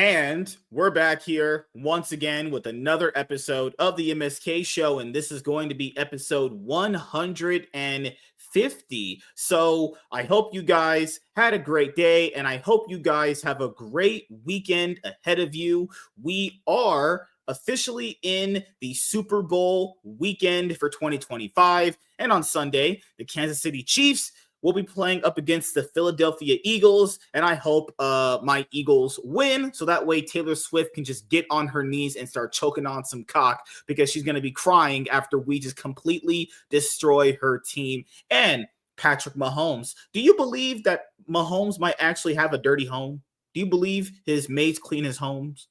And we're back here once again with another episode of the MSK show. And this is going to be episode 150. So I hope you guys had a great day and I hope you guys have a great weekend ahead of you. We are officially in the Super Bowl weekend for 2025. And on Sunday, the Kansas City Chiefs will be playing up against the Philadelphia Eagles, and I hope my Eagles win, so that way Taylor Swift can just get on her knees and start choking on some cock, because she's going to be crying after we just completely destroy her team. And Patrick Mahomes, do you believe that Mahomes might actually have a dirty home? Do you believe his maids clean his homes?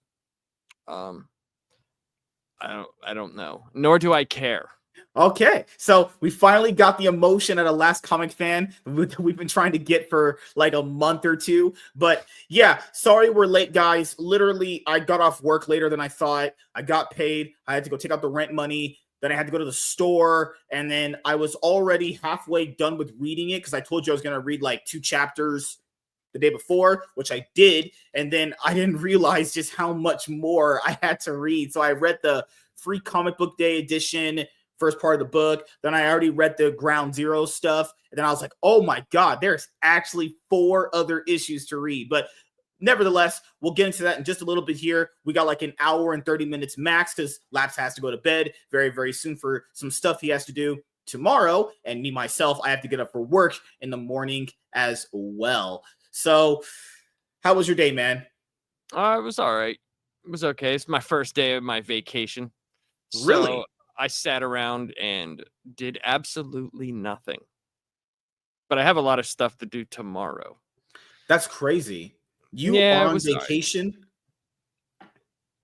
I don't know, nor do I care. Okay, so we finally got the emotion at a Last Comic Fan we've been trying to get for like a month or two. But yeah, sorry we're late, guys. Literally, I got off work later than I thought. I got paid. I had to go take out the rent money. Then I had to go to the store. And then I was already halfway done with reading it because I told you I was going to read like 2 chapters the day before, which I did. And then I didn't realize just how much more I had to read. So I read the free comic book day edition, first part of the book. Then I already read the Ground Zero stuff. And then I was like, oh my God, there's actually 4 other issues to read. But nevertheless, we'll get into that in just a little bit here. We got like an hour and 30 minutes max because Laps has to go to bed very, very soon for some stuff he has to do tomorrow. And me, myself, I have to get up for work in the morning as well. So how was your day, man? It was all right. It was okay. It's my first day of my vacation. Really? So I sat around and did absolutely nothing. But I have a lot of stuff to do tomorrow. That's crazy. You are on vacation? Right.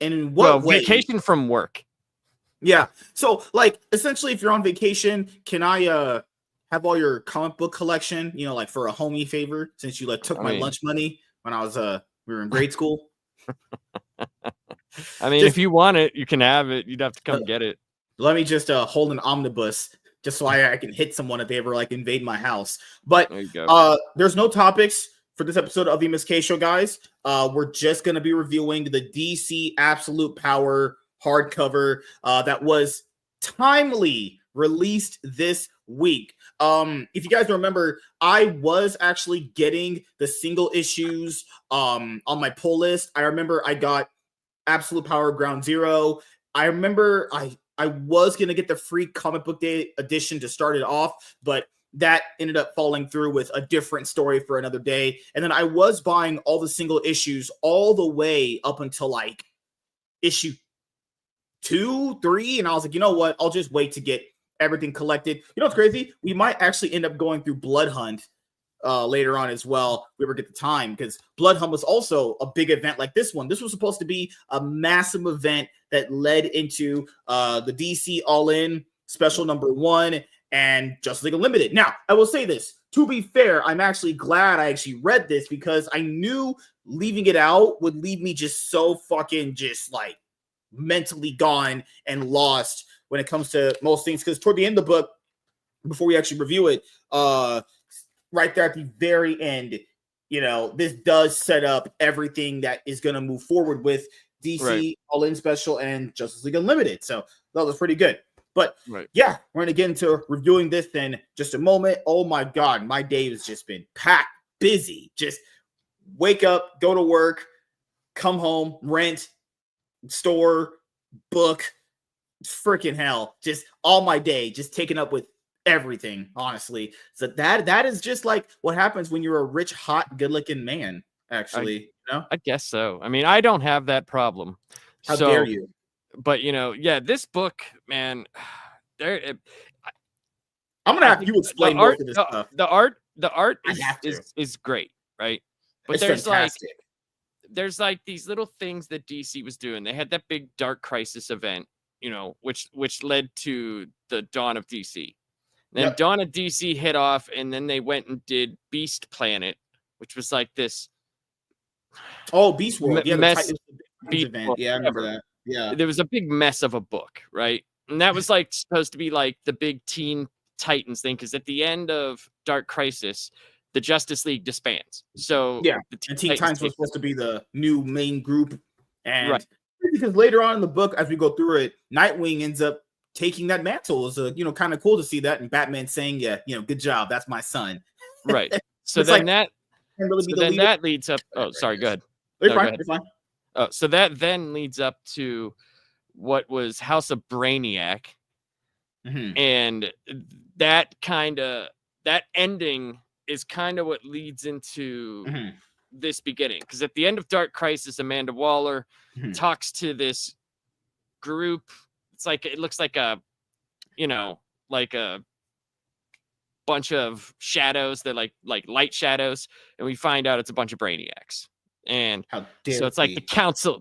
And in what way? Vacation from work. Yeah. So, like, essentially, if you're on vacation, can I have all your comic book collection, you know, like for a homie favor, since you like took my lunch money when I was we were in grade school? I mean, if you want it, you can have it. You'd have to come get it. Let me just hold an omnibus just so I can hit someone if they ever like invade my house. But there's no topics for this episode of the MSK show, guys. We're just going to be reviewing the DC Absolute Power hardcover that was timely released this week. If you guys remember, I was actually getting the single issues on my pull list. I remember I got Absolute Power Ground Zero. I remember I was going to get the free comic book day edition to start it off, but that ended up falling through with a different story for another day. And then I was buying all the single issues all the way up until like issue 2, 3. And I was like, you know what? I'll just wait to get everything collected. You know what's crazy? We might actually end up going through Blood Hunt later on as well. We ever get the time, because Blood Hunt was also a big event like this one. This was supposed to be a massive event that led into the DC All-In special #1 and Justice League Unlimited. Now, I will say this. To be fair, I'm actually glad I actually read this, because I knew leaving it out would leave me just so fucking just like mentally gone and lost when it comes to most things. Because toward the end of the book, before we actually review it, right there at the very end, you know, this does set up everything that is going to move forward with DC All-In Special and Justice League Unlimited. So that was pretty good. But yeah, we're going to get into reviewing this in just a moment. Oh my God, my day has just been packed, busy. Just wake up, go to work, come home, rent, store, book, freaking hell. Just all my day just taken up with everything, honestly. So that is just like what happens when you're a rich, hot, good-looking man, actually. You know? I guess so. I mean, I don't have that problem. How dare you? But you know, yeah, this book, man, I'm gonna have you explain most of this stuff. The art is great, right? But it's there's like these little things that DC was doing. They had that big Dark Crisis event, you know, which led to the Dawn of DC. Then Dawn of DC hit off, and then they went and did Beast Planet, which was like this. Oh, Beast World. Yeah, mess. Event. Yeah, I remember that. Yeah. There was a big mess of a book, right? And that was like supposed to be like the big Teen Titans thing, because at the end of Dark Crisis, the Justice League disbands. So yeah, and Teen Titans was supposed to be the new main group, and because later on in the book, as we go through it, Nightwing ends up taking that mantle. It's kind of cool to see that, and Batman saying, "Yeah, good job, that's my son." Right. So then that leads up. Oh, Right, sorry. Go ahead. You're fine. You're fine. Oh, so that then leads up to what was House of Brainiac, and that ending is kind of what leads into this beginning, because at the end of Dark Crisis, Amanda Waller talks to this group. It's like, it looks like a bunch of shadows. They're like light shadows, and we find out it's a bunch of Brainiacs. And so it's like the council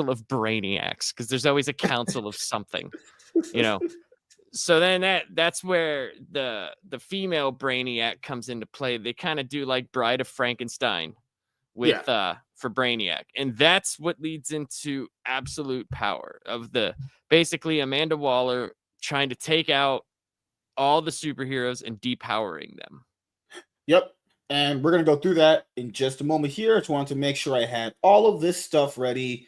of Brainiacs, because there's always a council of something, So then that's where the female Brainiac comes into play. They kind of do like Bride of Frankenstein with for Brainiac, and that's what leads into Absolute Power of basically Amanda Waller trying to take out all the superheroes and depowering them. Yep. And we're going to go through that in just a moment here. I just wanted to make sure I had all of this stuff ready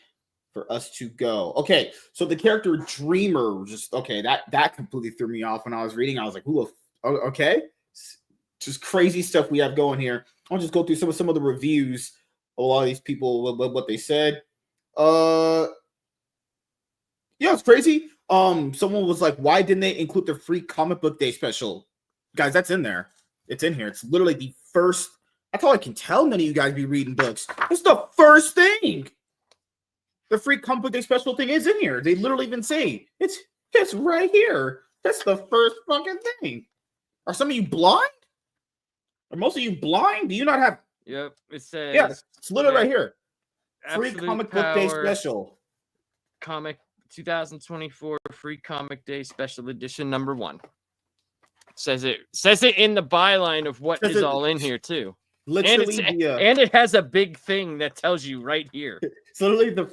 for us to go. Okay, so the character Dreamer, that completely threw me off when I was reading. I was like, "Ooh, okay." Just crazy stuff we have going here. I'll just go through some of the reviews of a lot of these people, what they said. Yeah, it's crazy. Someone was like, "Why didn't they include the free comic book day special?" Guys, that's in there. It's in here. It's literally the first. That's all I can tell. None of you guys be reading books. It's the first thing. The free comic book day special thing is in here. They literally even say it's right here. That's the first fucking thing. Are some of you blind? Are most of you blind? Do you not have? Yep, it says. Yeah, it's literally right here. Free Absolute comic book day special. Comic 2024 free comic day special edition number 1. Says it in the byline of what is all in here too. Literally, and it has a big thing that tells you right here. It's literally the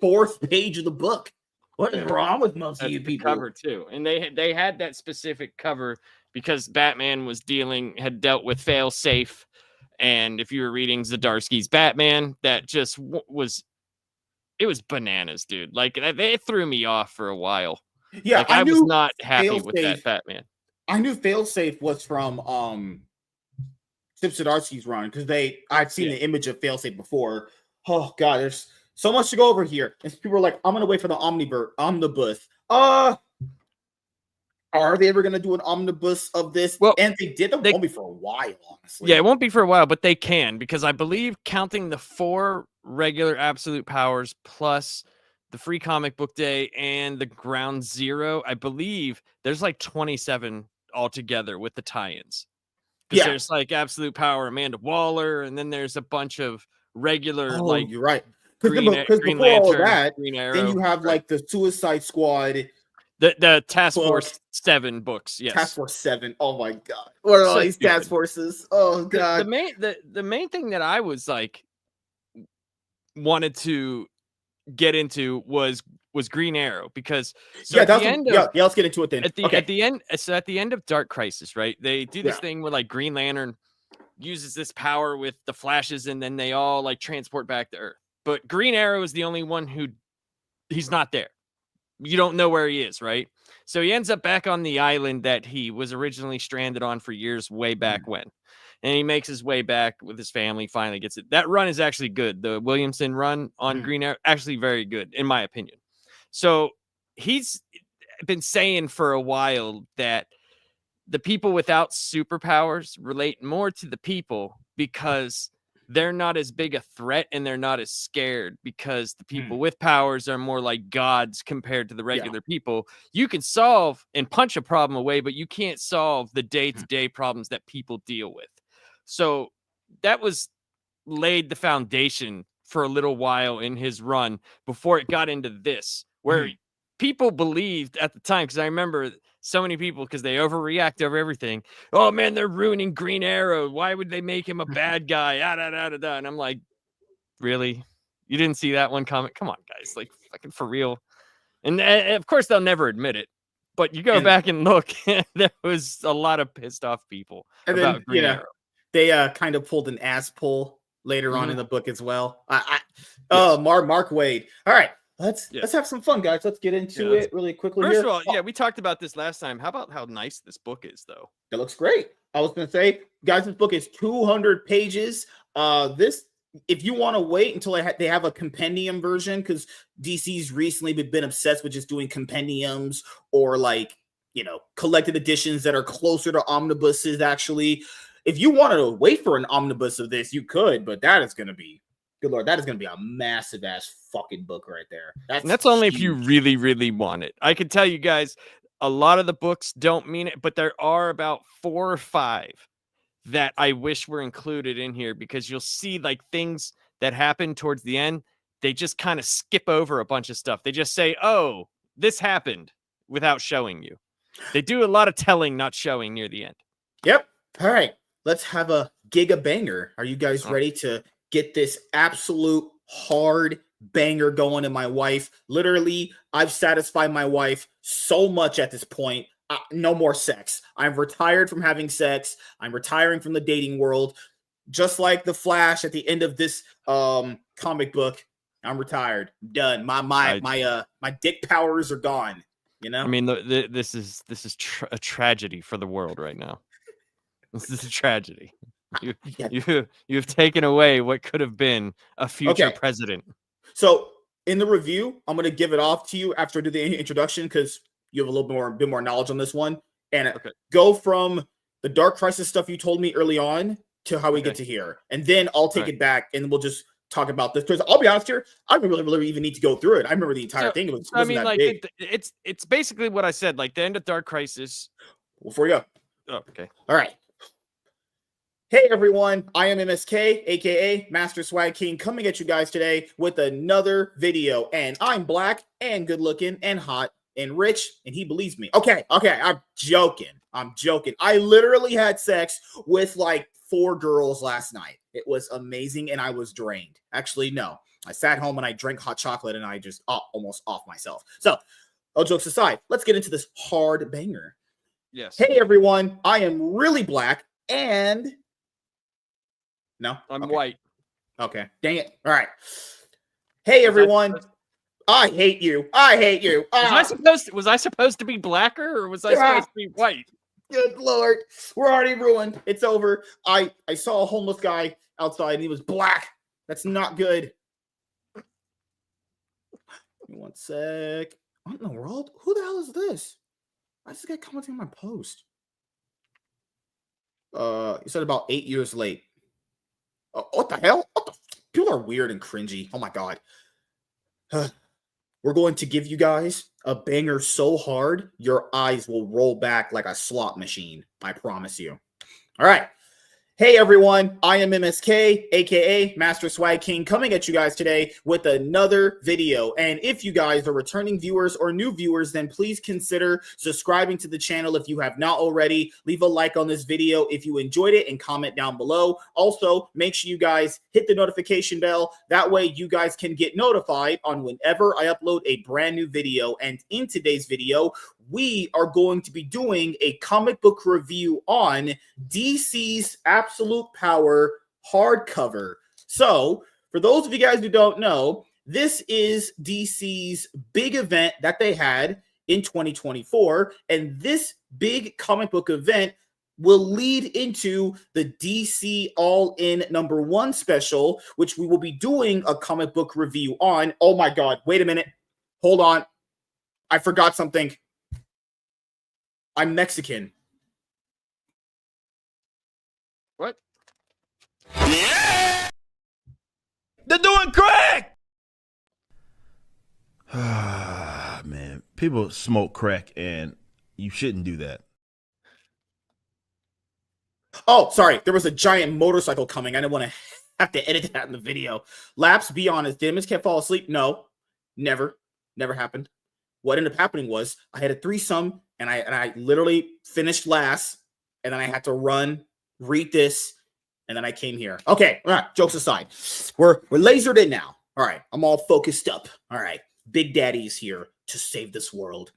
4th page of the book. What is wrong with most of you people? Cover too, and they had that specific cover because Batman had dealt with failsafe, and if you were reading Zdarsky's Batman, that just was bananas, dude. Like they threw me off for a while. Yeah, like, I was not happy with that Batman. I knew failsafe was from Chip Zdarsky's run because I'd seen the image of failsafe before. Oh god, there's so much to go over here. And people are like, I'm gonna wait for the omnibus. Are they ever gonna do an omnibus of this? Well, and they did. It won't be for a while, honestly. Yeah, it won't be for a while, but they can, because I believe, counting the 4 regular Absolute Powers plus the free comic book day and the Ground Zero, I believe there's like 27 altogether with the tie-ins. Because there's like Absolute Power Amanda Waller, and then there's a bunch of regular you're right. Green before Lantern, all that, Green Arrow, then you have like the Suicide Squad, the Task Force 7 books. Yes, Task Force 7. Oh my god, what are all these task forces? Oh god. The main thing that I was like wanted to get into was Green Arrow, because let's get into it then. At the end of Dark Crisis, right? They do this thing where like Green Lantern uses this power with the flashes, and then they all like transport back to Earth. But Green Arrow is the only one he's not there. You don't know where he is, right? So he ends up back on the island that he was originally stranded on for years, way back when. And he makes his way back with his family, finally gets it. That run is actually good. The Williamson run on Green Arrow, actually very good, in my opinion. So he's been saying for a while that the people without superpowers relate more to the people because they're not as big a threat and they're not as scared, because the people with powers are more like gods compared to the regular people. You can solve and punch a problem away, but you can't solve the day-to-day problems that people deal with. So that was laid the foundation for a little while in his run before it got into this, where people believed at the time, because I remember so many people, because they overreact over everything. Oh man, they're ruining Green Arrow. Why would they make him a bad guy? And I'm like, really? You didn't see that one comment? Come on, guys, like fucking for real. And of course they'll never admit it, but you go back and look, there was a lot of pissed off people about Green Arrow. they kind of pulled an ass pull later on in the book as well. Yes. Mark Wade. All right, let's have some fun, guys. Let's get into it really quickly. First of all, we talked about this last time. How about how nice this book is, though? It looks great. I was going to say, guys, this book is 200 pages. If you want to wait until they have a compendium version, because DC's recently been obsessed with just doing compendiums or like, collected editions that are closer to omnibuses, actually. If you wanted to wait for an omnibus of this, you could, but that is going to be, good Lord, that is going to be a massive ass fucking book right there. That's only if you really, really want it. I can tell you guys, a lot of the books don't mean it, but there are about 4 or 5 that I wish were included in here, because you'll see like things that happen towards the end. They just kind of skip over a bunch of stuff. They just say, oh, this happened, without showing you. They do a lot of telling, not showing near the end. Yep. All right. Let's have a giga banger. Are you guys ready to get this absolute hard banger going? And my wife, literally, I've satisfied my wife so much at this point. No more sex. I'm retired from having sex. I'm retiring from the dating world. Just like the Flash at the end of this comic book, I'm retired. I'm done. My dick powers are gone. I mean, this is a tragedy for the world right now. This is a tragedy. You've taken away what could have been a future president. So in the review, I'm going to give it off to you after I do the introduction, because you have a little bit more knowledge on this one, and go from the Dark Crisis stuff you told me early on to how we get to here, and then I'll take it back and we'll just talk about this. Because I'll be honest here, I don't really even need to go through it. I remember the entire thing. It wasn't that big. It's basically what I said, like the end of Dark Crisis. Before you go. Oh, okay. All right. Hey everyone, I am MSK, aka Master Swag King, coming at you guys today with another video. And I'm black and good looking and hot and rich, and he believes me. Okay, I'm joking. I literally had sex with like 4 girls last night. It was amazing, and I was drained. Actually, no. I sat home and I drank hot chocolate, and I just almost off myself. So, all jokes aside, let's get into this hard banger. Yes. Hey everyone, I am really black and... No? I'm white. Okay. Dang it. All right. Hey everyone. I hate you. Was I supposed to be blacker, or was I supposed to be white? Good Lord. We're already ruined. It's over. I saw a homeless guy outside and he was black. That's not good. One sec. What in the world? Who the hell is this? Why is this guy commenting on my post? You said about 8 years late. What the hell? People are weird and cringy. Oh my God. We're going to give you guys a banger so hard, your eyes will roll back like a slot machine. I promise you. All right. Hey everyone, I am MSK, aka Master Swag King, coming at you guys today with another video. And if you guys are returning viewers or new viewers, then please consider subscribing to the channel if you have not already. Leave a like on this video if you enjoyed it and comment down below. Also, make sure you guys hit the notification bell. That way you guys can get notified on whenever I upload a brand new video. And in today's video, we are going to be doing a comic book review on DC's Absolute Power hardcover. So, for those of you guys who don't know, this is DC's big event that they had in 2024, and this big comic book event will lead into the DC All-In #1 special, which we will be doing a comic book review on. Oh my God, wait a minute. Hold on. I forgot something. I'm Mexican. What? Yeah! They're doing crack! Man, people smoke crack and you shouldn't do that. Oh, sorry. There was a giant motorcycle coming. I didn't want to have to edit that in the video. Laps, be honest. Did MSK fall asleep? No. Never. Never happened. What ended up happening was I had a threesome and I literally finished last, and then I had to run, read this, and then I came here. Okay, all right, jokes aside. We're lasered in now. All right, I'm all focused up. All right, Big Daddy's here to save this world.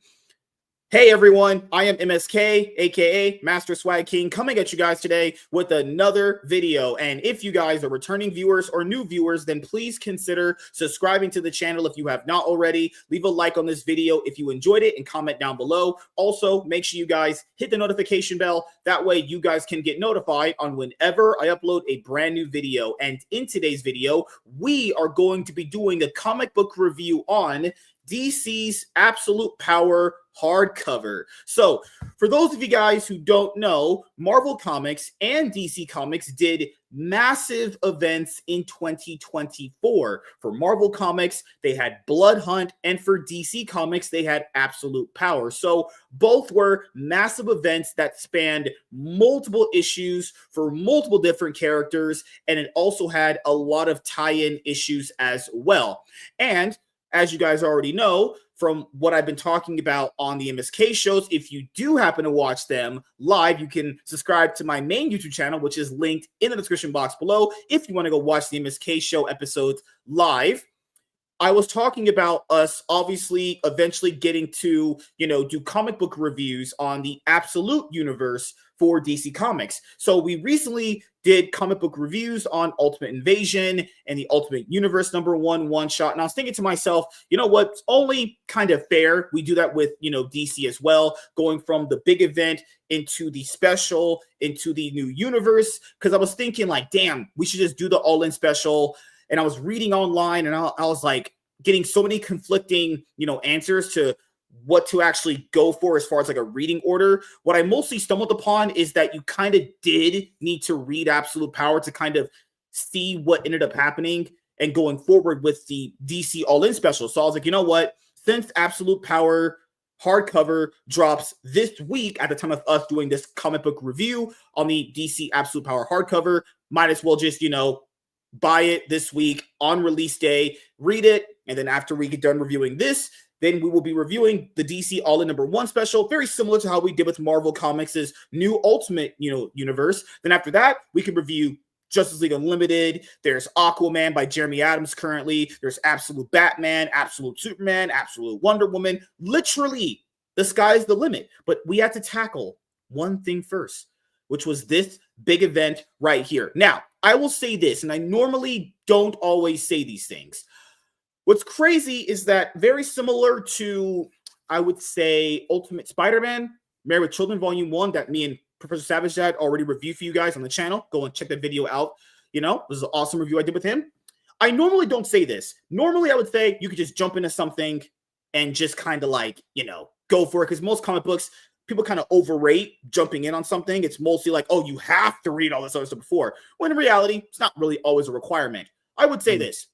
Hey everyone, I am MSK, aka Master Swag King, coming at you guys today with another video. And if you guys are returning viewers or new viewers, then please consider subscribing to the channel if you have not already. Leave a like on this video if you enjoyed it and comment down below. Also, make sure you guys hit the notification bell. That way you guys can get notified on whenever I upload a brand new video. And in today's video, we are going to be doing a comic book review on DC's Absolute Power hardcover. So, for those of you guys who don't know, Marvel Comics and DC Comics did massive events in 2024. For Marvel Comics, they had Blood Hunt, and for DC Comics, they had Absolute Power. So, both were massive events that spanned multiple issues for multiple different characters, and it also had a lot of tie-in issues as well. And as you guys already know, from what I've been talking about on the MSK shows, if you do happen to watch them live, you can subscribe to my main YouTube channel, which is linked in the description box below if you want to go watch the MSK show episodes live. I was talking about us obviously eventually getting to, do comic book reviews on the Absolute universe for DC Comics. So we recently did comic book reviews on Ultimate Invasion and the Ultimate Universe #1 one-shot. And I was thinking to myself, you know what? It's only kind of fair we do that with, DC as well, going from the big event into the special, into the new universe. Because I was thinking like, damn, we should just do the all-in special. And I was reading online and I was like getting so many conflicting, answers to what to actually go for as far as like a reading order. What I mostly stumbled upon is that you kind of did need to read Absolute Power to kind of see what ended up happening and going forward with the DC All-In special. So I was like, you know what? Since Absolute Power hardcover drops this week at the time of us doing this comic book review on the DC Absolute Power hardcover, might as well just, buy it this week on release day, read it, and then after we get done reviewing this, then we will be reviewing the DC All-In #1 special, very similar to how we did with Marvel Comics' new Ultimate, universe. Then after that, we can review Justice League Unlimited. There's Aquaman by Jeremy Adams currently. There's Absolute Batman, Absolute Superman, Absolute Wonder Woman. Literally, the sky's the limit. But we had to tackle one thing first, which was this big event right here. Now, I will say this, and I normally don't always say these things. What's crazy is that very similar to, I would say, Ultimate Spider-Man, Married with Children Volume 1, that me and Professor Savage Dad already reviewed for you guys on the channel. Go and check that video out. This is an awesome review I did with him. I normally don't say this. Normally, I would say you could just jump into something and just kind of like, go for it. Because most comic books, people kind of overrate jumping in on something. It's mostly like, oh, you have to read all this other stuff before. When in reality, it's not really always a requirement. I would say this.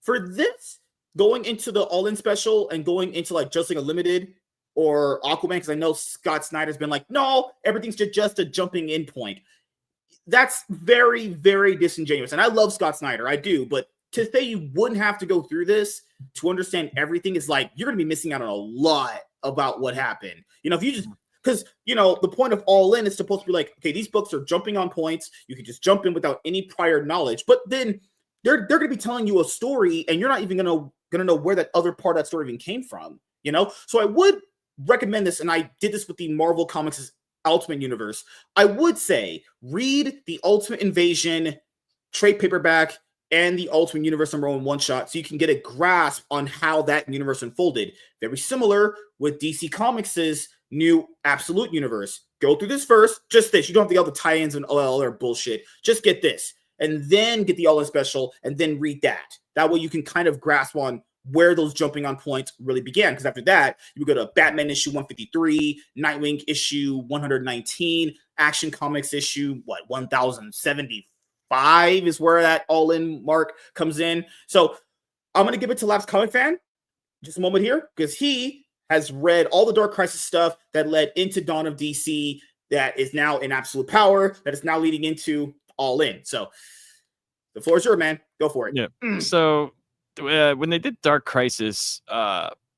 For this, going into the All-In special and going into like Justice League Unlimited or Aquaman, because I know Scott Snyder's been like, no, everything's just a jumping in point. That's very, very disingenuous. And I love Scott Snyder, I do. But to say you wouldn't have to go through this to understand everything is like, you're going to be missing out on a lot about what happened. If you just, because, the point of All-In is supposed to be like, okay, these books are jumping on points. You can just jump in without any prior knowledge. But then they're going to be telling you a story and you're not even going to know where that other part of that story even came from, So I would recommend this, and I did this with the Marvel Comics Ultimate Universe. I would say read the Ultimate Invasion trade paperback and the Ultimate Universe #1 one-shot so you can get a grasp on how that universe unfolded. Very similar with DC Comics' new Absolute Universe. Go through this first, just this. You don't have to get all the tie-ins and all that other bullshit. Just get this. And then get the All-In special, and then read that. That way you can kind of grasp on where those jumping on points really began. Because after that, you would go to Batman issue 153, Nightwing issue 119, Action Comics issue, 1075 is where that All-In mark comes in. So I'm going to give it to Labs Comic Fan just a moment here, because he has read all the Dark Crisis stuff that led into Dawn of DC, that is now in Absolute Power, that is now leading into All-In. So the floor is yours, man. Go for it. Yeah. So when they did Dark Crisis,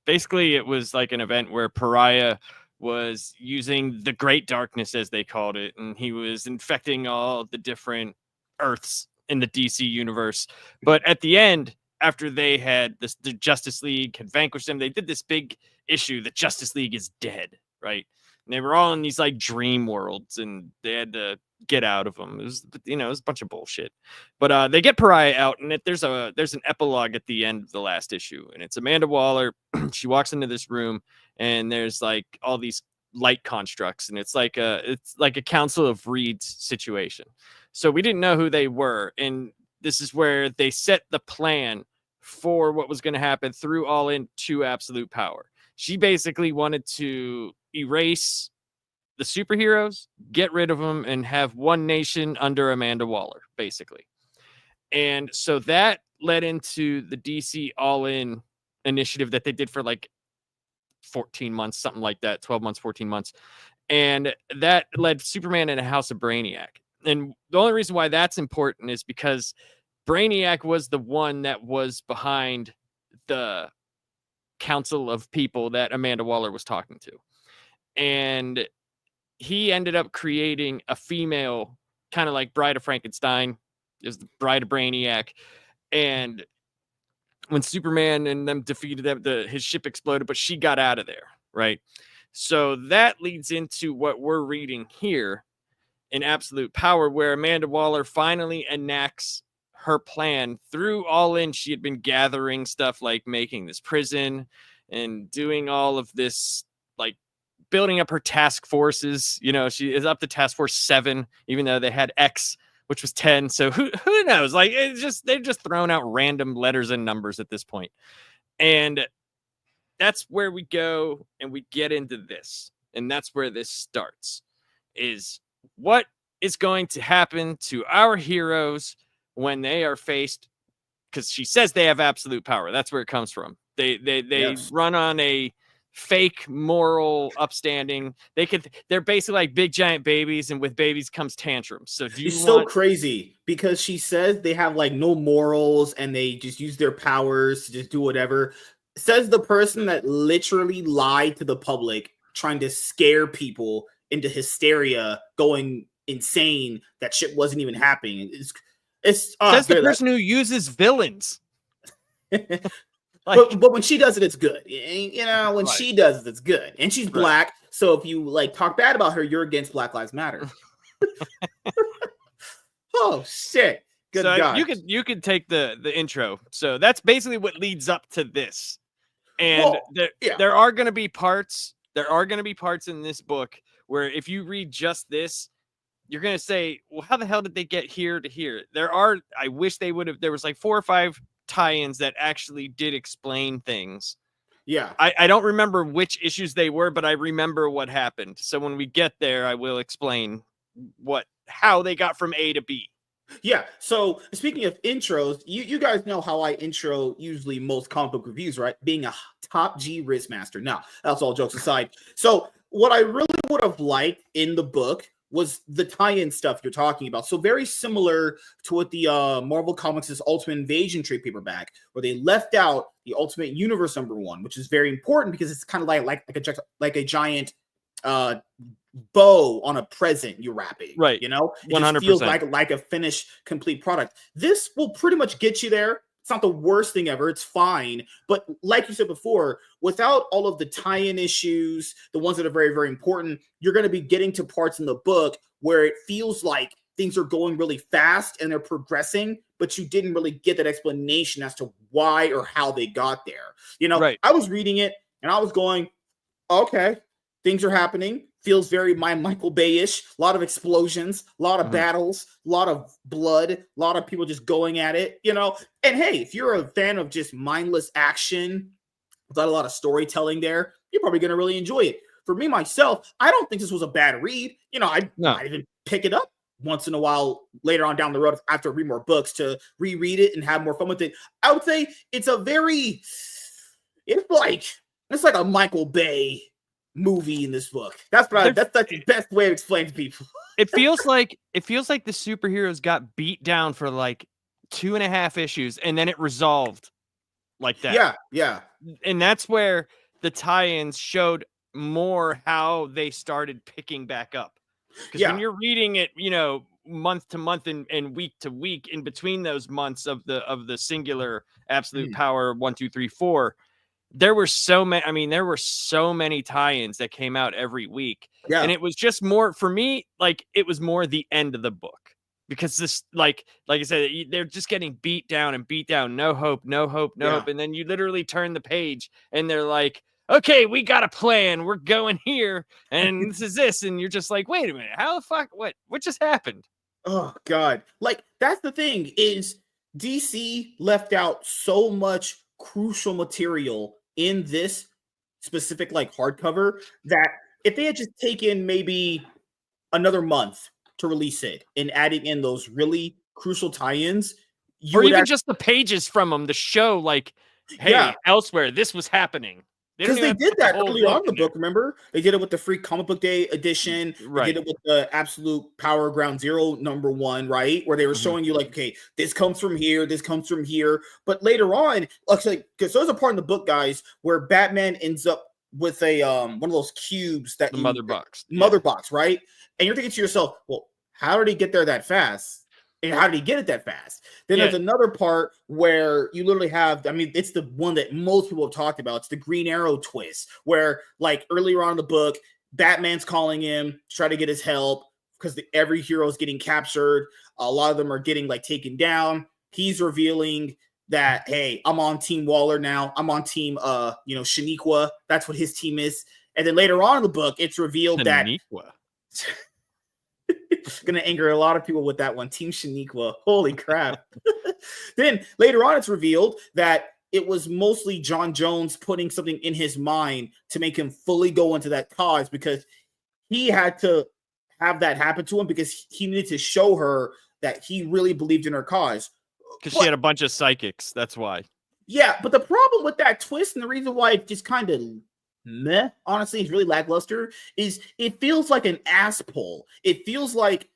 basically it was like an event where Pariah was using the Great Darkness, as they called it, and he was infecting all the different Earths in the DC universe. But at the end, after they had the Justice League had vanquished them, they did this big issue that Justice League is dead, right? And they were all in these like dream worlds, and they had to get out of them. It was a bunch of bullshit. But they get Pariah out, and there's an epilogue at the end of the last issue, and it's Amanda Waller. She walks into this room, and there's like all these light constructs, and it's like a Council of Reeds situation. So we didn't know who they were, and this is where they set the plan for what was going to happen through All In to Absolute Power. She basically wanted to erase the superheroes, get rid of them, and have one nation under Amanda Waller, basically. And so that led into the DC All In initiative that they did for like 14 months, something like that, 12 months, 14 months. And that led Superman in a House of Brainiac. And the only reason why that's important is because Brainiac was the one that was behind the council of people that Amanda Waller was talking to. And he ended up creating a female, kind of like Bride of Frankenstein, is the Bride of Brainiac. And when Superman and them defeated them, his ship exploded, but she got out of there, right? So that leads into what we're reading here in Absolute Power, where Amanda Waller finally enacts her plan through All In. She had been gathering stuff like making this prison and doing all of this, like building up her task forces. She is up to Task Force 7, even though they had X, which was 10. So who knows? Like, they've just thrown out random letters and numbers at this point. And that's where we go and we get into this. And that's where this starts, is what is going to happen to our heroes when they are faced, because she says they have absolute power. That's where it comes from. They yes. run on a fake moral upstanding. They're basically like big giant babies, and with babies comes tantrums. So so crazy because she says they have like no morals and they just use their powers to just do whatever. Says the person that literally lied to the public, trying to scare people into hysteria, going insane, that shit wasn't even happening. It's says the person who uses villains. But when she does it, it's good. When right. She does it, it's good. And she's black, so if you like talk bad about her, you're against Black Lives Matter. Oh shit. Good God. You could take the intro. So that's basically what leads up to this. And there are going to be parts. There are going to be parts in this book where if you read just this, you're going to say, well, how the hell did they get here to here? I wish they would have, there was like 4 or 5 tie-ins that actually did explain things. Yeah. I don't remember which issues they were, but I remember what happened. So when we get there, I will explain how they got from A to B. Yeah. So speaking of intros, you guys know how I intro usually most comic book reviews, right? Being a top G risk master. Now, that's all jokes aside. So what I really would have liked in the book was the tie-in stuff you're talking about. So very similar to what the Marvel Comics' Ultimate Invasion trade paperback, where they left out the Ultimate Universe #1, which is very important because it's kind of like a giant bow on a present you're wrapping, right? It 100%. just feels like a finished, complete product. This will pretty much get you there. It's not the worst thing ever. It's fine. But like you said before, without all of the tie-in issues, the ones that are very, very important, you're going to be getting to parts in the book where it feels like things are going really fast and they're progressing, but you didn't really get that explanation as to why or how they got there. Right. I was reading it and I was going, okay, things are happening. Feels very Michael Bay-ish. A lot of explosions, a lot of battles, a lot of blood, a lot of people just going at it, And hey, if you're a fan of just mindless action without a lot of storytelling there, you're probably going to really enjoy it. For me, myself, I don't think this was a bad read. I might even pick it up once in a while later on down the road after I read more books to reread it and have more fun with it. I would say it's like a Michael Bay movie in this book. That's the best way to explain to people. It feels like the superheroes got beat down for like 2.5 issues and then it resolved like that. Yeah. And that's where the tie-ins showed more how they started picking back up. Because when you're reading it, month to month and week to week in between those months of the singular absolute power 1, 2, 3, 4. There were so many. I mean, there were so many tie-ins that came out every week, and it was just more for me. Like it was more the end of the book because this, like I said, they're just getting beat down and beat down. No hope, no hope, no hope. And then you literally turn the page, and they're like, "Okay, we got a plan. We're going here, and this is this." And you're just like, "Wait a minute, how the fuck? What just happened?" Oh God! Like that's the thing is DC left out so much crucial material in this specific like hardcover that if they had just taken maybe another month to release it and adding in those really crucial tie-ins, or even just the pages from them to show like, hey, elsewhere this was happening. Because they did that early on in the book, remember? They did it with the free comic book day edition. Right. They did it with the Absolute Power Ground Zero #1, right? Where they were showing you like, okay, this comes from here, this comes from here. But later on, like, because there's a part in the book, guys, where Batman ends up with a one of those cubes that the mother box, right? And you're thinking to yourself, well, how did he get there that fast? And how did he get it that fast? Then there's another part where you literally have, I mean, it's the one that most people have talked about. It's the Green Arrow twist, where like earlier on in the book, Batman's calling him to try to get his help because every hero is getting captured. A lot of them are getting like taken down. He's revealing that, hey, I'm on Team Waller now. I'm on Team, Shaniqua. That's what his team is. And then later on in the book, it's revealed Shaniqua. that gonna anger a lot of people with that one. Team Shaniqua. Holy crap. Then later on, it's revealed that it was mostly John Jones putting something in his mind to make him fully go into that cause because he had to have that happen to him because he needed to show her that he really believed in her cause. Because she had a bunch of psychics. That's why. Yeah, but the problem with that twist and the reason why it just kind of meh, honestly, it's really lackluster, is it feels like an ass pull. It feels like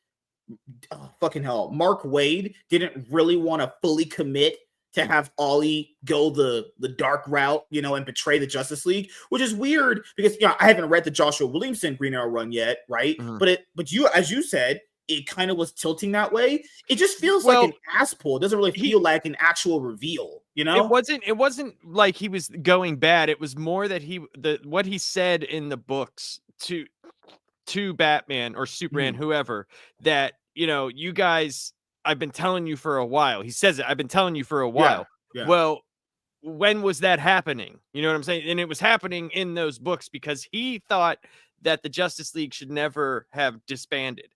fucking hell, Mark Waid didn't really want to fully commit to have Ollie go the dark route, and betray the Justice League, which is weird because I haven't read the Joshua Williamson Green Arrow run yet, right? But you, as you said, it kind of was tilting that way. It just feels like an ass pull. It doesn't really feel like an actual reveal, It wasn't like he was going bad. It was more that what he said in the books to Batman or Superman, whoever, that, you guys, I've been telling you for a while. He says it. I've been telling you for a while. Yeah. Well, when was that happening? You know what I'm saying? And it was happening in those books because he thought that the Justice League should never have disbanded.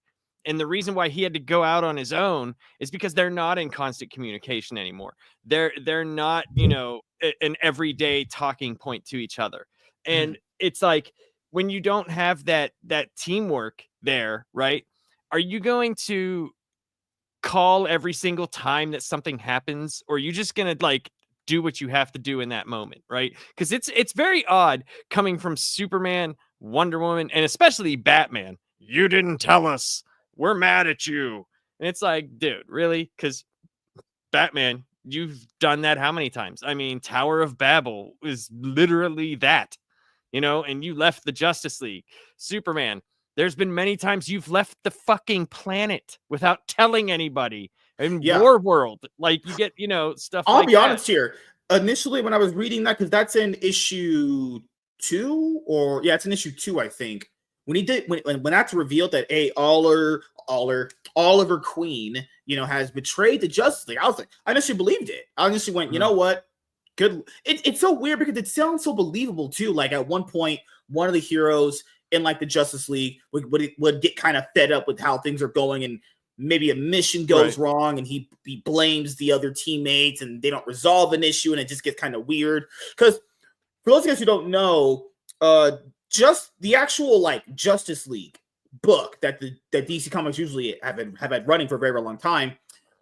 And the reason why he had to go out on his own is because they're not in constant communication anymore. They're not, an everyday talking point to each other. And it's like when you don't have that teamwork there, right? Are you going to call every single time that something happens, or are you just going to like do what you have to do in that moment, right? Because it's very odd coming from Superman, Wonder Woman, and especially Batman. You didn't tell us. We're mad at you. And it's like, dude, really? Because Batman, you've done that how many times? I mean, Tower of Babel is literally that, and you left the Justice League. Superman, there's been many times you've left the fucking planet without telling anybody. In War World, like you get, stuff I'll like be honest here. Initially, when I was reading that, because that's in issue 2, it's in issue 2, I think. When he did, when that's revealed that Oliver Queen, has betrayed the Justice League, I was like, I initially believed it. I initially went, you know what? Good. It's so weird because it sounds so believable too. Like at one point, one of the heroes in like the Justice League would get kind of fed up with how things are going, and maybe a mission goes wrong, and he blames the other teammates, and they don't resolve an issue, and it just gets kind of weird. Because for those of us who don't know, just the actual like Justice League book that DC Comics usually have had running for a very, very long time,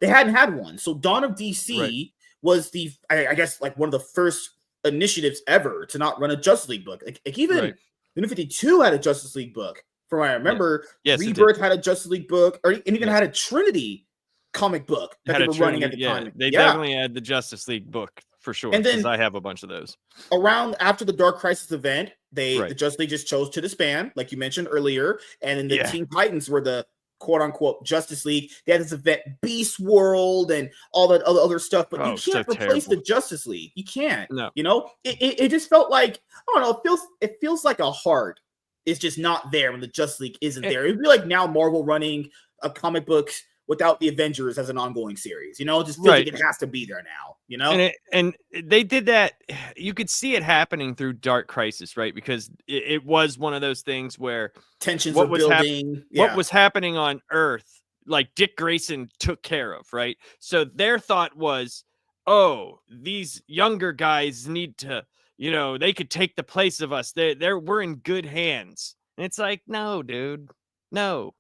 they hadn't had one. So Dawn of DC was I guess like one of the first initiatives ever to not run a Justice League book. Like even the New 52 had a Justice League book. From what I remember, Rebirth had a Justice League book, and even had a Trinity comic book that they were running at the time. They definitely had the Justice League book for sure. And then I have a bunch of those. Around after the Dark Crisis event, the Justice League just chose to disband, like you mentioned earlier, and then the Teen Titans were the quote unquote Justice League. They had this event Beast World and all that other stuff, but you can't replace the Justice League. You can't. No. You know, it just felt like, I don't know, it feels like a heart is just not there when the Justice League isn't there. It'd be like now Marvel running a comic book without the Avengers as an ongoing series. You know, it just feels like it has to be there now, you know? And they did that. You could see it happening through Dark Crisis, right? Because it was one of those things where tensions were building. What was happening on Earth, like Dick Grayson took care of, right? So their thought was, oh, these younger guys need to, you know, they could take the place of us. We're in good hands. And it's like, no, dude, no.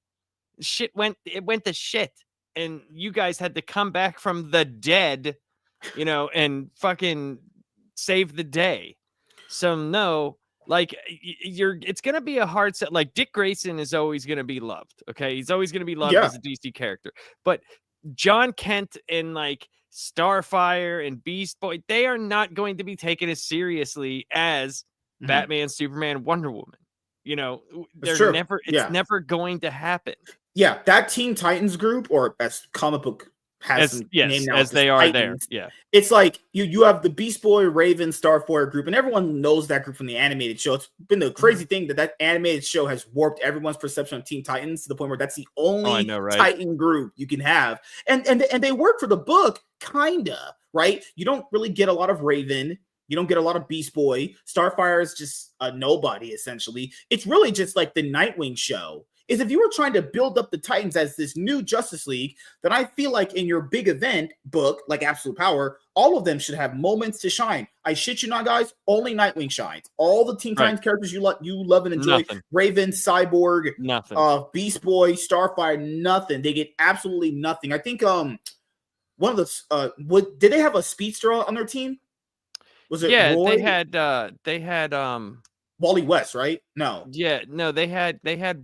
It went to shit, and you guys had to come back from the dead, you know, and fucking save the day. So no, like it's gonna be a hard set. Like Dick Grayson is always gonna be loved. Okay, he's always gonna be loved as a DC character. But John Kent and like Starfire and Beast Boy, they are not going to be taken as seriously as Batman, Superman, Wonder Woman. You know, it's never going to happen. Yeah, that Teen Titans group, or as comic book has named now, as they are Titans, there. Yeah, it's like you have the Beast Boy, Raven, Starfire group, and everyone knows that group from the animated show. It's been the crazy thing that animated show has warped everyone's perception of Teen Titans to the point where that's the only Titan group you can have, and they work for the book, kinda, right? You don't really get a lot of Raven. You don't get a lot of Beast Boy. Starfire is just a nobody, essentially. It's really just like the Nightwing show. Is if you were trying to build up the Titans as this new Justice League, then I feel like in your big event book, like Absolute Power, all of them should have moments to shine. I shit you not, guys. Only Nightwing shines. All the Teen Titans characters you love and enjoy, Raven, Cyborg, Beast Boy, Starfire, nothing. They get absolutely nothing. I think one of the did they have a speedster on their team? Was it Roy? They had Wally West, right? No. Yeah, no, they had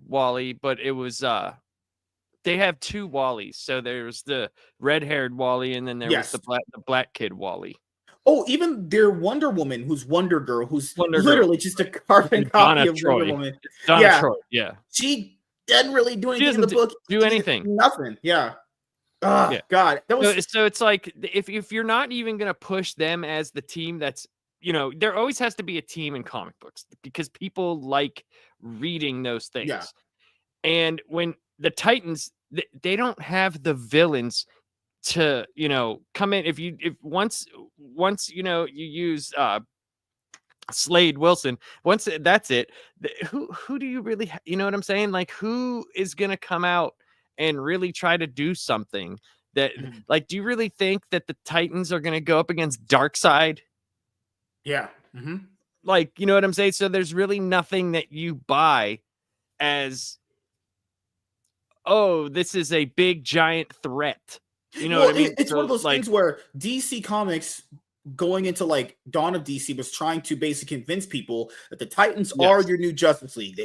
Wally, but it was they have two Wallies. So there's the red-haired Wally, and then there was the black kid Wally. Oh, even their Wonder Woman, who's Wonder Girl, literally just a carbon copy of Wonder Woman. Donna Troy, yeah. She doesn't really do anything in the book. Do anything. Nothing. Yeah. Oh, God. That was so it's like if you're not even gonna push them as the team that's, you know, there always has to be a team in comic books because people like reading those things. Yeah. And when the Titans, they don't have the villains to, you know, come in. If once, you know, you use Slade Wilson, once that's it, who do you really, you know what I'm saying? Like, who is going to come out and really try to do something that, like, do you really think that the Titans are going to go up against Darkseid? Yeah. Like, you know what I'm saying? So there's really nothing that you buy as, oh, this is a big giant threat. You know what I mean? It's one of those things where DC Comics going into like Dawn of DC was trying to basically convince people that the Titans are your new Justice League.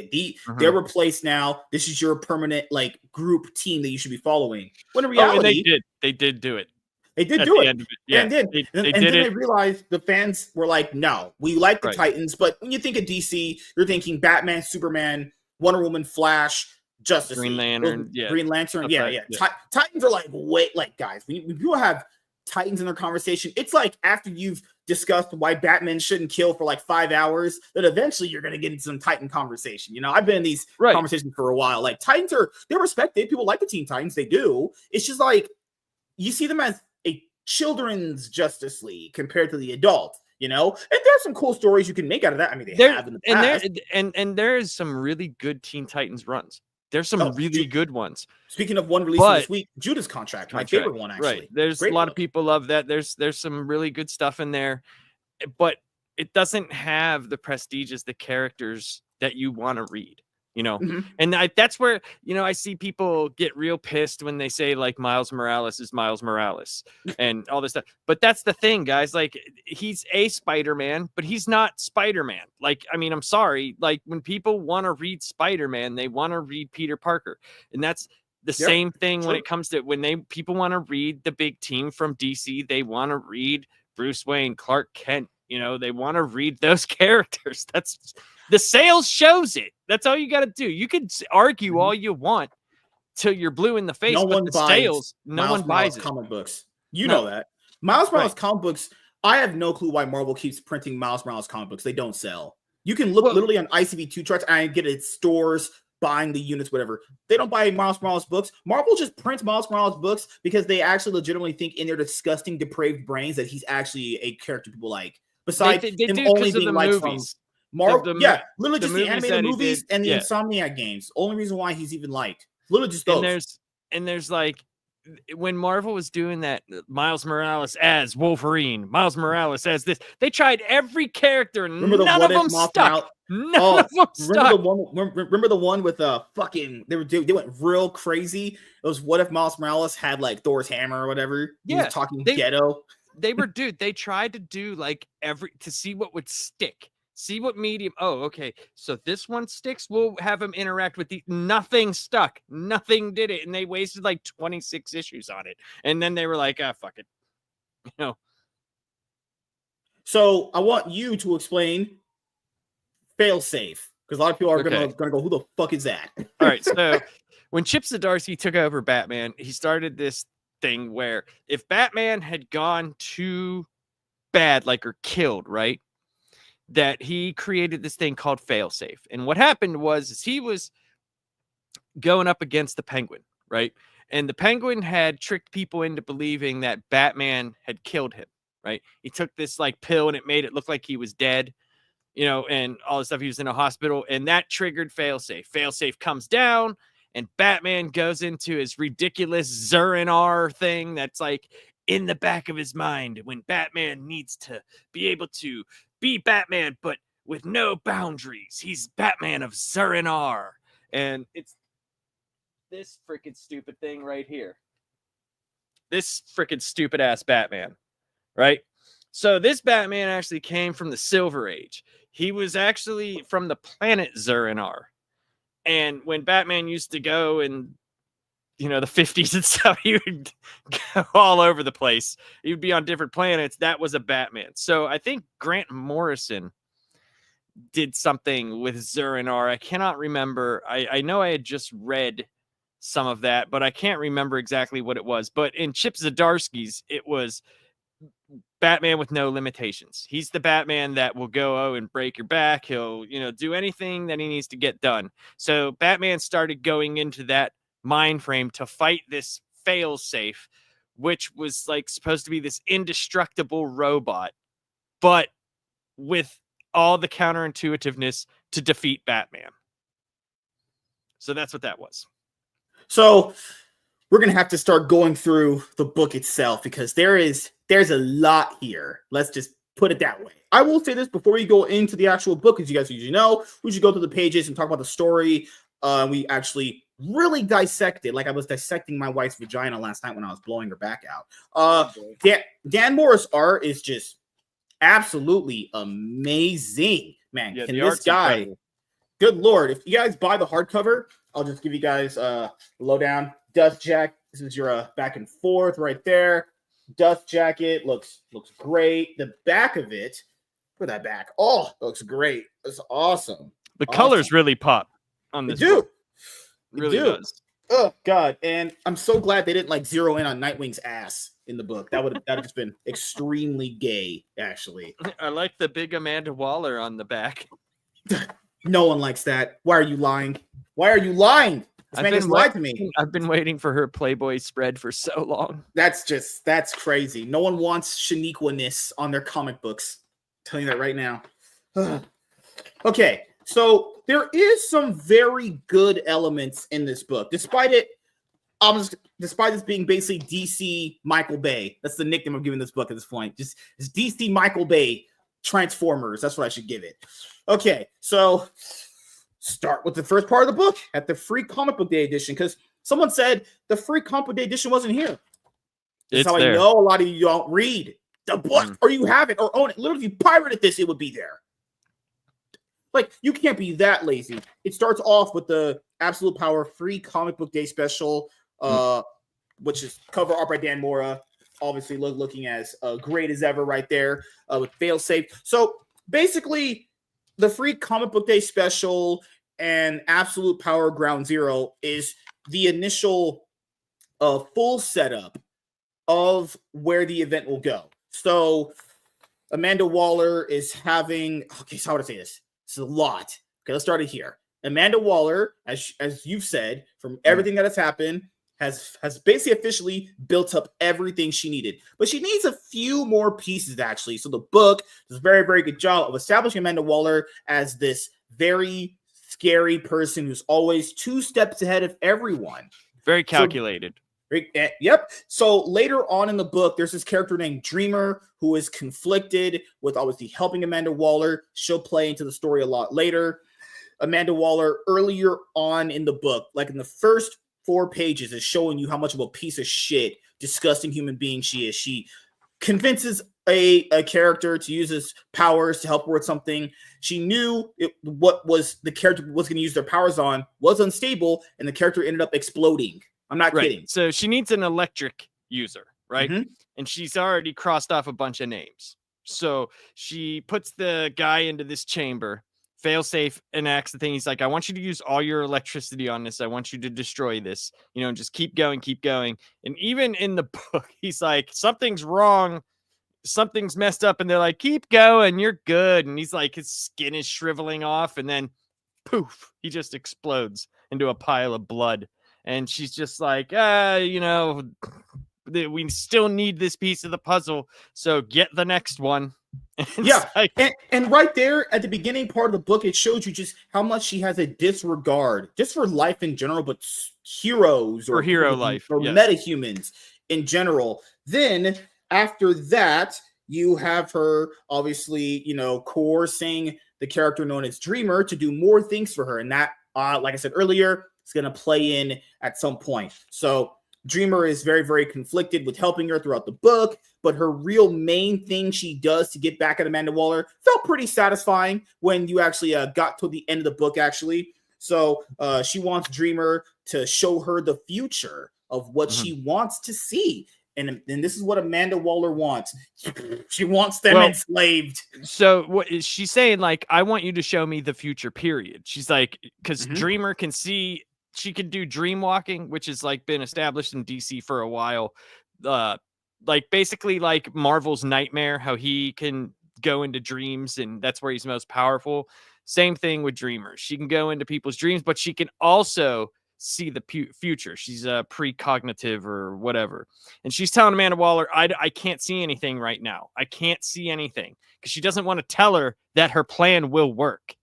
They're replaced now. This is your permanent like group team that you should be following. When in reality, they did do it. They did do it. Yeah. And then they realized the fans were like, no, we like the Titans. But when you think of DC, you're thinking Batman, Superman, Wonder Woman, Flash, Justice Green League, Lantern. Green Lantern. Yeah. Titans are like, wait, like, guys, when people have Titans in their conversation, it's like after you've discussed why Batman shouldn't kill for like 5 hours, that eventually you're going to get into some Titan conversation. You know, I've been in these conversations for a while. Like, Titans they're respected. People like the Teen Titans. They do. It's just like, you see them as a children's Justice League compared to the adult, you know, and there's some cool stories you can make out of that. I mean, they have in the past. And there is some really good Teen Titans runs. There's some really good ones. Speaking of one releasing this week, Judas Contract, my favorite one, actually. Right. There's a lot of people love that. There's some really good stuff in there, but it doesn't have the prestige as the characters that you want to read. You know, and that's where, you know, I see people get real pissed when they say like Miles Morales is Miles Morales and all this stuff. But that's the thing, guys. Like, he's a Spider-Man, but he's not Spider-Man. Like, I mean, I'm sorry. Like, when people want to read Spider-Man, they want to read Peter Parker. And that's the same thing when it comes to people want to read the big team from DC. They want to read Bruce Wayne, Clark Kent. You know, they want to read those characters. That's the sales shows it. That's all you got to do. You could argue all you want, till you're blue in the face. No but one the buys sales, no Miles one Morales buys it. comic books. You know that. Miles Morales Right. comic books, I have no clue why Marvel keeps printing Miles Morales comic books. They don't sell. You can look literally on ICV2 charts and get it at stores, buying the units, whatever. They don't buy Miles Morales books. Marvel just prints Miles Morales books because they actually legitimately think in their disgusting, depraved brains that he's actually a character people like. Besides him only being liked from Marvel. Literally just the animated movies and the Insomniac games. Only reason why he's even liked. Literally just those. And there's like, when Marvel was doing that, Miles Morales as Wolverine, Miles Morales as this, they tried every character, and none of them stuck. None of them stuck. Remember the one with fucking they went real crazy. It was what if Miles Morales had like Thor's hammer or whatever? He was talking ghetto. They tried to do like to see what would stick. See what medium. Oh, okay. So this one sticks. We'll have him interact with nothing stuck. Nothing did it. And they wasted like 26 issues on it. And then they were like, fuck it. You know. So I want you to explain failsafe. Because a lot of people are gonna go, who the fuck is that? All right. So when Chip Zdarsky took over Batman, he started this thing where if Batman had gone too bad, like or killed, right? That he created this thing called failsafe. And what happened was he was going up against the Penguin, right? And the Penguin had tricked people into believing that Batman had killed him, right? He took this like pill and it made it look like he was dead, and all this stuff. He was in a hospital, and that triggered failsafe. Failsafe comes down, and Batman goes into his ridiculous Zur-En-Arrh thing that's like in the back of his mind when Batman needs to be able to be Batman, but with no boundaries. He's Batman of Zur-En-Arrh. And it's this freaking stupid thing right here. This freaking stupid ass Batman, right? So this Batman actually came from the Silver Age. He was actually from the planet Zur-En-Arrh. And when Batman used to go in, the 50s and stuff, he would go all over the place. He would be on different planets. That was a Batman. So I think Grant Morrison did something with Zur-En-Arrh. I cannot remember. I know I had just read some of that, but I can't remember exactly what it was. But in Chip Zdarsky's, it was Batman with no limitations. He's the Batman that will go and break your back. He'll, do anything that he needs to get done. So Batman started going into that mind frame to fight this failsafe, which was like supposed to be this indestructible robot, but with all the counterintuitiveness to defeat Batman. So that's what that was. So we're going to have to start going through the book itself because there's a lot here. Let's just put it that way. I will say this before we go into the actual book, as you guys usually know, we should go through the pages and talk about the story. We actually really dissected, like I was dissecting my wife's vagina last night when I was blowing her back out. Dan Mora's art is just absolutely amazing, man. Yeah, Can this guy, incredible. Good Lord, if you guys buy the hardcover, I'll just give you guys a lowdown. Dust jacket. This is your back and forth right there. Dust jacket looks great. The back of it, look at that back. Oh, looks great. It's awesome. The colors really pop on this. They do. Really does. Oh God! And I'm so glad they didn't like zero in on Nightwing's ass in the book. That would have just been extremely gay, actually. I like the big Amanda Waller on the back. No one likes that. Why are you lying? Why are you lying? This man just lied to me. I've been waiting for her Playboy spread for so long. That's crazy. No one wants Shaniqua-ness on their comic books. I'm telling you that right now. Okay, so there is some very good elements in this book, despite this being basically DC Michael Bay. That's the nickname I'm giving this book at this point. Just it's DC Michael Bay Transformers. That's what I should give it. Okay, so start with the first part of the book at the free comic book day edition, because someone said the free comic book day edition wasn't here. That's how I know a lot of you don't read the book or you have it or own it. Literally, if you pirated this, it would be there. Like, you can't be that lazy. It starts off with the Absolute Power free comic book day special, which is cover art by Dan Mora. Obviously, looking as great as ever right there with failsafe. So basically, the free comic book day special and Absolute Power Ground Zero is the initial full setup of where the event will go. So Amanda Waller is having, okay, so how would I say this? It's a lot. Okay, let's start it here. Amanda Waller, as you've said, from everything that has happened, has basically officially built up everything she needed. But she needs a few more pieces, actually. So the book does a very, very good job of establishing Amanda Waller as this very scary person who's always 2 steps ahead of everyone. Very calculated. Yep. So later on in the book, there's this character named Dreamer who is conflicted with obviously helping Amanda Waller. She'll play into the story a lot later. Amanda Waller, earlier on in the book, like in the first 4 pages, is showing you how much of a piece of shit, disgusting human being she is. She convinces a character to use his powers to help her with something. She knew what was the character was going to use their powers on was unstable, and the character ended up exploding. I'm not kidding. So she needs an electric user, right? Mm-hmm. And she's already crossed off a bunch of names. So she puts the guy into this chamber, failsafe, enacts the thing. He's like, I want you to use all your electricity on this. I want you to destroy this, just keep going, keep going. And even in the book, he's like, something's wrong. Something's messed up. And they're like, keep going. You're good. And he's like, his skin is shriveling off. And then poof, he just explodes into a pile of blood. And she's just like, we still need this piece of the puzzle. So get the next one. Yeah. Like, and right there at the beginning part of the book, it shows you just how much she has a disregard just for life in general, but heroes or hero life or metahumans in general. Then after that, you have her obviously, coercing the character known as Dreamer to do more things for her. And that, like I said earlier, it's going to play in at some point. So Dreamer is very, very conflicted with helping her throughout the book, but her real main thing she does to get back at Amanda Waller felt pretty satisfying when you actually got to the end of the book, actually. So she wants Dreamer to show her the future of what she wants to see. And this is what Amanda Waller wants. She wants them enslaved. So what is she saying? Like, I want you to show me the future, period. She's like, because Dreamer can see, she can do dream walking, which has like been established in DC for a while. Like basically like Marvel's Nightmare, how he can go into dreams and that's where he's most powerful. Same thing with Dreamer. She can go into people's dreams, but she can also see the future. She's a precognitive or whatever. And she's telling Amanda Waller, I can't see anything right now. I can't see anything, because she doesn't want to tell her that her plan will work.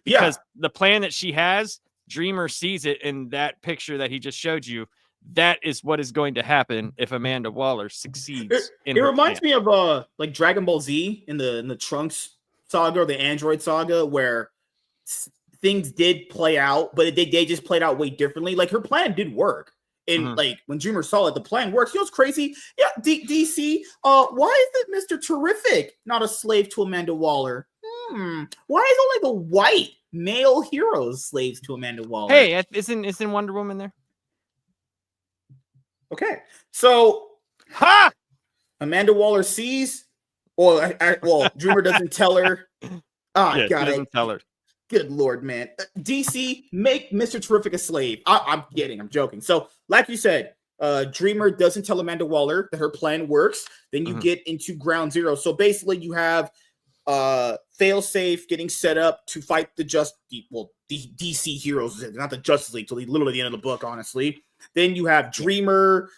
Because the plan that she has, Dreamer sees it in that picture that he just showed you. That is what is going to happen if Amanda Waller succeeds. It reminds me of like Dragon Ball Z in the Trunks saga or the Android saga, where things did play out, but they just played out way differently. Like her plan did work. And like when Dreamer saw it, the plan works. You know what's crazy? Yeah, DC. Why is it Mr. Terrific not a slave to Amanda Waller? Why is only the white male heroes slaves to Amanda Waller? Hey, isn't Wonder Woman there? Okay, so Amanda Waller sees. Well, Dreamer doesn't tell her. Got it. Tell her. Good Lord, man. DC, make Mr. Terrific a slave. I'm kidding. I'm joking. So, like you said, Dreamer doesn't tell Amanda Waller that her plan works. Then you get into ground zero. So basically, you have Failsafe getting set up to fight the DC heroes, not the Justice League, till literally the end of the book, honestly. Then you have Dreamer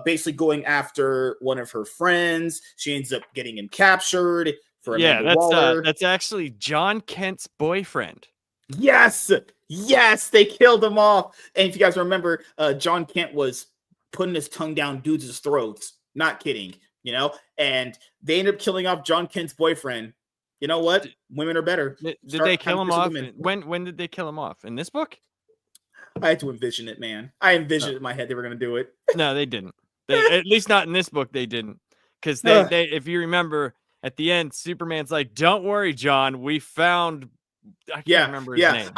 basically going after one of her friends. She ends up getting him captured. That's actually John Kent's boyfriend. Yes, they killed him off. And if you guys remember, John Kent was putting his tongue down dudes' throats. Not kidding, and they ended up killing off John Kent's boyfriend. You know what? Women are better. Did they kill him off? When did they kill him off? In this book? I had to envision it, man. I envisioned it in my head they were going to do it. No, they didn't. At least not in this book, they didn't. Because they, if you remember, at the end, Superman's like, "Don't worry, John. We found." I can't remember his name.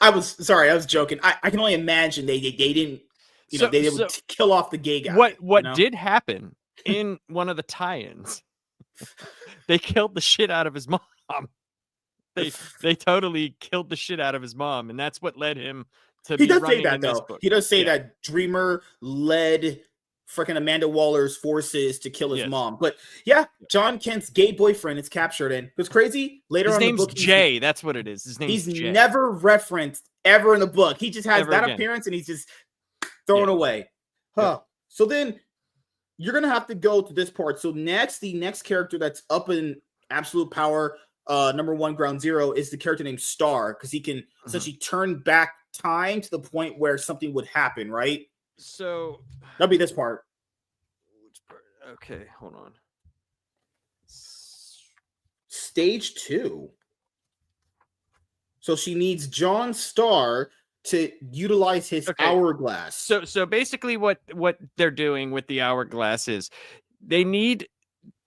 I was joking. I can only imagine they didn't. They would kill off the gay guy. What did happen in one of the tie-ins? They killed the shit out of his mom. They totally killed the shit out of his mom, and that's what led him to he be does say running that in this though. book. He does say that Dreamer led freaking Amanda Waller's forces to kill his mom. But yeah, John Kent's gay boyfriend is captured, and it was crazy. Later his on in name's the book, Jay. That's what it is. His name's he's Jay. never referenced ever in the book. He just has Ever that again. appearance, and he's just thrown away. So then you're gonna have to go to this part. So next, the next character that's up in absolute power, number 1, Ground Zero, is the character named Star, because he can essentially turn back time to the point where something would happen, right? So that'll be this part. Which part? Okay, hold on. Stage 2. So she needs John Star to utilize his hourglass. So basically what they're doing with the hourglass is they need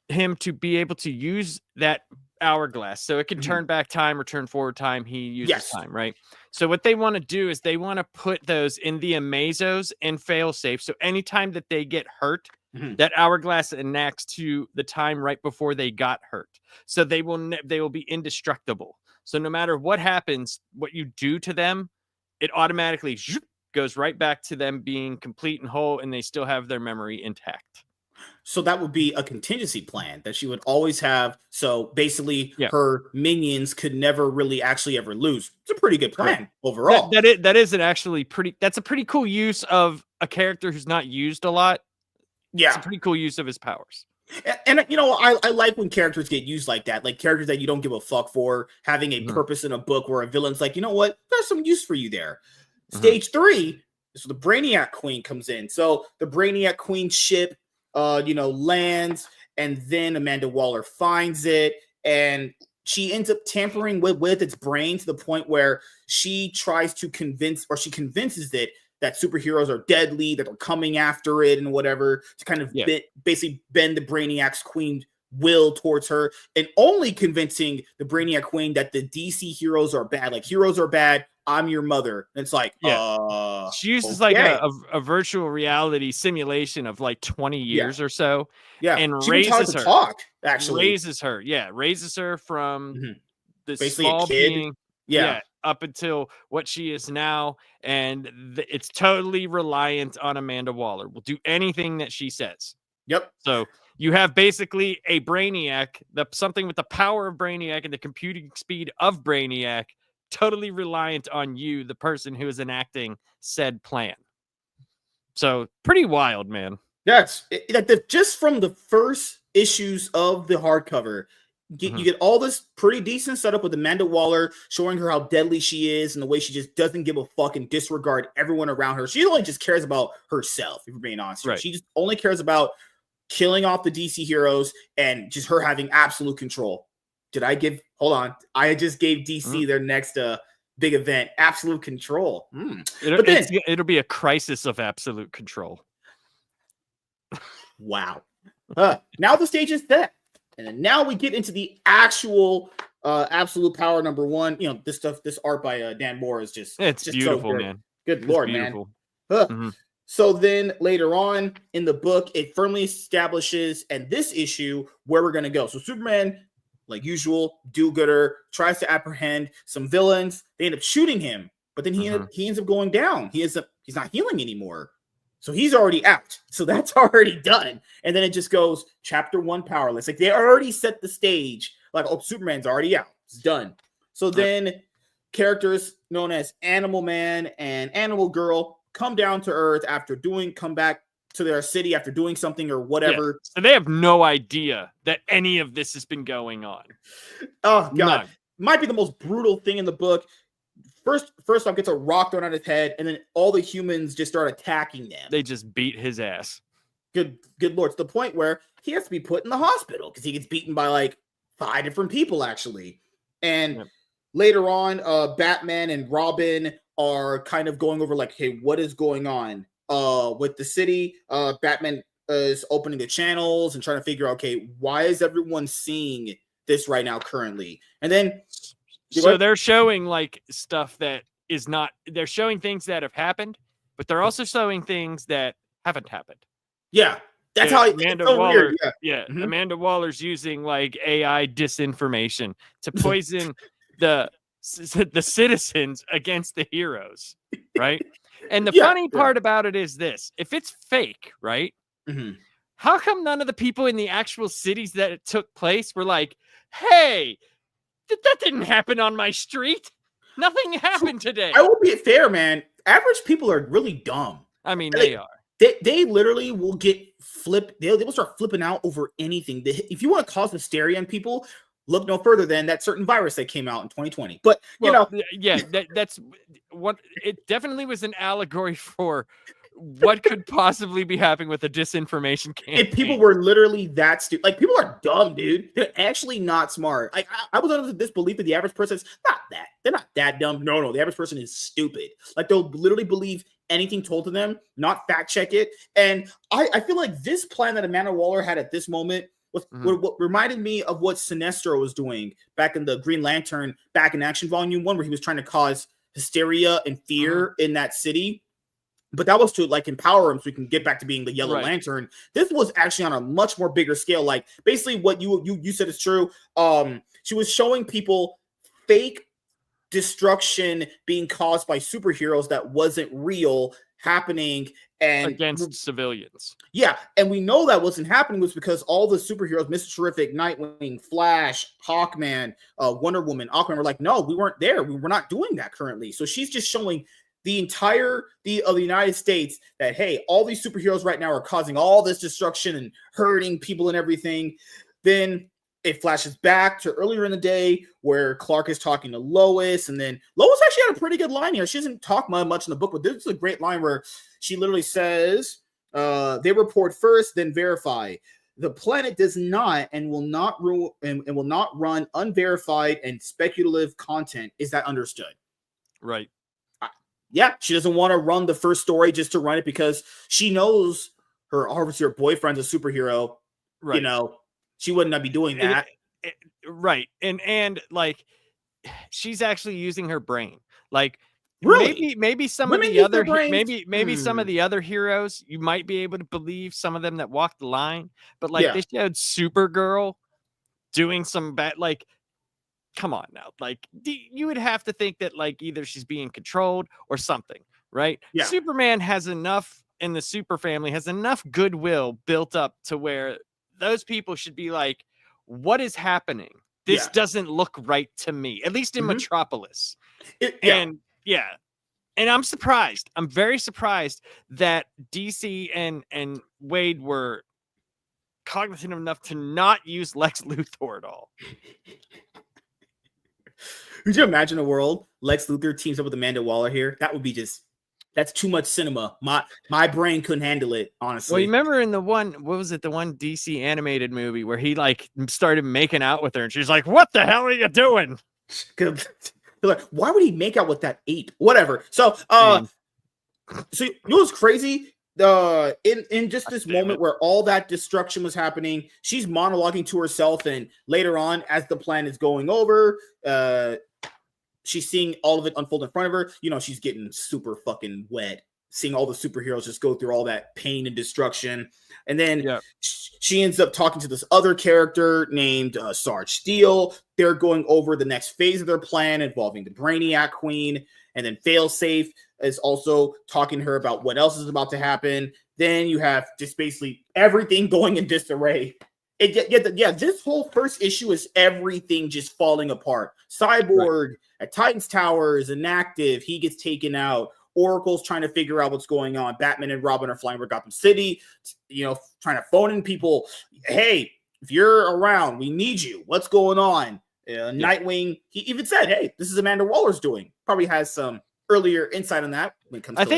him to be able to use that hourglass so it can turn back time or turn forward time. He uses time, right? So what they want to do is they want to put those in the Amazos and fail safe. So anytime that they get hurt, that hourglass enacts to the time right before they got hurt. So they will be indestructible. So no matter what happens, what you do to them, it automatically goes right back to them being complete and whole, and they still have their memory intact. So that would be a contingency plan that she would always have. So basically, her minions could never really actually ever lose. It's a pretty good plan overall. That's a pretty cool use of a character who's not used a lot. Yeah, it's a pretty cool use of his powers. And you know, I like when characters get used like that, like characters that you don't give a fuck for having a purpose in a book where a villain's like, you know what, there's some use for you there. Stage 3 is where the Brainiac Queen comes in. So the Brainiac Queen ship, lands, and then Amanda Waller finds it, and she ends up tampering with its brain to the point where she tries to convinces it that superheroes are deadly, that they're coming after it and whatever, to kind of basically bend the Brainiac's Queen will towards her, and only convincing the Brainiac Queen that the DC heroes are bad. Like, heroes are bad, I'm your mother. And it's like, she uses like a virtual reality simulation of like 20 years or so. Yeah. And she raises her. Raises her from this basically small a kid. being. Up until what she is now. And it's totally reliant on Amanda Waller. Will do anything that she says. Yep. So you have basically a Brainiac, something with the power of Brainiac and the computing speed of Brainiac, totally reliant on you, the person who is enacting said plan. So pretty wild, man. Just from the first issues of the hardcover, you get all this pretty decent setup with Amanda Waller showing her how deadly she is and the way she just doesn't give a fuck and disregard everyone around her. She only just cares about herself, if we're being honest. Right. She just only cares about killing off the DC heroes and just her having absolute control. I just gave DC their next big event, absolute control. It'll be a crisis of absolute control. Wow. Now the stage is set. And now we get into the actual absolute power number 1. This art by Dan Mora is just beautiful, so man. Good Lord, man. So then later on in the book, it firmly establishes, and this issue, where we're going to go. So Superman, like usual, do-gooder, tries to apprehend some villains. They end up shooting him, but then he ends up going down. He's not healing anymore. So he's already out. So that's already done. And then it just goes chapter 1 powerless. Like, they already set the stage. Like, Superman's already out. It's done. So then characters known as Animal Man and Animal Girl come down to Earth come back to their city after doing something or whatever. So they have no idea that any of this has been going on. Oh, God. Might be the most brutal thing in the book. First off, gets a rock thrown on his head, and then all the humans just start attacking them. They just beat his ass. Good Lord. To the point where he has to be put in the hospital because he gets beaten by like 5 different people, actually. And later on, Batman and Robin are kind of going over like, hey, what is going on with the city? Batman is opening the channels and trying to figure out, okay, why is everyone seeing this right now currently? And then so they're showing like stuff that is not, they're showing things that have happened, but they're also showing things that haven't happened. Yeah. That's how Amanda Waller, Amanda Waller's using like AI disinformation to poison the the citizens against the heroes, right? And the Yeah, funny part about it is this: if it's fake, right? Mhm. How come none of the people in the actual cities that it took place were like, "Hey, that didn't happen on my street. Nothing happened today." I will be fair, man. Average people are really dumb. I mean, Like, they are. they literally will get flipped. They will start flipping out over anything. If you want to cause hysteria in people, look no further than that certain virus that came out in 2020. But yeah, that's what it definitely was, an allegory for what could possibly be happening with a disinformation campaign. if people were literally that stupid, like people are dumb, dude. They're actually not smart. Like I was under this belief that the average person is not that. They're not that dumb. No, the average person is stupid. Like they'll literally believe anything told to them, not fact check it. And I feel like this plan that Amanda Waller had at this moment was what reminded me of what Sinestro was doing back in the Green Lantern Back in Action Volume 1, where he was trying to cause hysteria and fear in that city. But that was to like empower him so he can get back to being the Yellow Lantern. This was actually on a much more bigger scale. Like basically what you said is true. She was showing people fake destruction being caused by superheroes that wasn't real happening and against civilians. Yeah, and we know that wasn't happening was because all the superheroes, Mr. Terrific, Nightwing, Flash, Hawkman, Wonder Woman, Aquaman, were like, no, we weren't there. We were not doing that currently. So she's just showing the entirety of the United States that, hey, all these superheroes right now are causing all this destruction and hurting people and everything. Then it flashes back to earlier in the day where Clark is talking to Lois, and then Lois actually had a pretty good line here. She doesn't talk much in the book, but this is a great line where she literally says, they report first, then verify. The planet does not and will not run unverified and speculative content. Is that understood? Right. Yeah, she doesn't want to run the first story just to run it because she knows her boyfriend's a superhero. Right. You know, she would not be doing that. Right. And like she's actually using her brain. Like really? maybe some of the other maybe some of the other heroes, you might be able to believe some of them that walk the line, but like they showed Supergirl doing some bad, like, come on now. Like you would have to think that like either she's being controlled or something, right? Yeah. Superman has enough, and the super family has enough goodwill built up to where those people should be like, what is happening? This doesn't look right to me, at least in Metropolis. And I'm surprised. I'm very surprised that DC and Wade were cognizant enough to not use Lex Luthor at all. Could you imagine a world Lex Luthor teams up with Amanda Waller here? That would be that's too much cinema. My brain couldn't handle it, honestly. Well, you remember in the one DC animated movie where he like started making out with her and she's like, what the hell are you doing? Like, why would he make out with that ape? Whatever. So so you know what's crazy? In just this moment where all that destruction was happening, she's monologuing to herself, and later on, as the plan is going over, she's seeing all of it unfold in front of her. You know, she's getting super fucking wet, seeing all the superheroes just go through all that pain and destruction. And then she ends up talking to this other character named Sarge Steele. They're going over the next phase of their plan involving the Brainiac Queen. And then Failsafe is also talking to her about what else is about to happen. Then you have just basically everything going in disarray. This whole first issue is everything just falling apart. Cyborg at Titan's Tower is inactive. He gets taken out. Oracle's trying to figure out what's going on. Batman and Robin are flying over Gotham City, trying to phone in people. Hey, if you're around, we need you. What's going on? Nightwing, he even said, hey, this is Amanda Waller's doing. Probably has some earlier insight on that when it comes to the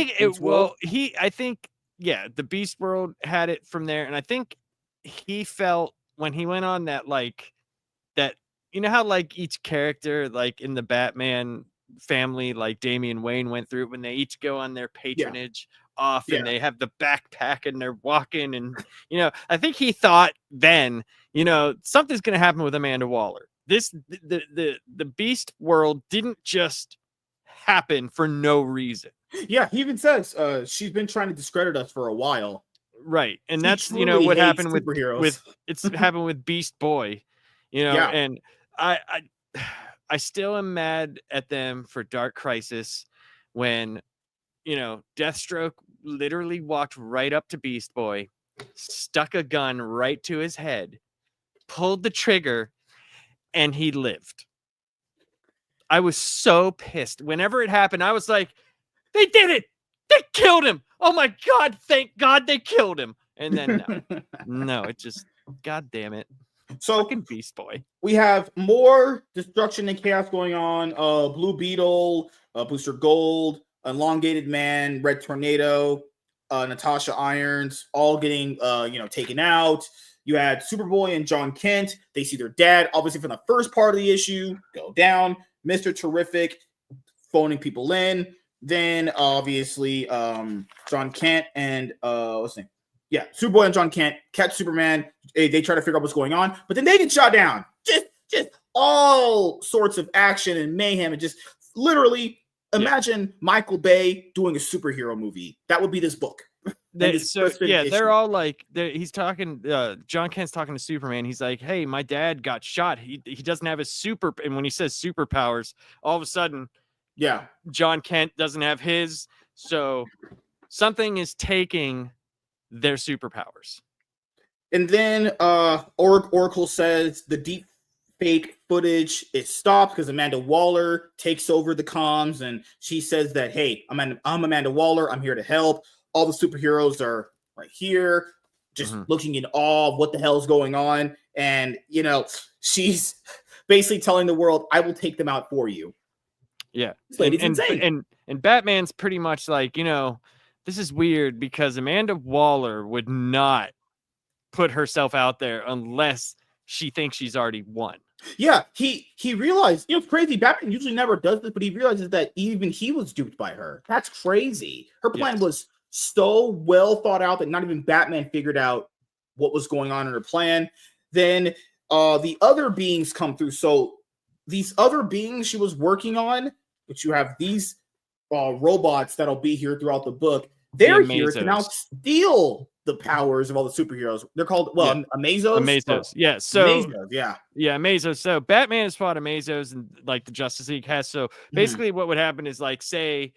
Beast World had it from there. And I think he felt when he went on that, like that, you know how like each character, like in the Batman family, like Damian Wayne went through it when they each go on their patronage off and they have the backpack and they're walking, and I think he thought then, something's gonna happen with Amanda Waller. The Beast World didn't just happen for no reason. Yeah, he even says she's been trying to discredit us for a while. Right. And that's what happened with it's happened with Beast Boy, and I still am mad at them for Dark Crisis when, Deathstroke literally walked right up to Beast Boy, stuck a gun right to his head, pulled the trigger, and he lived. I was so pissed. Whenever it happened, I was like, they did it. They killed him. Oh my God. Thank God they killed him. And then no, it just, God damn it. So fucking Beast Boy. We have more destruction and chaos going on. Blue Beetle, Booster Gold, Elongated Man, Red Tornado, Natasha Irons, all getting taken out. You had Superboy and John Kent. They see their dad, obviously from the first part of the issue, go down. Mr. Terrific phoning people in. Then obviously John Kent and what's his name? Yeah, Superboy and John Kent catch Superman. They try to figure out what's going on, but then they get shot down. Just all sorts of action and mayhem, and just literally imagine Michael Bay doing a superhero movie. That would be this book. They're all like, he's talking. John Kent's talking to Superman. He's like, "Hey, my dad got shot. He doesn't have his super." And when he says superpowers, all of a sudden, John Kent doesn't have his. So something is taking their superpowers. And then Oracle says the deep fake footage is stopped because Amanda Waller takes over the comms, and she says that, hey, I'm Amanda Waller. I'm here to help. All the superheroes are right here, just looking in awe of what the hell is going on. And, she's basically telling the world, I will take them out for you. Yeah. And Batman's pretty much like, this is weird because Amanda Waller would not put herself out there unless she thinks she's already won. Yeah, he realized, it's crazy. Batman usually never does this, but he realizes that even he was duped by her. That's crazy. Her plan was so well thought out that not even Batman figured out what was going on in her plan. Then the other beings come through. So these other beings she was working on, which you have these robots that'll be here throughout the book. They're here to now steal the powers of all the superheroes. They're called Amazos. Amazos. Amazos. So Batman has fought Amazos, and like the Justice League has. So basically, what would happen is, like, say,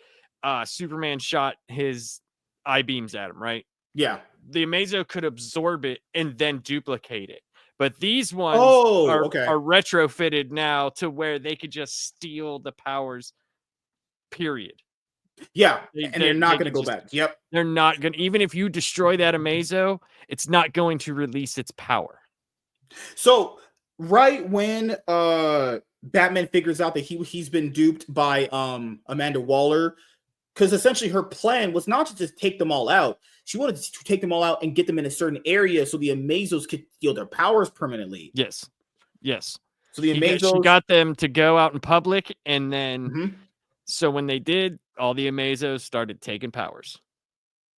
Superman shot his eye beams at him, right? Yeah. The Amazo could absorb it and then duplicate it. But these ones are retrofitted now to where they could just steal the powers. Period. Yeah, they're not going to go back. Yep. They're not going to, even if you destroy that Amazo, it's not going to release its power. So right when Batman figures out that he's been duped by Amanda Waller, because essentially her plan was not to just take them all out. She wanted to take them all out and get them in a certain area so the Amazos could steal their powers permanently. Yes. So the Amazos... She got them to go out in public, and then... So when they did, all the Amazos started taking powers.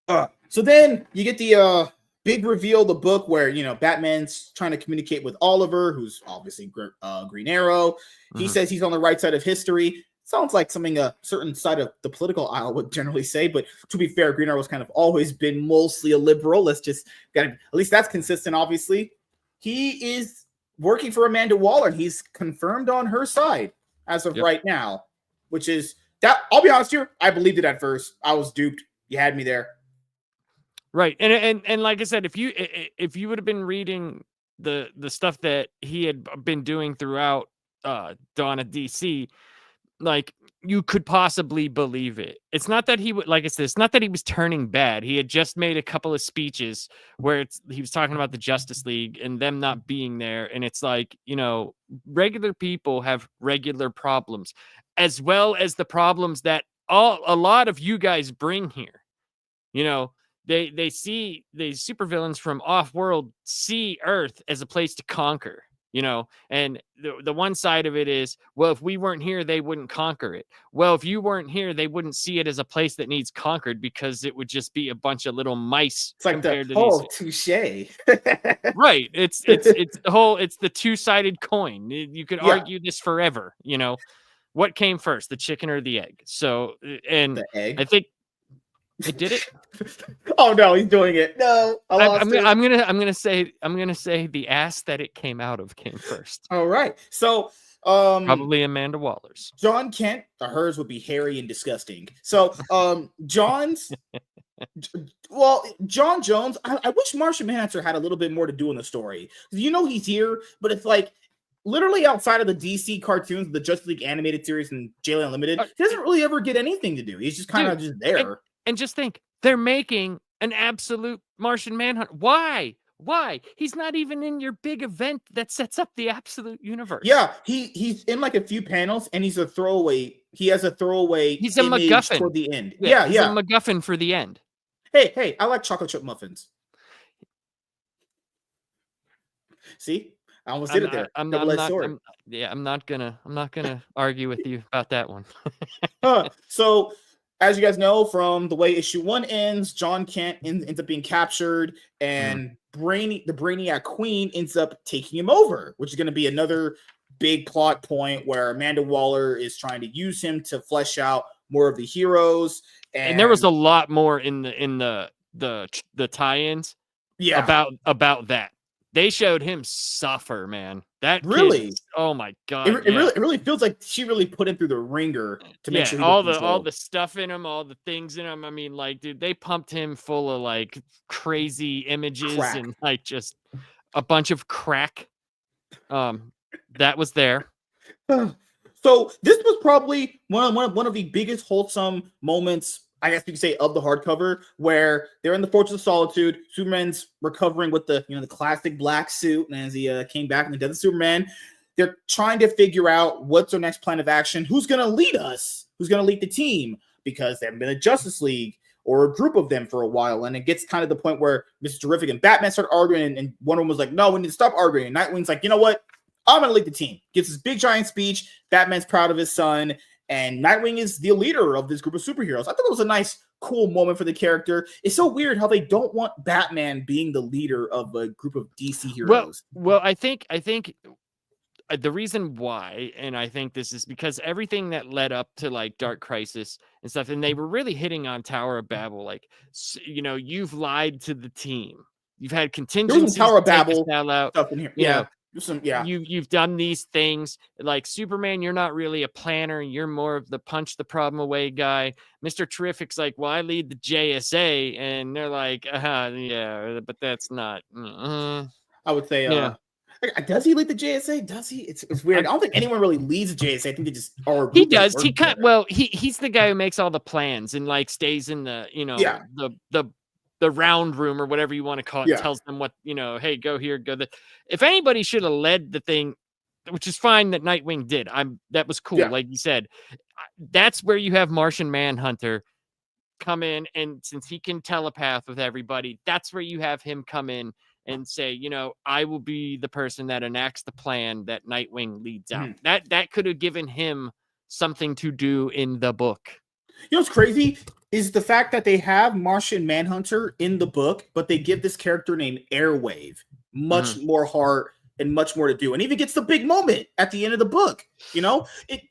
So then you get the big reveal of the book where, Batman's trying to communicate with Oliver, who's obviously Green Arrow. He says he's on the right side of history. Sounds like something a certain side of the political aisle would generally say. But to be fair, Green Arrow's kind of always been mostly a liberal. Let's just at least that's consistent, obviously. He is working for Amanda Waller. He's confirmed on her side as of right now. Which is that, I'll be honest here, I believed it at first. I was duped. You had me there. Right. And like I said, if you would have been reading the stuff that he had been doing throughout Dawn of DC, like, you could possibly believe it. It's not that he would, like I said, it's not that he was turning bad. He had just made a couple of speeches where he was talking about the Justice League and them not being there. And it's like, regular people have regular problems, as well as the problems that a lot of you guys bring here. They see the supervillains from off-world see Earth as a place to conquer. And the one side of it is, well, if we weren't here, they wouldn't conquer it. Well, if you weren't here, they wouldn't see it as a place that needs conquered because it would just be a bunch of little mice. It's like touche. Right. It's the two-sided coin. You could argue this forever. What came first, the chicken or the egg? So, and the egg. I think it did it. Oh no, he's doing it. No, I'm gonna say the ass that it came out of came first. All right. So Probably Amanda Waller's. John Kent, hers would be hairy and disgusting. So, John Jones, I wish Martian Manhunter had a little bit more to do in the story. You know he's here, but it's like literally outside of the DC cartoons, the Justice League animated series, and Jalen Unlimited, he doesn't really ever get anything to do. He's just kind of just there. And just think, they're making an absolute Martian Manhunter. Why? He's not even in your big event that sets up the absolute universe. Yeah, he's in like a few panels, and he's a throwaway. He has a throwaway. He's a MacGuffin toward the end. He's a MacGuffin for the end. Hey, I like chocolate chip muffins. See, I almost did it there. I'm not gonna argue with you about that one. So, as you guys know from the way issue 1 ends, John Kent ends up being captured, and the Brainiac Queen ends up taking him over, which is going to be another big plot point where Amanda Waller is trying to use him to flesh out more of the heroes. And there was a lot more in the tie-ins. Yeah, about that. They showed him suffer, man. That really, oh my god, it really feels like she really put him through the ringer to make sure all the stuff in him, all the things in him. I mean, like, dude, they pumped him full of like crazy images and like just a bunch of crack. That was there. So this was probably one of the biggest wholesome moments, I guess you could say, of the hardcover, where they're in the Fortress of Solitude. Superman's recovering with the the classic black suit, and as he came back in the Death of Superman, they're trying to figure out what's their next plan of action. Who's going to lead us? Who's going to lead the team? Because they haven't been a Justice League or a group of them for a while, and it gets kind of the point where Mr. Terrific and Batman start arguing, and Wonder Woman was like, "No, we need to stop arguing." And Nightwing's like, "You know what? I'm going to lead the team." Gives this big giant speech. Batman's proud of his son. And Nightwing is the leader of this group of superheroes. I thought it was a nice, cool moment for the character. It's so weird how they don't want Batman being the leader of a group of DC heroes. Well, I think the reason why, and I think this is because everything that led up to like Dark Crisis and stuff, and they were really hitting on Tower of Babel. Like, you've lied to the team. You've had contingencies. Tower of Babel stuff in here. You've done these things like Superman. You're not really a planner. You're more of the punch the problem away guy. Mr. Terrific's like, well, I lead the JSA, and they're like, yeah, but that's not. I would say, does he lead the JSA? Does he? It's weird. I don't think anyone really leads the JSA. I think they just are. He does. He's the guy who makes all the plans and like stays in the the round room or whatever you want to call it. Tells them what, hey, go here, go there. If anybody should have led the thing, which is fine that Nightwing did, that was cool. Like you said, that's where you have Martian Manhunter come in, and since he can telepath with everybody, that's where you have him come in and say, I will be the person that enacts the plan that Nightwing leads out. That could have given him something to do in the book. What's crazy is the fact that they have Martian Manhunter in the book, but they give this character named Airwave much more heart and much more to do, and even gets the big moment at the end of the book. That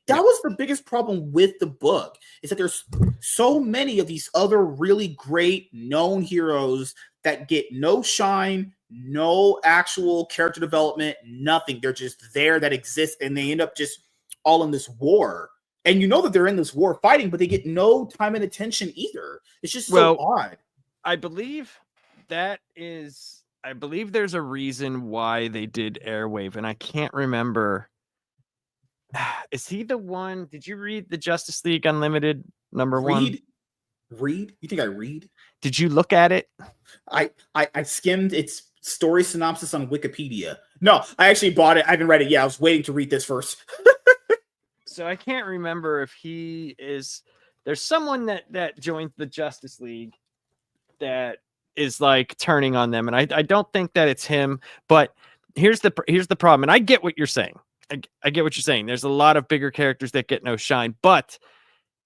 was the biggest problem with the book, is that there's so many of these other really great known heroes that get no shine, no actual character development, nothing. They're just there, that exist, and they end up just all in this war. And that they're in this war fighting, but they get no time and attention either. It's just so odd. I believe there's a reason why they did Airwave, and I can't remember. Is he the one? Did you read the Justice League Unlimited #1? Read? You think I read? Did you look at it? I skimmed its story synopsis on Wikipedia. No, I actually bought it. I haven't read it yet. I was waiting to read this first. So I can't remember if he is. There's someone that joined the Justice League that is like turning on them, and I don't think that it's him. But here's the problem, and I get what you're saying. I get what you're saying. There's a lot of bigger characters that get no shine, but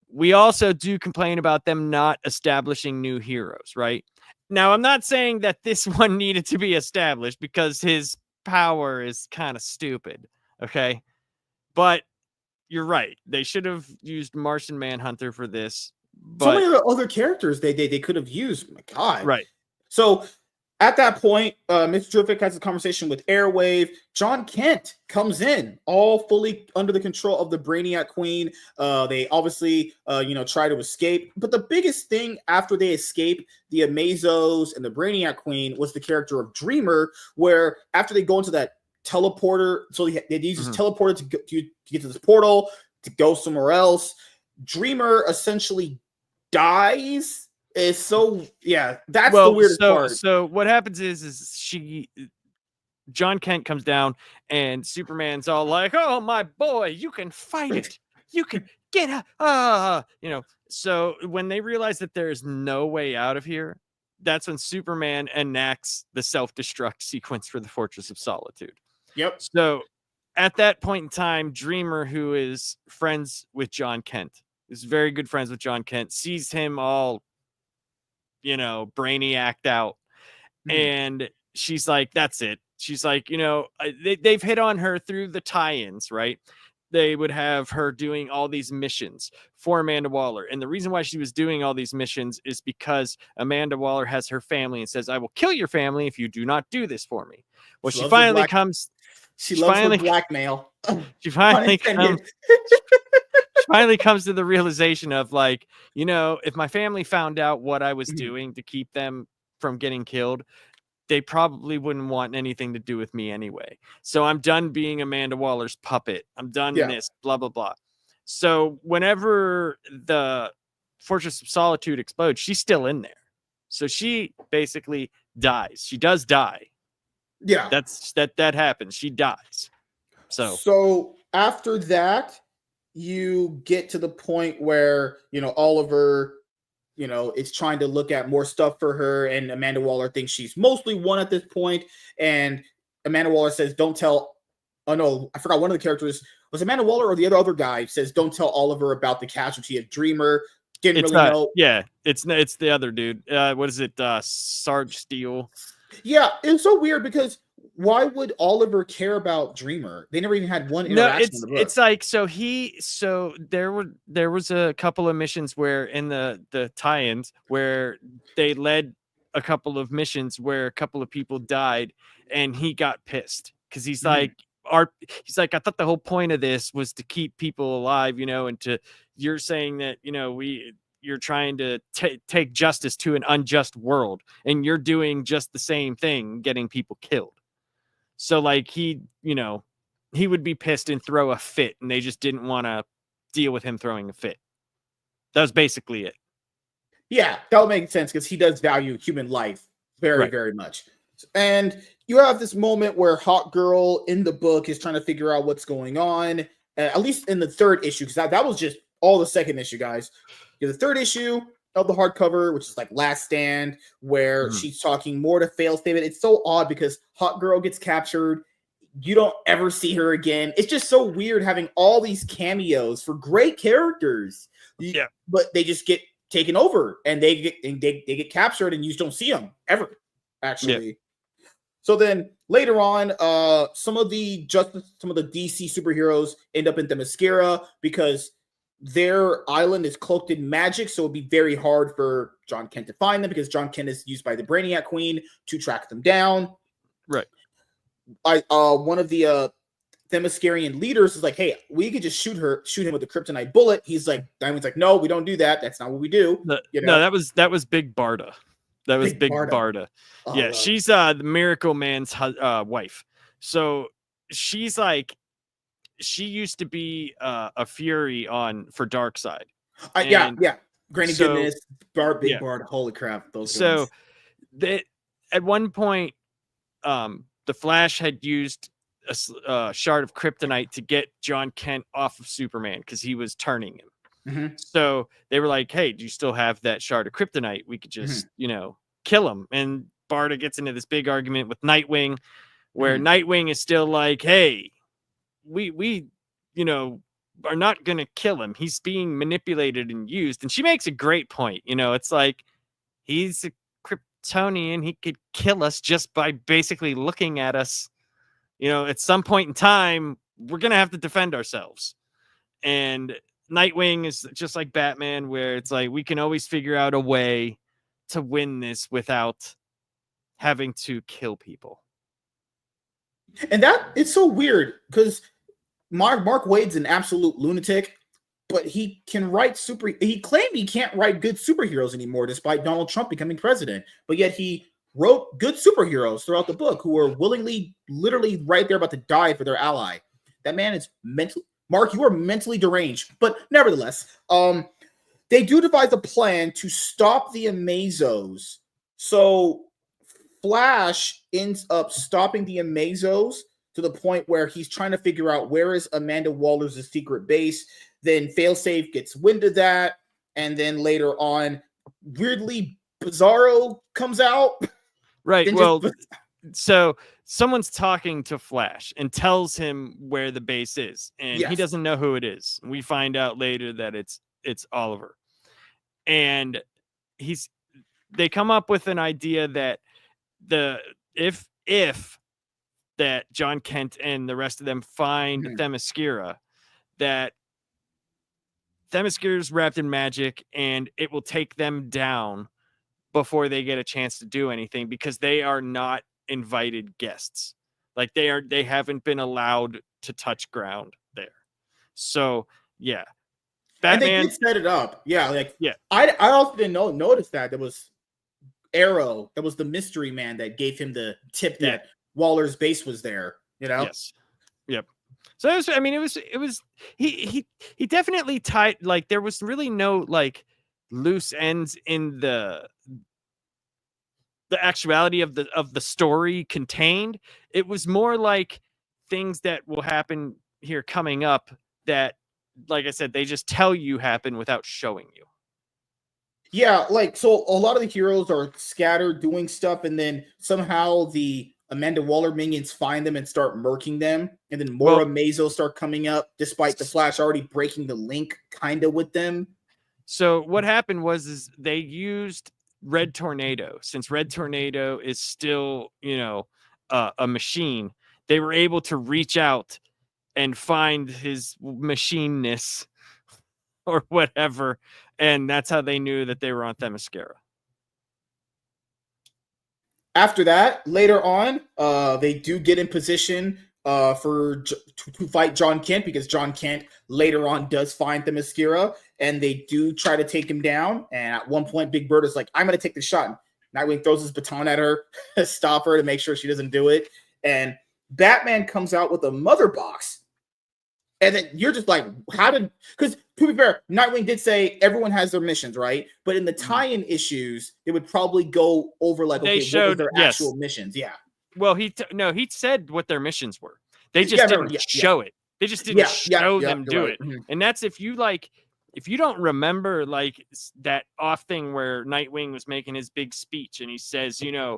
we also do complain about them not establishing new heroes, right? Now, I'm not saying that this one needed to be established because his power is kind of stupid, okay? But you're right. They should have used Martian Manhunter for this. But so many other characters they could have used. Oh my God. Right. So At that point, Mr. Terrific has a conversation with Airwave. John Kent comes in, all fully under the control of the Brainiac Queen. They obviously, try to escape. But the biggest thing after they escape the Amazos and the Brainiac Queen was the character of Dreamer, where after they go into that teleporter, so they use this teleporter to get to this portal, to go somewhere else. Dreamer essentially dies. It's so that's the weirdest part. So what happens is John Kent comes down and Superman's all like, "Oh my boy, you can fight it. You can get out." So when they realize that there's no way out of here, that's when Superman enacts the self-destruct sequence for the Fortress of Solitude. Yep. So at that point in time, Dreamer, who is friends with John Kent, is very good friends with John Kent, sees him all brainiacked out. And she's like, that's it. She's like, they've hit on her through the tie-ins, right? They would have her doing all these missions for Amanda Waller. And the reason why she was doing all these missions is because Amanda Waller has her family and says, I will kill your family if you do not do this for me. Well, she finally comes. She loves the blackmail. She finally comes. Finally comes to the realization of like, if my family found out what I was doing to keep them from getting killed, they probably wouldn't want anything to do with me anyway. So I'm done being Amanda Waller's puppet. I'm done this, blah, blah, blah. So whenever the Fortress of Solitude explodes, she's still in there. So she basically dies. She does die. Yeah. That happens. She dies. So after that, you get to the point where, Oliver, is trying to look at more stuff for her, and Amanda Waller thinks she's mostly won at this point. And Amanda Waller says, don't tell. Oh, no, I forgot one of the characters. Was Amanda Waller or the other guy says, don't tell Oliver about the casualty of Dreamer. Didn't really know. Yeah, it's the other dude. What is it? Sarge Steele. Yeah, it's so weird because why would Oliver care about Dreamer? They never even had one interaction in the book. It's like there was a couple of missions where in the tie-ins where they led a couple of missions where a couple of people died, and he got pissed because he's like, I thought the whole point of this was to keep people alive, and you're saying that you're trying to take justice to an unjust world, and you're doing just the same thing, getting people killed. So like he would be pissed and throw a fit, and they just didn't want to deal with him throwing a fit. That was basically it. Yeah, that would make sense because he does value human life very, very much. And you have this moment where Hawk Girl in the book is trying to figure out what's going on, at least in the third issue, because that was just all the second issue, guys. The third issue of the hardcover, which is like Last Stand, where she's talking more to Fail Statement. It's so odd because Hawk Girl gets captured. You don't ever see her again. It's just so weird having all these cameos for great characters. Yeah. But they just get taken over and they get captured and you just don't see them ever, actually. Yeah. So then later on, some of the DC superheroes end up in Themyscira because their island is cloaked in magic, so it'd be very hard for John Kent to find them because John Kent is used by the Brainiac Queen to track them down. Right. One of the Themyscirian leaders is like, "Hey, we could just shoot him with a kryptonite bullet." He's like, Diamond's like, "No, we don't do that. That's not what we do." No, that was Big Barda. That was Big Barda. Oh, yeah, she's the Miracle Man's wife. So she's like, she used to be a Fury for Darkseid. Yeah. Granny Goodness, Big Barda. Holy crap! Those guys. So at one point, the Flash had used a shard of kryptonite to get John Kent off of Superman because he was turning him. Mm-hmm. So they were like, "Hey, do you still have that shard of kryptonite? We could just, kill him." And Barda gets into this big argument with Nightwing, where Nightwing is still like, "Hey, we are not going to kill him. He's being manipulated and used." And she makes a great point. It's like, he's a Kryptonian. He could kill us just by basically looking at us. At some point in time, we're going to have to defend ourselves. And Nightwing is just like Batman, where it's like, we can always figure out a way to win this without having to kill people. And that it's so weird because Mark Waid's an absolute lunatic, but he can write he claimed he can't write good superheroes anymore despite Donald Trump becoming president, but yet he wrote good superheroes throughout the book who were willingly, literally right there about to die for their ally. That man is mental. Mark, you are mentally deranged, but nevertheless, they do devise a plan to stop the Amazos. So Flash ends up stopping the Amazos to the point where he's trying to figure out where is Amanda Waller's secret base. Then Failsafe gets wind of that, and then later on, weirdly, Bizarro comes out. Right. Well, so someone's talking to Flash and tells him where the base is, and he doesn't know who it is. We find out later that it's Oliver, and they come up with an idea that if that John Kent and the rest of them find Themyscira, that Themyscira is wrapped in magic and it will take them down before they get a chance to do anything, because they are not invited guests. Like they haven't been allowed to touch ground there. So yeah, Batman, and they did set it up. I also didn't notice that there was Arrow, that was the mystery man that gave him the tip that Waller's base was there, Yes. Yep. So it was he definitely tied, like there was really no like loose ends in the actuality of the story contained. It was more like things that will happen here coming up that, like I said, they just tell you happen without showing you. Yeah, so a lot of the heroes are scattered doing stuff, and then somehow the Amanda Waller minions find them and start murking them, and then Mora Mazo start coming up, despite the Flash already breaking the link kind of with them. So what happened is they used Red Tornado. Since Red Tornado is still, a machine, they were able to reach out and find his machineness or whatever, and that's how they knew that they were on Themyscira. After that, later on, they do get in position to fight John Kent, because John Kent later on does find Themyscira, and they do try to take him down. And at one point, Big Bird is like, "I'm going to take the shot." And Nightwing throws his baton at her to stop her, to make sure she doesn't do it. And Batman comes out with a mother box. And then you're just like, because to be fair, Nightwing did say everyone has their missions, right? But in the tie-in issues, it would probably go over like, what was their actual missions? Yeah. Well, he said what their missions were. They just didn't show it. They just didn't show them do it. Mm-hmm. And that's if you don't remember like that off thing where Nightwing was making his big speech and he says, you're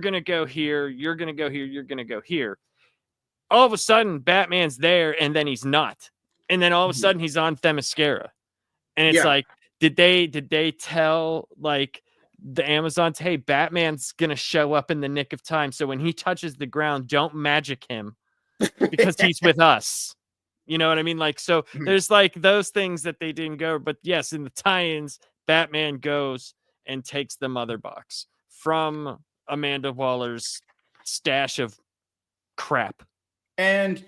going to go here, you're going to go here, you're going to go here. All of a sudden, Batman's there, and then he's not. And then all of a sudden, he's on Themyscira. And it's like, did they tell like the Amazons, hey, Batman's gonna show up in the nick of time, so when he touches the ground, don't magic him because he's with us. You know what I mean? Like, so there's like those things that they didn't go. But yes, in the tie-ins, Batman goes and takes the mother box from Amanda Waller's stash of crap. And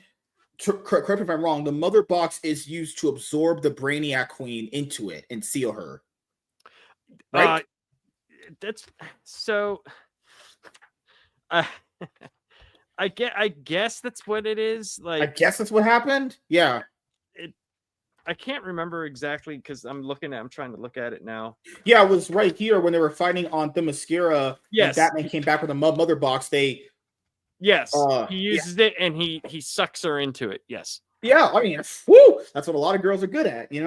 correct me if I'm wrong, the mother box is used to absorb the Brainiac Queen into it and seal her. Right? That's so. I guess that's what it is. Like, I guess that's what happened. Yeah. I can't remember exactly because I'm trying to look at it now. Yeah, it was right here when they were fighting on Themyscira. Yes. And Batman came back with a mother box. Yes, he uses it and he sucks her into it. Yes. Yeah, I mean, that's what a lot of girls are good at. They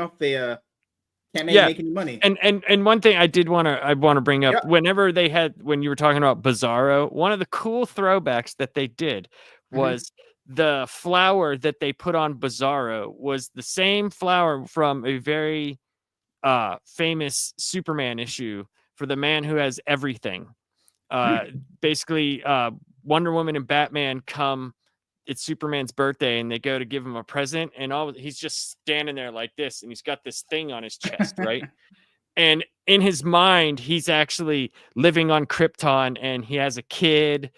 can't make any money. And one thing I want to bring up, when you were talking about Bizarro, one of the cool throwbacks that they did was the flower that they put on Bizarro was the same flower from a very famous Superman issue for the man who has everything. Basically, Wonder Woman and Batman come. It's Superman's birthday, and they go to give him a present, and he's just standing there like this, and he's got this thing on his chest, right? And in his mind, he's actually living on Krypton and he has a kid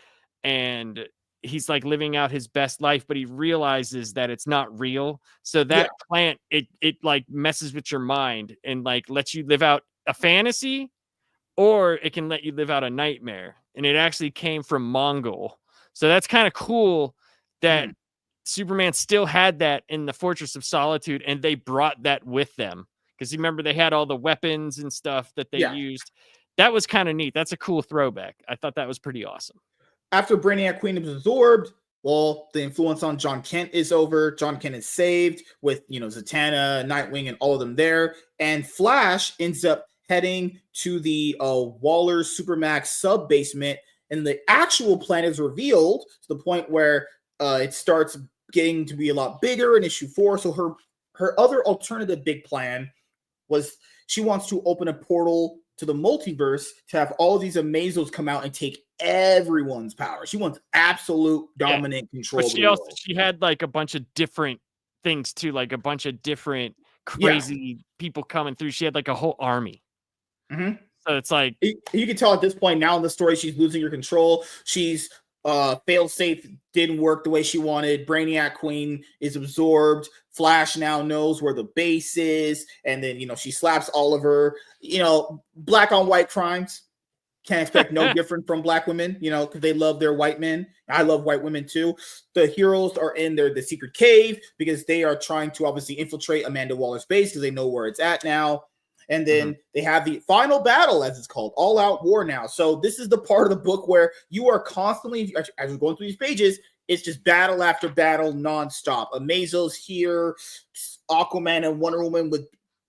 and he's like living out his best life, but he realizes that it's not real. So that plant, it like messes with your mind and like lets you live out a fantasy, or it can let you live out a nightmare. And it actually came from Mongol. So that's kind of cool that Superman still had that in the Fortress of Solitude, and they brought that with them. Because you remember they had all the weapons and stuff that they used. That was kind of neat. That's a cool throwback. I thought that was pretty awesome. After Brainiac Queen is absorbed, well, the influence on John Kent is over. John Kent is saved with, Zatanna, Nightwing, and all of them there. And Flash ends up heading to the Waller's Supermax sub-basement, and the actual plan is revealed to the point where it starts getting to be a lot bigger in issue 4. So her other alternative big plan was she wants to open a portal to the multiverse to have all of these Amazos come out and take everyone's power. She wants absolute dominant control. But she had like a bunch of different things too, like a bunch of different crazy people coming through. She had like a whole army. Mm-hmm. So it's like you can tell at this point now in the story she's losing her control. She's failsafe didn't work the way she wanted. Brainiac Queen is absorbed. Flash now knows where the base is, and then she slaps Oliver. Black on white crimes. Can't expect no different from black women, because they love their white men. I love white women too. The heroes are in the secret cave because they are trying to obviously infiltrate Amanda Waller's base because they know where it's at now. And then they have the final battle, as it's called, all-out war now. So this is the part of the book where you are constantly, as you're going through these pages, it's just battle after battle nonstop. Amazos here, Aquaman and Wonder Woman with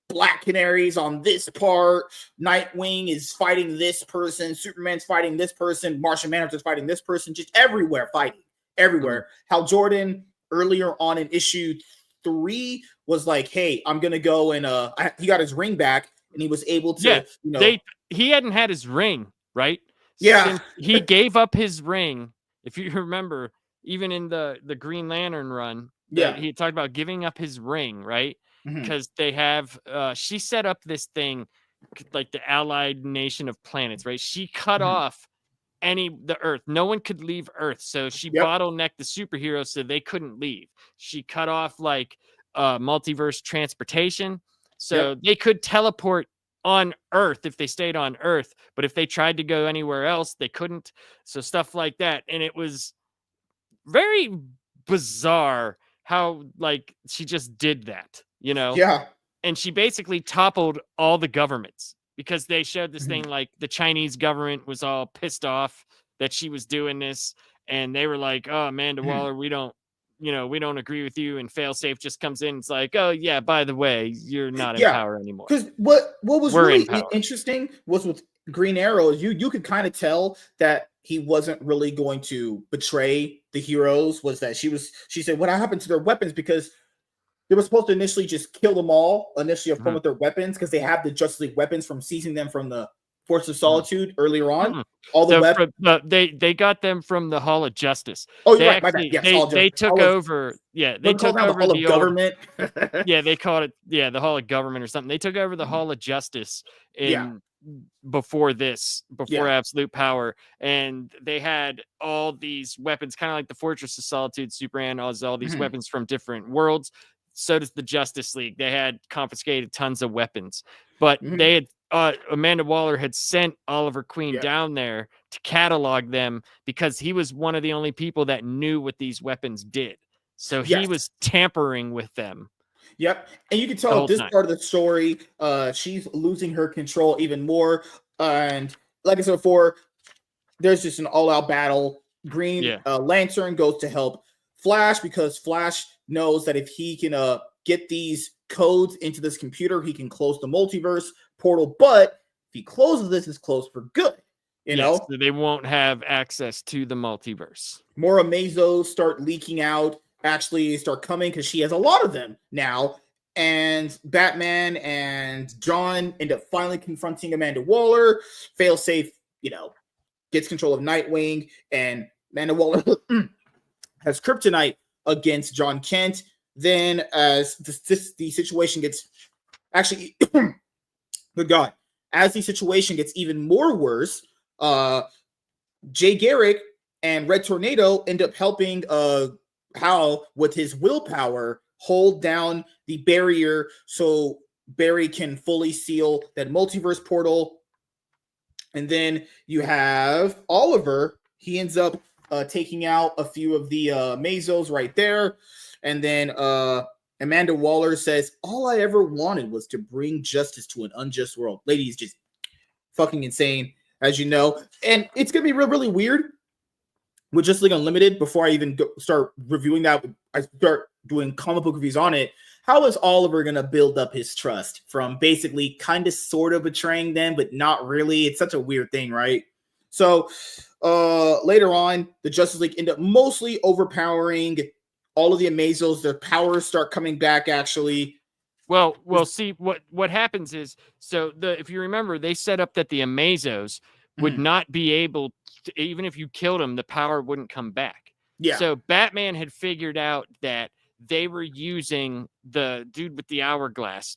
Black Canaries on this part. Nightwing is fighting this person. Superman's fighting this person. Martian Manhunter's fighting this person. Just everywhere fighting. Everywhere. Hal Jordan, earlier on in issue 3, was like, hey, I'm going to go and he got his ring back and he was able to, he hadn't had his ring, right? Yeah. Since he gave up his ring. If you remember, even in the Green Lantern run, he talked about giving up his ring, right? Because they have, she set up this thing like the Allied Nation of Planets, right? She cut off the Earth. No one could leave Earth. So she bottlenecked the superheroes so they couldn't leave. She cut off like multiverse transportation. So they could teleport on Earth if they stayed on Earth. But if they tried to go anywhere else, they couldn't. So stuff like that. And it was very bizarre how like she just did that, Yeah. And she basically toppled all the governments because they showed this thing like the Chinese government was all pissed off that she was doing this. And they were like, oh, Amanda Waller, we don't agree with you. And Failsafe just comes in. It's like, oh, yeah, by the way, you're not in power anymore. Because what was really interesting was with Green Arrow, you could kind of tell that he wasn't really going to betray the heroes. Was that she said, what happened to their weapons? Because they were supposed to initially just kill them all initially up front with their weapons because they have the Justice League weapons from seizing them from the Force of Solitude earlier on. All the weapons they got them from the Hall of Justice. Oh, you're right. My bad. Yes, they took over. Yeah, they took over the Hall of Government. Yeah, they called it. Yeah, the Hall of Government or something. They took over the Hall of Justice before Absolute Power, and they had all these weapons, kind of like the Fortress of Solitude. Superman has all these weapons from different worlds. So does the Justice League. They had confiscated tons of weapons, but they had Amanda Waller had sent Oliver Queen down there to catalog them because he was one of the only people that knew what these weapons did. So he was tampering with them. Yep. And you can tell at this part of the story, she's losing her control even more. And like I said before, there's just an all-out battle. Green Lantern goes to help Flash because Flash knows that if he can get these codes into this computer, he can close the multiverse portal. But if he closes this, it's closed for good. You know, so they won't have access to the multiverse. More Amazos start leaking out. Actually, start coming because she has a lot of them now. And Batman and John end up finally confronting Amanda Waller. Failsafe, gets control of Nightwing, and Amanda Waller has kryptonite against John Kent. Then, as the situation gets actually, good God, as the situation gets even more worse, Jay Garrick and Red Tornado end up helping Hal with his willpower hold down the barrier so Barry can fully seal that multiverse portal. And then you have Oliver. He ends up taking out a few of the Mazos right there. And then Amanda Waller says, all I ever wanted was to bring justice to an unjust world. Lady is just fucking insane, as you know. And it's going to be really weird with Justice League Unlimited. Before I even start reviewing that, I start doing comic book reviews on it. How is Oliver going to build up his trust from basically kind of sort of betraying them, but not really? It's such a weird thing, right? So later on, the Justice League end up mostly overpowering all of the Amazos. Their powers start coming back, actually. Well, see, what happens is, so if you remember, they set up that the Amazos would not be able to, even if you killed them, the power wouldn't come back. Yeah. So Batman had figured out that they were using the dude with the hourglass.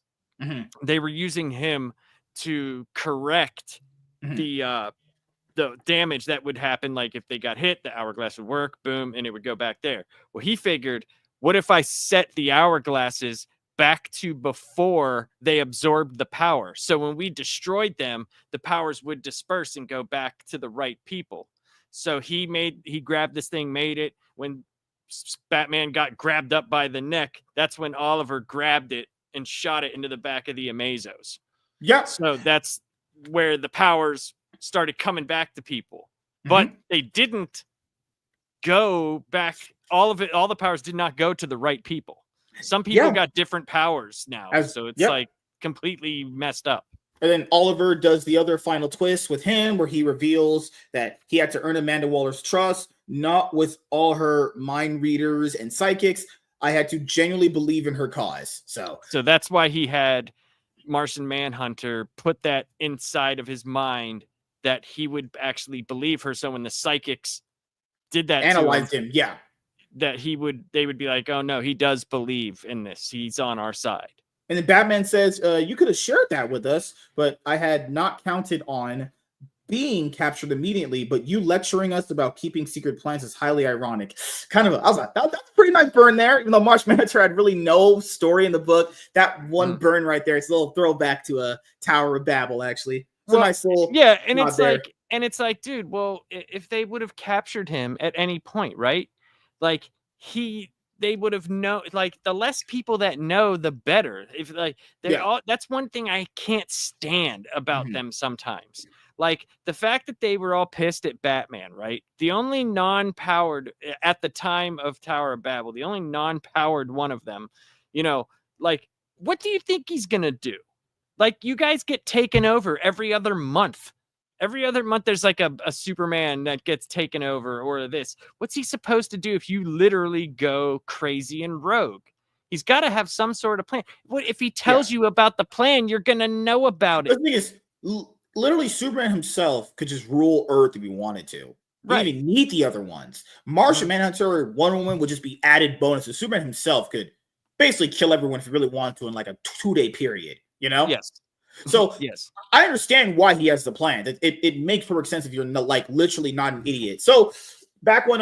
They were using him to correct the damage that would happen. Like if they got hit, the hourglass would work, boom, and it would go back there. Well, he figured, what if I set the hourglasses back to before they absorbed the power? So when we destroyed them, the powers would disperse and go back to the right people. So he grabbed this thing, made it. When Batman got grabbed up by the neck, that's when Oliver grabbed it and shot it into the back of the Amazos. Yeah. So that's where the powers started coming back to people. But they didn't go back. All the powers did not go to the right people. Some people got different powers now. So it's like completely messed up. And then Oliver does the other final twist with him where he reveals that he had to earn Amanda Waller's trust, not with all her mind readers and psychics. I had to genuinely believe in her cause. So that's why he had Martian Manhunter put that inside of his mind that he would actually believe her. So when the psychics did that, analyzed him, that they would be like, oh no, he does believe in this. He's on our side. And then Batman says, you could have shared that with us, but I had not counted on being captured immediately, but you lecturing us about keeping secret plans is highly ironic. I was like, that's a pretty nice burn there. Even though Martian Manhunter had really no story in the book, that one burn right there, it's a little throwback to a Tower of Babel, actually. It's a nice little and it's like, dude, well, if they would have captured him at any point, right? Like they would have known, like the less people that know, the better. If like that's one thing I can't stand about them sometimes. Like the fact that they were all pissed at Batman, right? The only non-powered at the time of Tower of Babel, the only non-powered one of them, like what do you think he's gonna do? Like you guys get taken over every other month. Every other month, there's like a Superman that gets taken over or this. What's he supposed to do if you literally go crazy and rogue? He's got to have some sort of plan. What if he tells you about the plan? You're going to know about it. The thing is, literally, Superman himself could just rule Earth if he wanted to. He didn't even need the other ones. Martian Manhunter or Wonder Woman would just be added bonuses. Superman himself could basically kill everyone if he really wanted to in like a 2-day period, Yes. So yes, I understand why he has the plan. It makes perfect sense if you're like literally not an idiot. So back when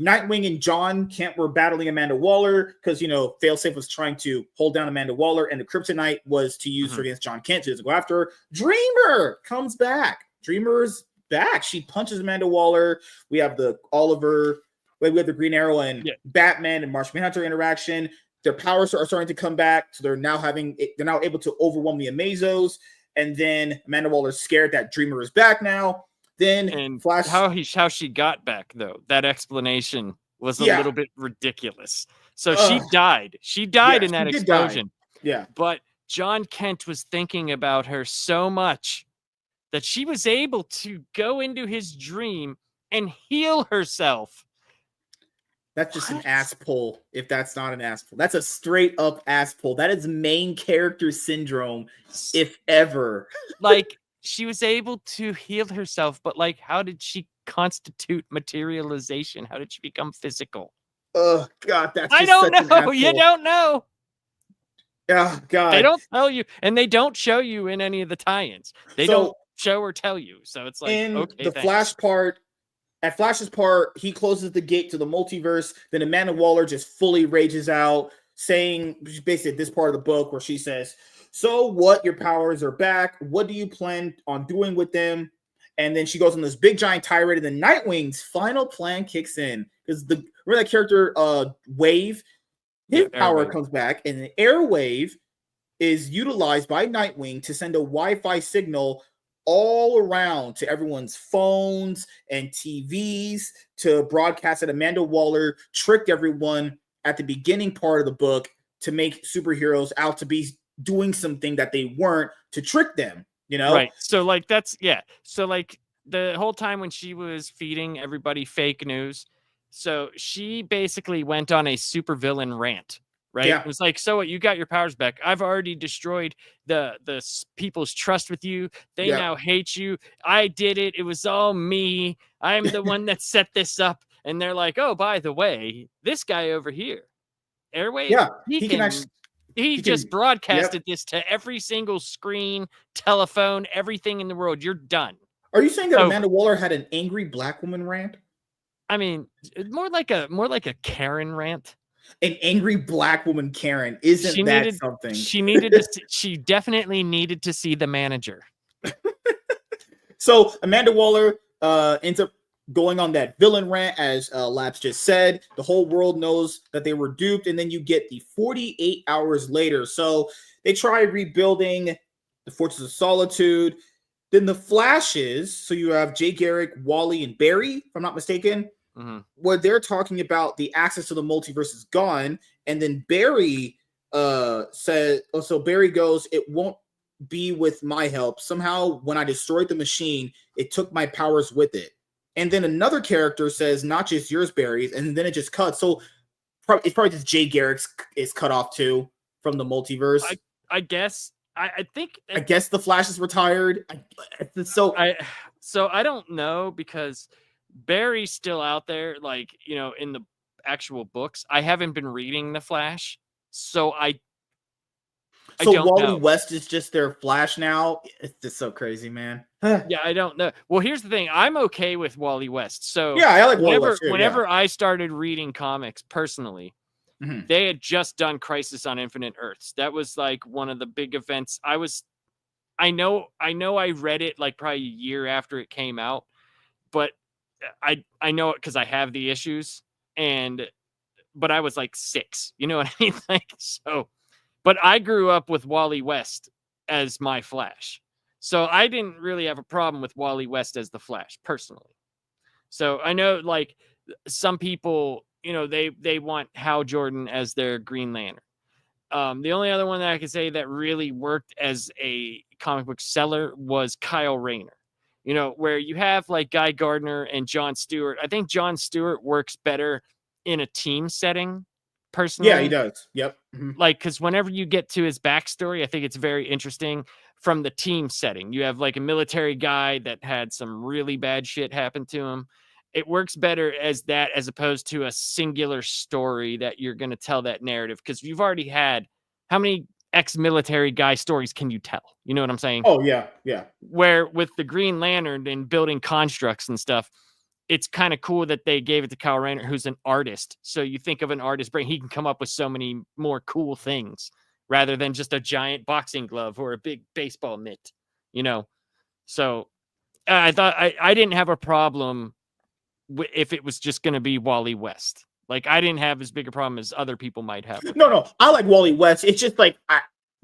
Nightwing and John Kent were battling Amanda Waller, because Failsafe was trying to hold down Amanda Waller, and the Kryptonite was to use her against John Kent to go after her. Dreamer comes back. Dreamer's back. She punches Amanda Waller. We have the Oliver. We have the Green Arrow and Batman and Martian Manhunter interaction. Their powers are starting to come back, so they're now able to overwhelm the Amazos. And then Amanda Waller's scared that Dreamer is back now. Then Flash, how she got back though, that explanation was a little bit ridiculous. So she died. She died in that explosion. Yeah, but John Kent was thinking about her so much that she was able to go into his dream and heal herself. That's just an ass pull. If that's not an ass pull, that's a straight up ass pull. That is main character syndrome, if ever. Like she was able to heal herself, but like, how did she constitute materialization? How did she become physical? Oh God, that's I don't know. You don't know. Oh God. They don't tell you, and they don't show you in any of the tie-ins. They don't show or tell you. So it's like, in okay, the thanks. Flash part, at Flash's part, he closes the gate to the multiverse. Then Amanda Waller just fully rages out, saying basically this part of the book where she says, "So what? Your powers are back. What do you plan on doing with them?" And then she goes on this big giant tirade, and then Nightwing's final plan kicks in because remember that character Wave, his power comes back, and the Airwave is utilized by Nightwing to send a Wi-Fi signal all around to everyone's phones and TVs to broadcast that Amanda Waller tricked everyone at the beginning part of the book to make superheroes out to be doing something that they weren't, to trick them, you know? Right. So like So like the whole time when she was feeding everybody fake news, so she basically went on a supervillain rant. Right. Yeah. It was like, so what? You got your powers back. I've already destroyed the people's trust with you. They now hate you. I did it. It was all me. I'm the one that set this up. And they're like, oh, by the way, this guy over here, Airwave, he just broadcasted this to every single screen, telephone, everything in the world. You're done. Are you saying that Amanda Waller had an angry black woman rant? I mean, more like a Karen rant. An angry black woman Karen, isn't something? She definitely needed to see the manager. So Amanda Waller ends up going on that villain rant, as Labs just said. The whole world knows that they were duped, and then you get the 48 hours later. So they try rebuilding the Fortress of Solitude. Then the Flashes, so you have Jay Garrick, Wally, and Barry, if I'm not mistaken. Where they're talking about the access to the multiverse is gone, and then Barry said, so Barry goes, "It won't be with my help. Somehow, when I destroyed the machine, it took my powers with it." And then another character says, "Not just yours, Barry," and then it just cuts. So it's probably just Jay Garrick is cut off too from the multiverse. I guess. I guess the Flash is retired. So I don't know, because Barry's still out there, like, you know, in the actual books. I haven't been reading the Flash, so I don't Wally know. West is just their Flash now. It's just so crazy, man. Yeah, I don't know. Well, here's the thing. I'm okay with Wally West. So yeah, I like Wally West too, whenever I started reading comics personally, they had just done Crisis on Infinite Earths. That was like one of the big events. I know I read it like probably a year after it came out, but I know it because I have the issues, but I was like 6, you know what I mean? Like, so, but I grew up with Wally West as my Flash. So I didn't really have a problem with Wally West as the Flash personally. So I know, like, some people, you know, they want Hal Jordan as their Green Lantern. The only other one that I could say that really worked as a comic book seller was Kyle Rayner. You know, where you have like Guy Gardner and John Stewart. I think John Stewart works better in a team setting, personally. Yeah, he does. Yep. Like, because whenever you get to his backstory, I think it's very interesting from the team setting. You have like a military guy that had some really bad shit happen to him. It works better as that, as opposed to a singular story that you're going to tell that narrative. Because you've already had, how many ex-military guy stories can you tell? You know what I'm saying? Oh, yeah, yeah. Where with the Green Lantern and building constructs and stuff, it's kind of cool that they gave it to Kyle Rayner, who's an artist. So you think of an artist brain, he can come up with so many more cool things rather than just a giant boxing glove or a big baseball mitt, you know? So I thought I didn't have a problem if it was just going to be Wally West. Like, I didn't have as big a problem as other people might have. No, I like Wally West. It's just like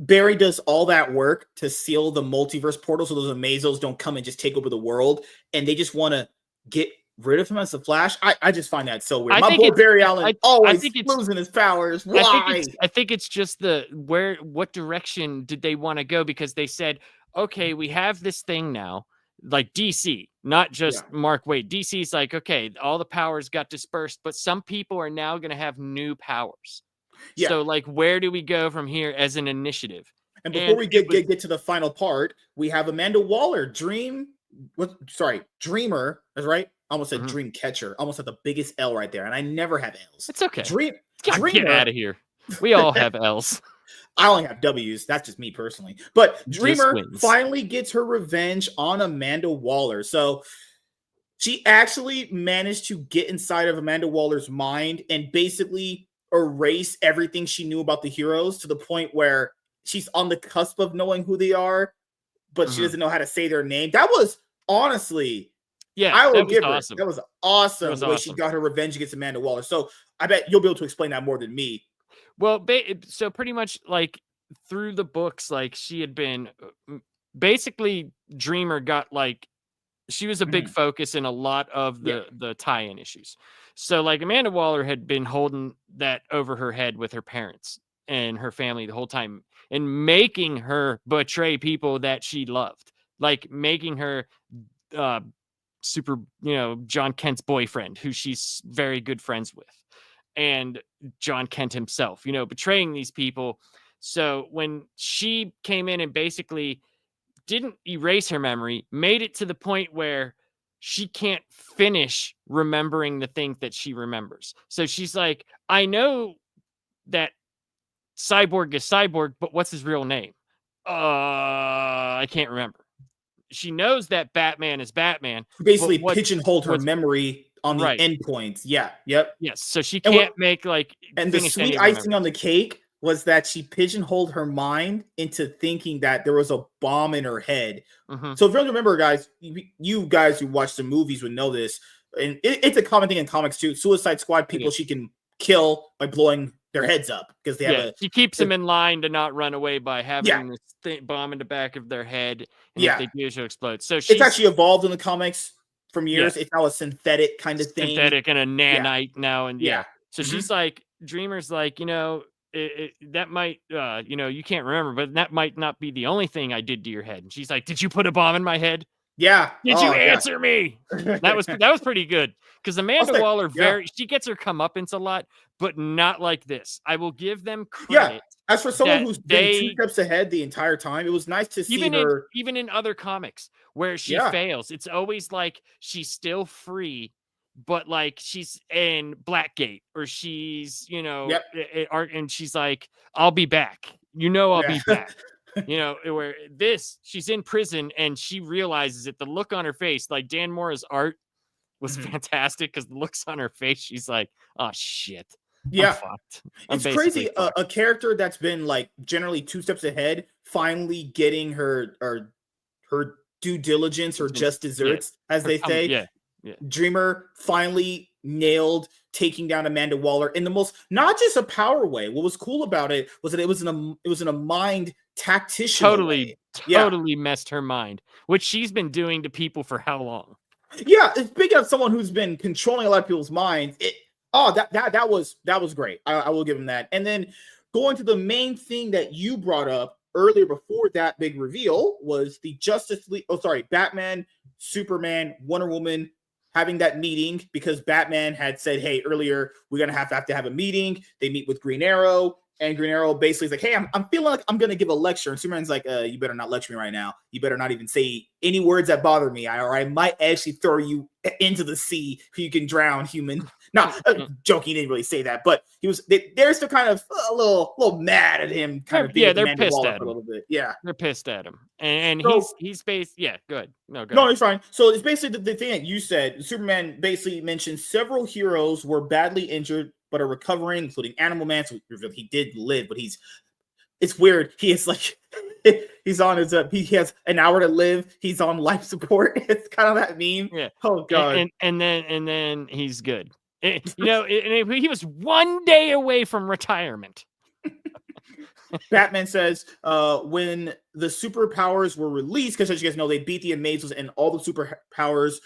Barry does all that work to seal the multiverse portal so those Amazos don't come and just take over the world, and they just want to get rid of him as the Flash. I just find that so weird. My boy Barry Allen always losing his powers. Why? I think it's just what direction did they want to go? Because they said, okay, we have this thing now, like DC, not just Mark Waid. DC's like, okay, all the powers got dispersed, but some people are now going to have new powers. Yeah. So, like, where do we go from here as an initiative? And before we get to the final part, we have Amanda Waller, Dreamer. That's right. I almost said Dream Catcher. Almost had the biggest L right there, and I never have L's. It's okay. Dreamer. Get out of here. We all have L's. I only have W's. That's just me personally. But Dreamer finally gets her revenge on Amanda Waller. So she actually managed to get inside of Amanda Waller's mind and basically erase everything she knew about the heroes to the point where she's on the cusp of knowing who they are, but she doesn't know how to say their name. That was honestly, I will give her. That was awesome the way she got her revenge against Amanda Waller. So I bet you'll be able to explain that more than me. Well, so pretty much like through the books, like she had been basically Dreamer got like she was a big focus in a lot of the tie-in issues. So like Amanda Waller had been holding that over her head with her parents and her family the whole time and making her betray people that she loved, like making her super, John Kent's boyfriend, who she's very good friends with, and John Kent himself, betraying these people. So when she came in and basically didn't erase her memory, made it to the point where she can't finish remembering the things that she remembers. So she's like, I know that Cyborg is Cyborg, but what's his real name? I can't remember. She knows that Batman is Batman. Basically pigeonholed her memory on the endpoints. Yeah. Yep. Yes. So she can't and the sweet icing on the cake was that she pigeonholed her mind into thinking that there was a bomb in her head. So if you don't remember, guys, you guys who watch the movies would know this, and it's a common thing in comics too. Suicide Squad people she can kill by blowing their heads up because they have she keeps them in line to not run away by having this bomb in the back of their head, and if they do, she'll explode. So it's actually evolved in the comics from years. It's now a synthetic kind of thing, synthetic and a nanite now, and so she's like, Dreamer's like, that might, you can't remember, but that might not be the only thing I did to your head. And she's like, did you put a bomb in my head? Yeah. Did you answer me? That was pretty good. Because Amanda Waller, she gets her comeuppance a lot, but not like this. I will give them credit. Yeah. As for someone who's been 2 steps ahead the entire time, it was nice to see her. Even in other comics where she fails, it's always like she's still free, but like she's in Blackgate or she's, and she's like, I'll be back. I'll be back. Where she's in prison and she realizes it. The look on her face, like Dan Mora's art was fantastic because the looks on her face, she's like, oh shit. Yeah. I'm fucked. It's crazy. A character that's been like generally 2 steps ahead, finally getting her due diligence or just desserts, as they say. Dreamer finally nailed taking down Amanda Waller in the most, not just a power way. What was cool about it was that it was in a mind tactician totally messed her mind, which she's been doing to people for how long? Yeah, speaking of someone who's been controlling a lot of people's minds, that was great. I will give him that. And then going to the main thing that you brought up earlier before that big reveal was the Justice League. Oh, sorry, Batman, Superman, Wonder Woman having that meeting because Batman had said, hey, earlier, we're going to have a meeting. They meet with Green Arrow, and Green Arrow basically is like, hey, I'm feeling like I'm going to give a lecture. And Superman's like, you better not lecture me right now. You better not even say any words that bother me, or I might actually throw you into the sea so you can drown, human. Not joking, he didn't really say that, but they're still kind of a little mad at him. Kind of they're pissed at him a little bit. Yeah, they're pissed at him, and he's based. Yeah, good. No, it's fine. So it's basically the thing that you said. Superman basically mentioned several heroes were badly injured but are recovering, including Animal Man. So he did live, but it's weird. He is like he's on his he has an hour to live. He's on life support. It's kind of that meme. Yeah. Oh god. And then he's good. He was 1 day away from retirement. Batman says when the superpowers were released, because as you guys know, they beat the Amazons and all the superpowers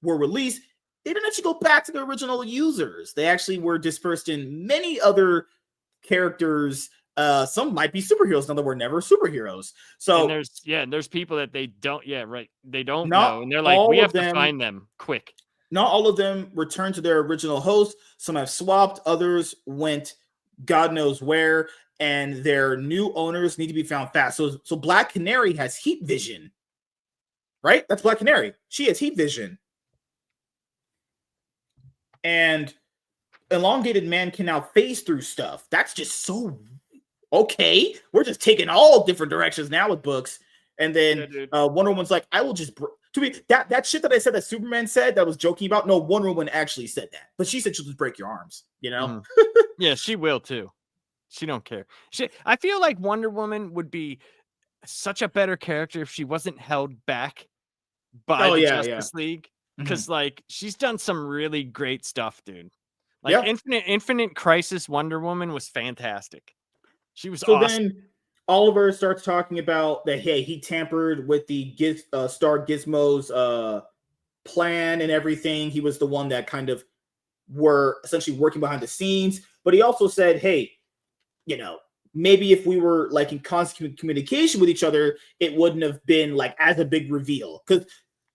were released, they didn't actually go back to the original users. They actually were dispersed in many other characters. Some might be superheroes, none that were never superheroes. So there's people that they don't they don't know, and they're like, we have to find them quick. Not all of them returned to their original host. Some have swapped. Others went God knows where, and their new owners need to be found fast. So Black Canary has heat vision, right? That's Black Canary. She has heat vision. And Elongated Man can now phase through stuff. That's just so okay, we're just taking all different directions now with books. And then Yeah, Wonder Woman's like, I will just to me that shit that I said that Superman said that was joking about. No, Wonder Woman actually said that, but she said she'll just break your arms. Yeah, she will too. She don't care. I feel like Wonder Woman would be such a better character if she wasn't held back by the Justice League, because like she's done some really great stuff, dude. Like Infinite Crisis Wonder Woman was fantastic. She was awesome. Then Oliver starts talking about that, hey, he tampered with the Star Gizmo's plan and everything. He was the one that kind of were essentially working behind the scenes. But he also said, hey, maybe if we were like in constant communication with each other, it wouldn't have been like as a big reveal. Because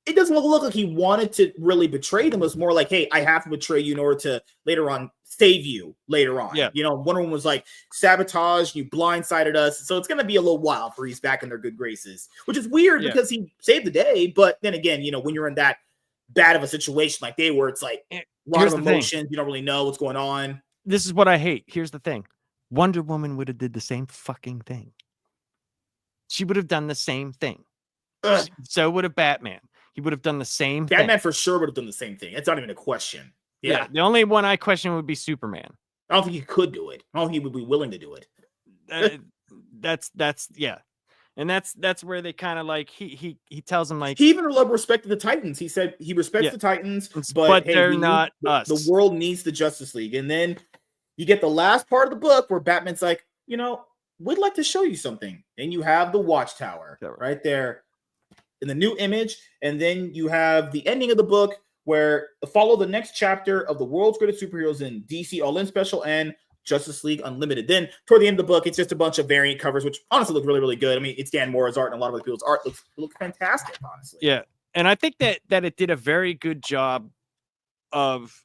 it doesn't look like he wanted to really betray them. It was more like, hey, I have to betray you in order to later on save you later on. Yeah. Wonder Woman was like, sabotage, you blindsided us. So it's going to be a little while before he's back in their good graces, which is weird because he saved the day. But then again, when you're in that bad of a situation like they were, it's like a lot of emotions. You don't really know what's going on. This is what I hate. Here's the thing. Wonder Woman would have did the same fucking thing. She would have done the same thing. So would have Batman. He would have done the same thing. Batman for sure would have done the same thing. It's not even a question. Yeah. The only one I question would be Superman. I don't think he could do it. I don't think he would be willing to do it. That's and that's where they kind of like he tells him like he even respected the Titans. He said he respects the Titans, but hey, they're not us. The world needs the Justice League. And then you get the last part of the book where Batman's like, we'd like to show you something. And you have the Watchtower right there in the new image. And then you have the ending of the book where follow the next chapter of the world's greatest superheroes in DC All-In Special and Justice League Unlimited. Then toward the end of the book, it's just a bunch of variant covers, which honestly look really, really good. I mean, it's Dan Mora's art and a lot of other people's art looks fantastic, honestly. Yeah. And I think that it did a very good job of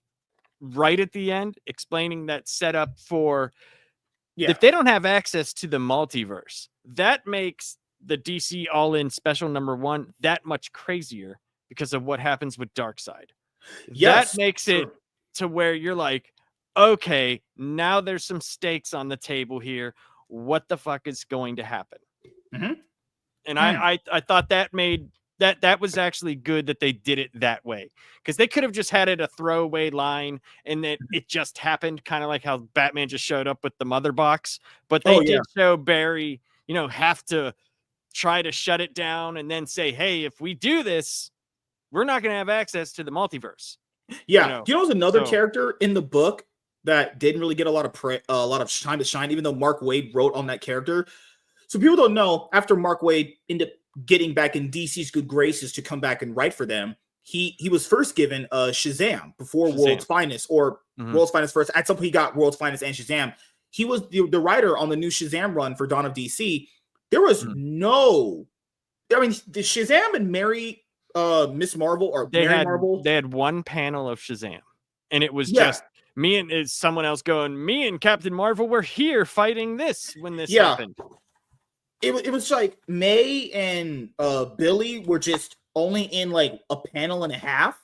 right at the end explaining that setup for if they don't have access to the multiverse, that makes the DC All-In Special #1 that much crazier because of what happens with Darkseid. That makes it to where you're like, okay, now there's some stakes on the table here. What the fuck is going to happen? And I thought that made that was actually good that they did it that way, because they could have just had it a throwaway line and that it just happened, kind of like how Batman just showed up with the mother box. But they did show Barry, have to try to shut it down and then say, hey, if we do this, we're not going to have access to the multiverse. There's another character in the book that didn't really get a lot of time to shine, even though Mark Waid wrote on that character. So people don't know, after Mark Waid ended up getting back in DC's good graces to come back and write for them, he was first given Shazam before World's Finest, or World's Finest first. At some point, he got World's Finest and Shazam. He was the writer on the new Shazam run for Dawn of DC. There was the Shazam and Mary Miss Marvel, or Mary Marvel. They had one panel of Shazam, and it was just me and someone else going, me and Captain Marvel were here fighting this when this happened. It was like May and Billy were just only in like a panel and a half.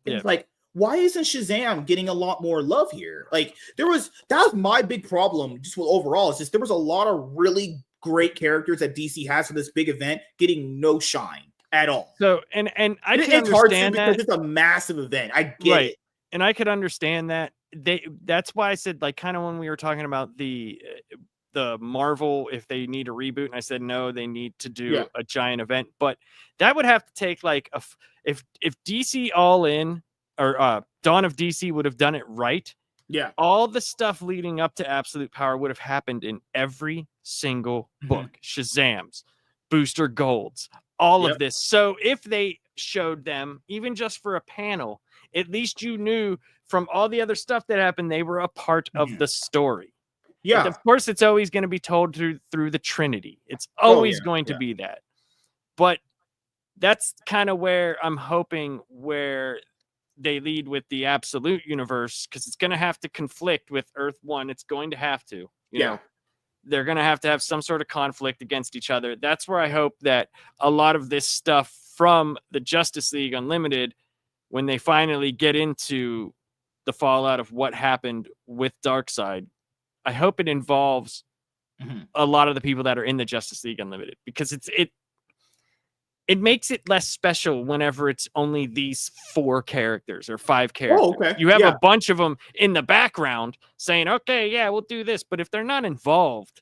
It's like, why isn't Shazam getting a lot more love here? Like that was my big problem just with overall. It's just there was a lot of really great characters that DC has for this big event getting no shine at all. So and I can understand that because it's a massive event. I get it. And I could understand that. That's why I said, like, kind of when we were talking about the Marvel, if they need a reboot, and I said no, they need to do a giant event, but that would have to take like if DC All-In or Dawn of DC would have done it right, all the stuff leading up to Absolute Power would have happened in every single book. Shazams, Booster Golds, all of this. So if they showed them even just for a panel, at least you knew from all the other stuff that happened, they were a part of the story. Yeah, and of course, it's always going to be told through the Trinity. It's always going to be that. But that's kind of where I'm hoping where they lead with the Absolute Universe, because it's going to have to conflict with Earth 1. It's going to have to. You know, they're going to have some sort of conflict against each other. That's where I hope that a lot of this stuff from the Justice League Unlimited, when they finally get into the fallout of what happened with Darkseid, I hope it involves a lot of the people that are in the Justice League Unlimited, because it makes it less special whenever it's only these 4 characters or 5 characters. Oh, okay. You have a bunch of them in the background saying, okay, yeah, we'll do this. But if they're not involved,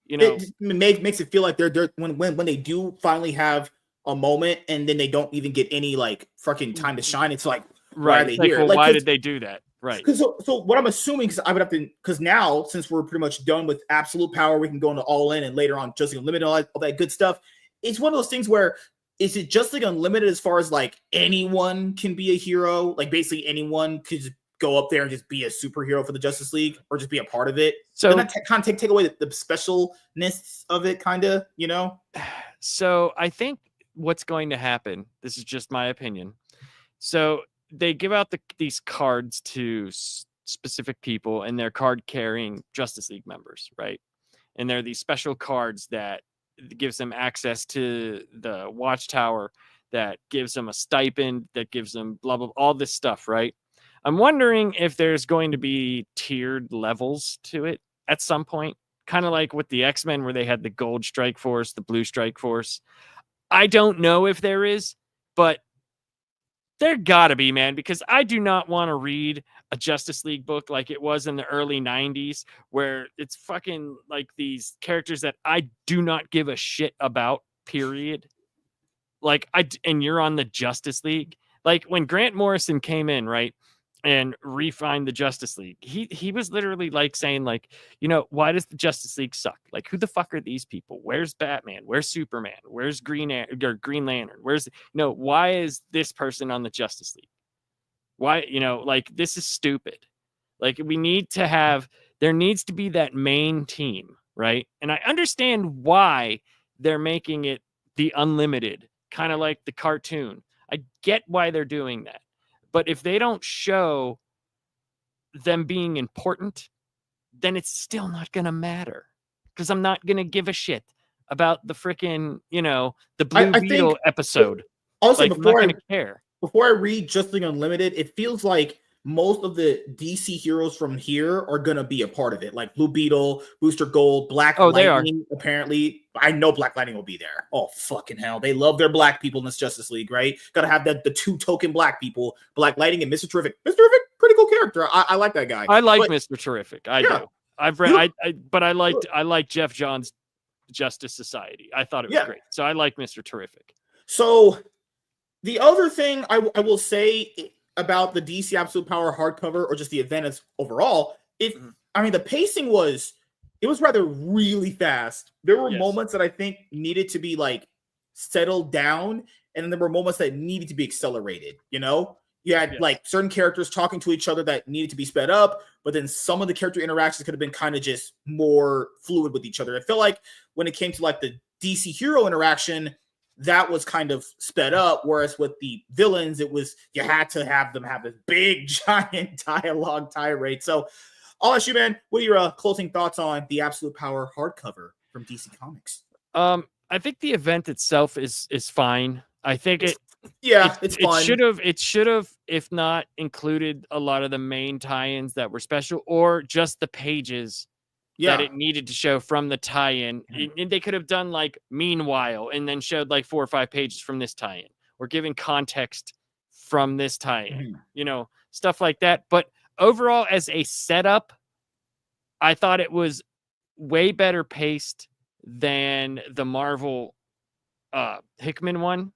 it makes it feel like they're when they do finally have a moment and then they don't even get any like fucking time to shine. It's like, why are they here? Well, why did they do that? Right. So what I'm assuming, because I would have to, because now since we're pretty much done with Absolute Power, we can go into All In and later on Justice League Unlimited, all that good stuff. It's one of those things where, is it Justice League Unlimited as far as like anyone can be a hero? Like basically anyone could just go up there and just be a superhero for the Justice League or just be a part of it? So that kind of take away the specialness of it, kind of, So I think what's going to happen, this is just my opinion. So they give out these cards to specific people, and they're card carrying Justice League members, right? And they're these special cards that gives them access to the Watchtower, that gives them a stipend, that gives them blah, blah, all this stuff, right? I'm wondering if there's going to be tiered levels to it at some point, kind of like with the X-Men where they had the Gold Strike Force, the Blue Strike Force. I don't know if there is, but there gotta be, man, because I do not want to read a Justice League book like it was in the early 90s, where it's fucking like these characters that I do not give a shit about, period. Like, and you're on the Justice League. Like when Grant Morrison came in, right, and refined the Justice League, he was literally like saying, like, why does the Justice League suck? Like, who the fuck are these people? Where's Batman? Where's Superman? Where's Green Lantern? Where's, why is this person on the Justice League? Why, like, this is stupid. Like, there needs to be that main team, right? And I understand why they're making it the Unlimited, kind of like the cartoon. I get why they're doing that. But if they don't show them being important, then it's still not going to matter, because I'm not going to give a shit about the freaking, the Blue Beetle episode. Also, like, I'm not going to care. Before I read Justice League Unlimited, it feels like most of the DC heroes from here are going to be a part of it. Like Blue Beetle, Booster Gold, Black Lightning, apparently. I know Black Lightning will be there. Oh, fucking hell. They love their black people in this Justice League, right? Got to have the 2 token black people, Black Lightning and Mr. Terrific. Mr. Terrific, pretty cool character. I like that guy. I like Mr. Terrific. I do. I've read, but I liked Jeff Johns' Justice Society. I thought it was great. So I like Mr. Terrific. So the other thing I will say about the DC Absolute Power hardcover, or just the event as overall, the pacing was rather really fast. There were moments that I think needed to be like settled down, and then there were moments that needed to be accelerated. You had like certain characters talking to each other that needed to be sped up, but then some of the character interactions could have been kind of just more fluid with each other. I feel like when it came to like the DC hero interaction, that was kind of sped up, whereas with the villains, it was, you had to have them have this big, giant dialogue tirade. So I'll ask you, man, what are your closing thoughts on the Absolute Power hardcover from DC Comics? I think the event itself is fine. I think it's fun. It should have, if not included a lot of the main tie-ins that were special, or just the pages that it needed to show from the tie-in. And they could have done like meanwhile and then showed like 4 or 5 pages from this tie-in, or giving context from this tie-in, stuff like that. But overall, as a setup, I thought it was way better paced than the Marvel Hickman one.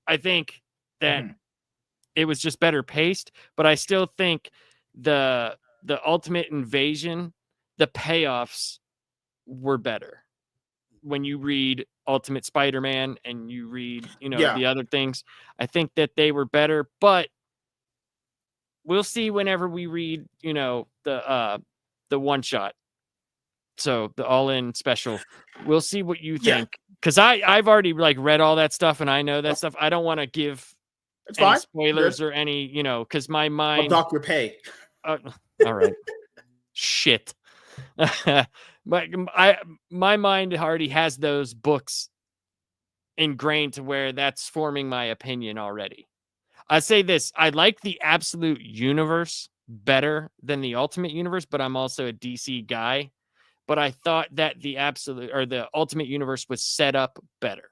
I think that it was just better paced, but I still think the Ultimate Invasion, the payoffs were better. When you read Ultimate Spider-Man and you read, the other things, I think that they were better, but we'll see whenever we read, the one shot. So the all-in special, we'll see what you think. Because I've already like read all that stuff and I know that stuff. I don't want to give any spoilers or any, because my mind. I'll dock your pay. All right. Shit. My mind already has those books ingrained to where that's forming my opinion already. I say this: I like the Absolute Universe better than the Ultimate Universe, but I'm also a DC guy. but I thought that the Ultimate Universe was set up better.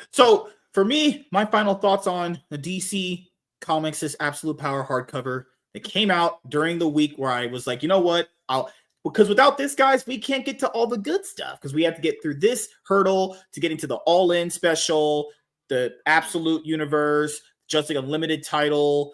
So for me, my final thoughts on the DC Comics' Absolute Power hardcover. It came out during the week where I was like, you know what? Because without this, guys, we can't get to all the good stuff because we have to get through this hurdle to getting to the All-In special, the Absolute Universe, Justice Unlimited title,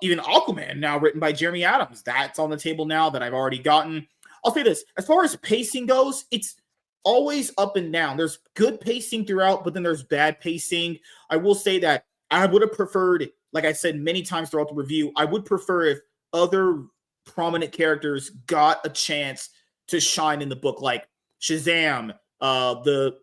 even Aquaman now written by Jeremy Adams. That's on the table now that I've already gotten. I'll say this, as far as pacing goes, it's always up and down. There's good pacing throughout, but then there's bad pacing. I will say that I would have preferred, like I said many times throughout the review, I would prefer if other prominent characters got a chance to shine in the book, like Shazam, the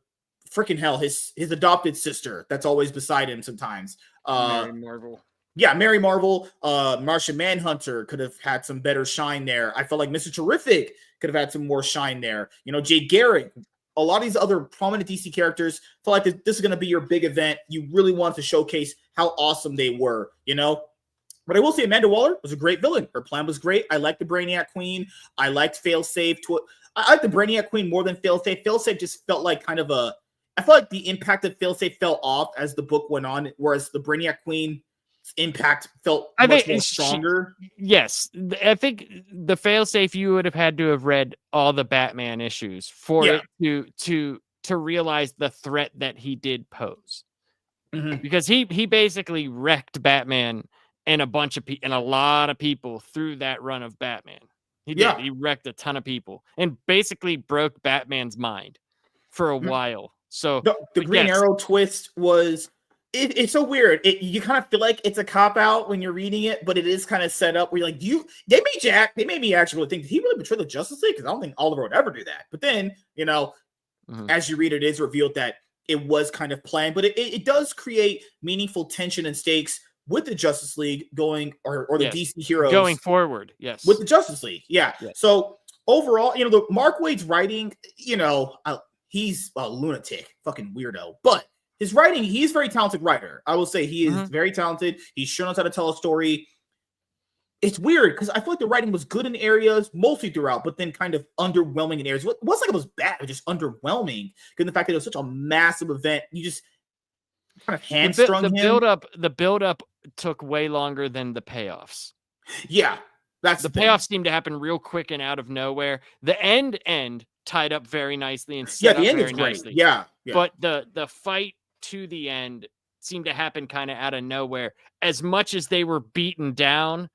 freaking hell, his adopted sister that's always beside him sometimes. Mary Marvel. Yeah, Mary Marvel, Martian Manhunter could have had some better shine there. I felt like Mr. Terrific could have had some more shine there. You know, Jay Garrick, a lot of these other prominent DC characters felt like this is going to be your big event. You really want to showcase how awesome they were, you know? But I will say Amanda Waller was a great villain. Her plan was great. I liked the Brainiac Queen. I liked Failsafe. I liked the Brainiac Queen more than Failsafe. Failsafe just felt like kind of I felt like the impact of Failsafe fell off as the book went on, whereas the Brainiac Queen impact felt much more stronger. Yes, I think the Failsafe, you would have had to have read all the Batman issues for it to realize the threat that he did pose, because he basically wrecked Batman and a lot of people through that run of Batman. He wrecked a ton of people and basically broke Batman's mind for a while. So the Green Arrow twist was. It's so weird. You kind of feel like it's a cop-out when you're reading it, but it is kind of set up where you're like, they made me actually think, did he really betray the Justice League? Because I don't think Oliver would ever do that. But then, you know, as you read it is revealed that it was kind of planned, but it does create meaningful tension and stakes with the Justice League going, or the DC heroes going forward. Yes. With the Justice League. Yeah. Yes. So overall, you know, the Mark Waid's writing, you know, he's a lunatic, fucking weirdo, but his writing, he's a very talented writer. I will say he is very talented. He's shown us how to tell a story. It's weird because I feel like the writing was good in areas, mostly throughout, but then kind of underwhelming in areas. It wasn't like it was bad, it was just underwhelming. Given the fact that it was such a massive event, you just kind of hamstrung him. The build-up took way longer than the payoffs. Yeah, that's the payoffs seemed to happen real quick and out of nowhere. The end tied up very nicely and set up very nicely. Yeah. But the fight to the end seemed to happen kind of out of nowhere. As much as they were beaten down,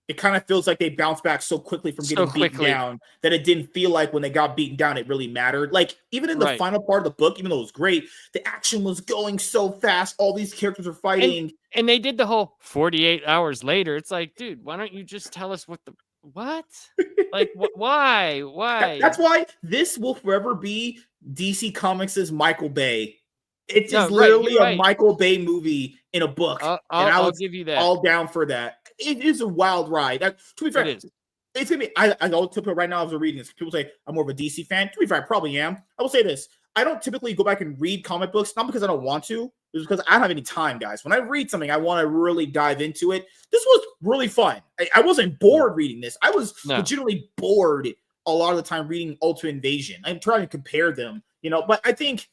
it kind of feels like they bounced back so quickly from getting beaten down that it didn't feel like when they got beaten down it really mattered. Like even in the final part of the book, even though it was great, the action was going so fast. All these characters are fighting, and they did the whole 48 hours later. It's like, dude, why don't you just tell us what? Like why? That's why this will forever be DC Comics' Michael Bay. It's just literally a Michael Bay movie in a book. I'll give you that. All down for that. It is a wild ride. To be fair, it's gonna be. I'll tip it right now as we're reading this. People say I'm more of a DC fan. To be fair, I probably am. I will say this: I don't typically go back and read comic books, not because I don't want to, it's because I don't have any time, guys. When I read something, I want to really dive into it. This was really fun. I wasn't bored reading this. I was legitimately bored a lot of the time reading Ultimate Invasion. I'm trying to compare them, you know, but I think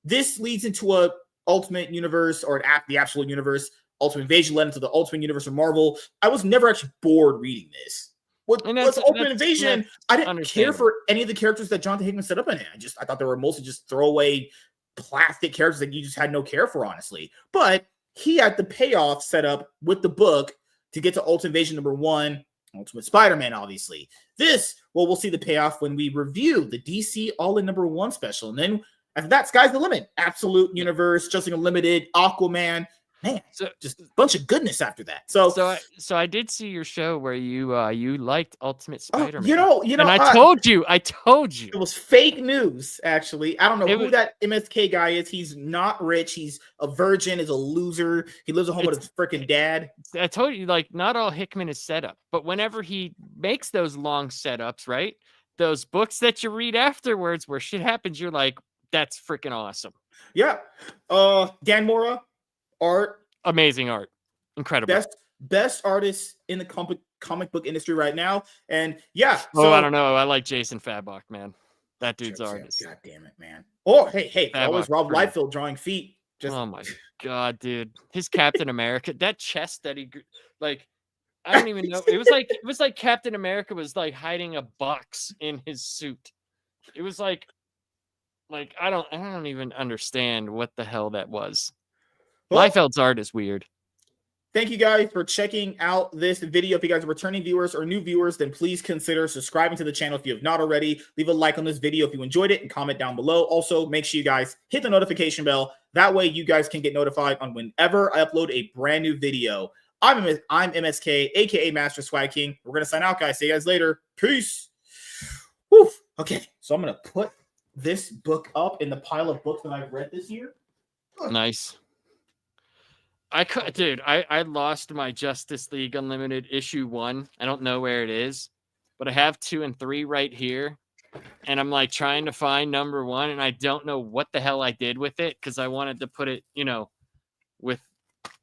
this leads into a Ultimate Universe or the Absolute Universe. Ultimate Invasion led into the Ultimate Universe of Marvel. I was never actually bored reading this. With Ultimate Invasion, I didn't care for any of the characters that Jonathan Hickman set up in it. I thought they were mostly just throwaway plastic characters that you just had no care for, honestly. But he had the payoff set up with the book to get to Ultimate Invasion #1, Ultimate Spider-Man, obviously. We'll see the payoff when we review the DC All-In #1 special. And then after that, sky's the limit. Absolute Universe, Justice Unlimited, Aquaman. Man, just a bunch of goodness after that. So I did see your show where you liked Ultimate Spider-Man. You know, and I told you it was fake news. Actually, I don't know who that MSK guy is. He's not rich. He's a virgin. He's a loser. He lives at home with his freaking dad. I told you, like, not all Hickman is set up, but whenever he makes those long setups, right? Those books that you read afterwards, where shit happens, you're like, that's freaking awesome. Yeah. Dan Mora. Art, amazing art, incredible. Best artist in the comic book industry right now. And yeah, so I don't know. I like Jason Fabok, man. That dude's artist. God damn it, man. Oh, hey, always Fabok, Rob Liefeld drawing feet. Oh my god, dude. His Captain America, that chest that he like, I don't even know. It was like Captain America was like hiding a box in his suit. It was like I don't even understand what the hell that was. Well, Liefeld's art is weird. Thank you guys for checking out this video. If you guys are returning viewers or new viewers, then please consider subscribing to the channel if you have not already. Leave a like on this video if you enjoyed it and comment down below. Also, make sure you guys hit the notification bell. That way you guys can get notified on whenever I upload a brand new video. I'm MSK, aka Master Swag King. We're going to sign out, guys. See you guys later. Peace. Whew. Okay, so I'm going to put this book up in the pile of books that I've read this year. Nice. I lost my Justice League Unlimited issue 1. I don't know where it is, but I have 2 and 3 right here. And I'm like trying to find number 1, and I don't know what the hell I did with it because I wanted to put it, with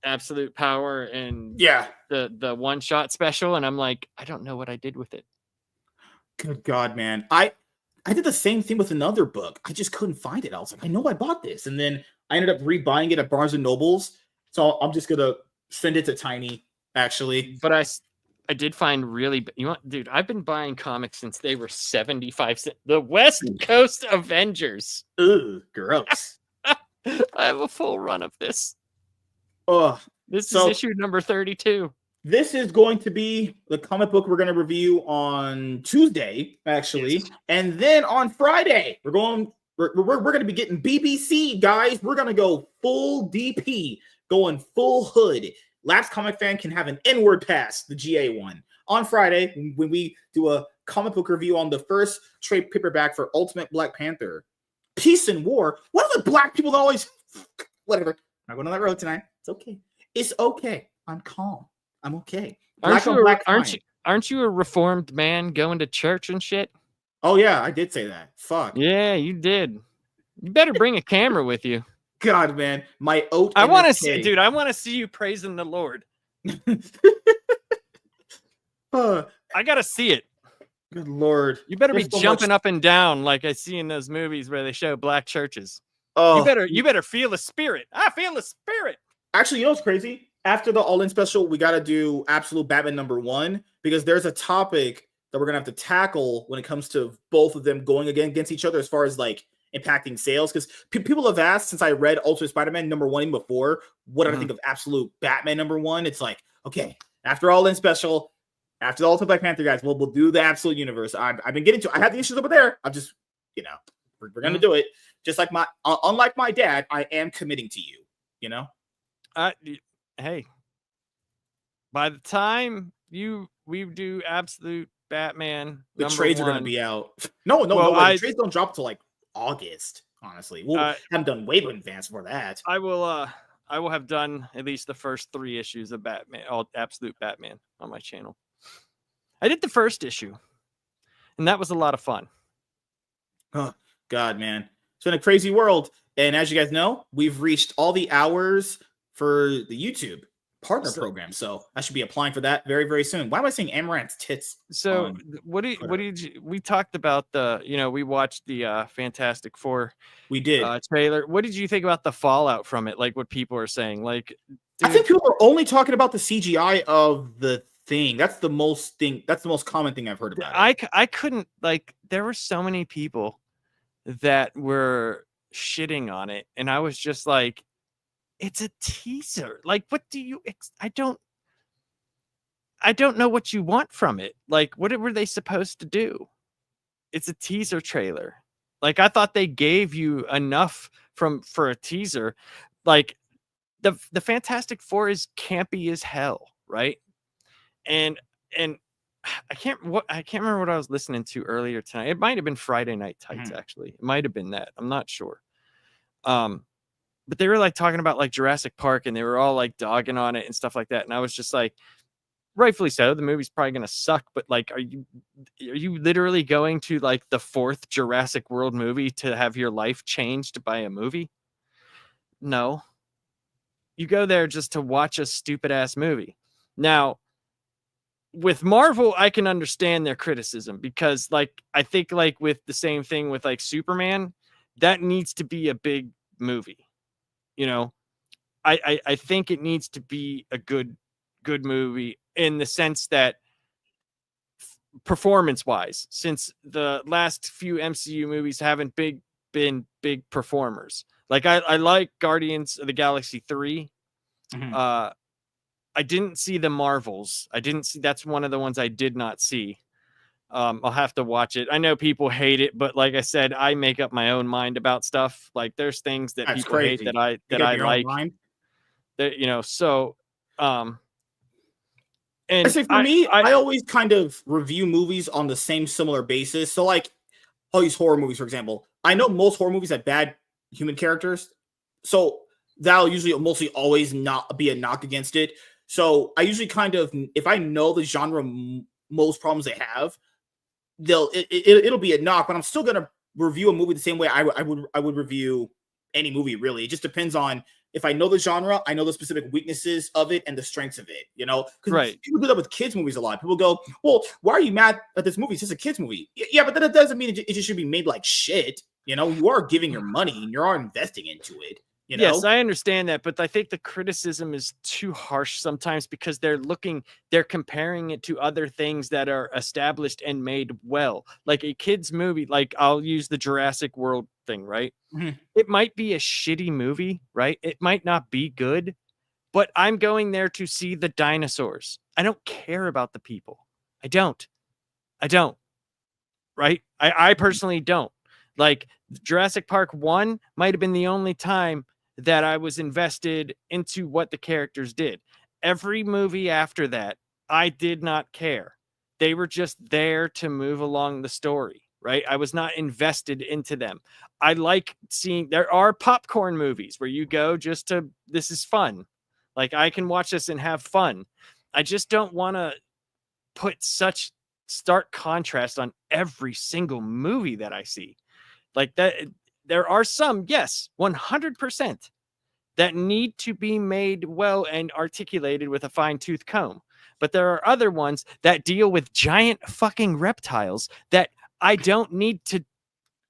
Absolute Power and the one-shot special, and I'm like, I don't know what I did with it. Good God, man. I did the same thing with another book. I just couldn't find it. I was like, I know I bought this. And then I ended up rebuying it at Barnes & Noble's. So I'm just going to send it to Tiny, actually. But I did find dude, I've been buying comics since they were 75 cents. The West Coast Avengers. Ugh, gross. I have a full run of this. This is issue number 32. This is going to be the comic book we're going to review on Tuesday, actually. Yes. And then on Friday, we're going to be getting BBC, guys. We're going to go full DP, going full hood. Last Comic Fan can have an N-word pass, the GA one. On Friday, when we do a comic book review on the first trade paperback for Ultimate Black Panther, Peace and War. What are the black people that always... Whatever. I'm not going on that road tonight. It's okay. It's okay. I'm calm. I'm okay. Aren't you a reformed man going to church and shit? Oh, yeah, I did say that. Fuck. Yeah, you did. You better bring a camera with you. God, man. My oat. I want to see, dude. I want to see you praising the Lord. I got to see it. Good Lord. You better be jumping up and down like I see in those movies where they show black churches. Oh, you better feel the spirit. I feel the spirit. Actually, you know what's crazy? After the All-In special, we got to do Absolute Batman #1 because there's a topic that we're going to have to tackle when it comes to both of them going against each other as far as like impacting sales. Because people have asked since I read Ultimate Spider-Man #1 even before, what did I think of Absolute Batman #1? It's like, okay, after All-In special, after the Ultimate Black Panther, guys, we'll do the Absolute Universe. I've been getting to. I have the issues over there. I'm just, we're gonna do it. Just like unlike my dad, I am committing to you. Hey, by the time we do Absolute Batman, the trades are gonna be out. No, the trades don't drop till like August. Honestly, we'll have done way in advance for that. I will have done at least the first 3 issues of Batman, all Absolute Batman, on my channel. I did the first issue, and that was a lot of fun. Oh, God, man. It's been a crazy world. And as you guys know, we've reached all the hours for the YouTube partner program. So I should be applying for that very, very soon. Why am I saying Amaranth's tits? So we talked about we watched the Fantastic Four. We did. Trailer. What did you think about the fallout from it? Like what people are saying? Like, dude, I think people are only talking about the CGI of the thing. That's the most common thing I've heard about it. I couldn't, like, there were so many people that were shitting on it, and I was just like, it's a teaser. Like, what do you I don't know what you want from it. Like, what were they supposed to do? It's a teaser trailer. Like, I thought they gave you enough for a teaser. Like, the Fantastic Four is campy as hell, right? And I can't remember what I was listening to earlier tonight. It might have been Friday Night Tights, actually. It might have been that. I'm not sure. But they were like talking about like Jurassic Park, and they were all like dogging on it and stuff like that. And I was just like, rightfully so. The movie's probably gonna suck, but like, are you literally going to like the 4th Jurassic World movie to have your life changed by a movie? No. You go there just to watch a stupid ass movie. Now, with Marvel, I can understand their criticism because, like, I think like with the same thing with like Superman, that needs to be a big movie. You know, I think it needs to be a good movie in the sense that performance wise, since the last few MCU movies haven't been big performers. Like I like Guardians of the Galaxy 3. Mm-hmm. I didn't see the Marvels. That's one of the ones I did not see. I'll have to watch it. I know people hate it, but like I said, I make up my own mind about stuff. Like there's things that That's people crazy. hate that I like. That, you know, so and I say for me, I always kind of review movies on the same similar basis. So like all these horror movies, for example, I know most horror movies have bad human characters. So that'll usually mostly always not be a knock against it. So I usually kind of, if I know the genre most problems they have, it'll be a knock, but I'm still gonna review a movie the same way I would review any movie. Really, it just depends on if I know the genre, I know the specific weaknesses of it and the strengths of it. You know, because right. People do that with kids movies a lot. People go, "Well, why are you mad at this movie? It's just a kids movie." Yeah, but that doesn't mean it just should be made like shit. You know, you are giving your money and you are investing into it. You know? Yes, I understand that, but I think the criticism is too harsh sometimes because they're comparing it to other things that are established and made well. Like a kid's movie, like I'll use the Jurassic World thing, right? Mm-hmm. It might be a shitty movie, right? It might not be good, but I'm going there to see the dinosaurs. I don't care about the people. I don't. Right? I personally don't. Like Jurassic Park 1 might have been the only time that I was invested into what the characters did. Every movie after that, I did not care. They were just there to move along the story, right? I was not invested into them. I like seeing, there are popcorn movies where you go just to, this is fun. Like I can watch this and have fun. I just don't want to put such stark contrast on every single movie that I see. Like that, there are some, yes, 100%, that need to be made well and articulated with a fine-tooth comb. But there are other ones that deal with giant fucking reptiles that I don't need to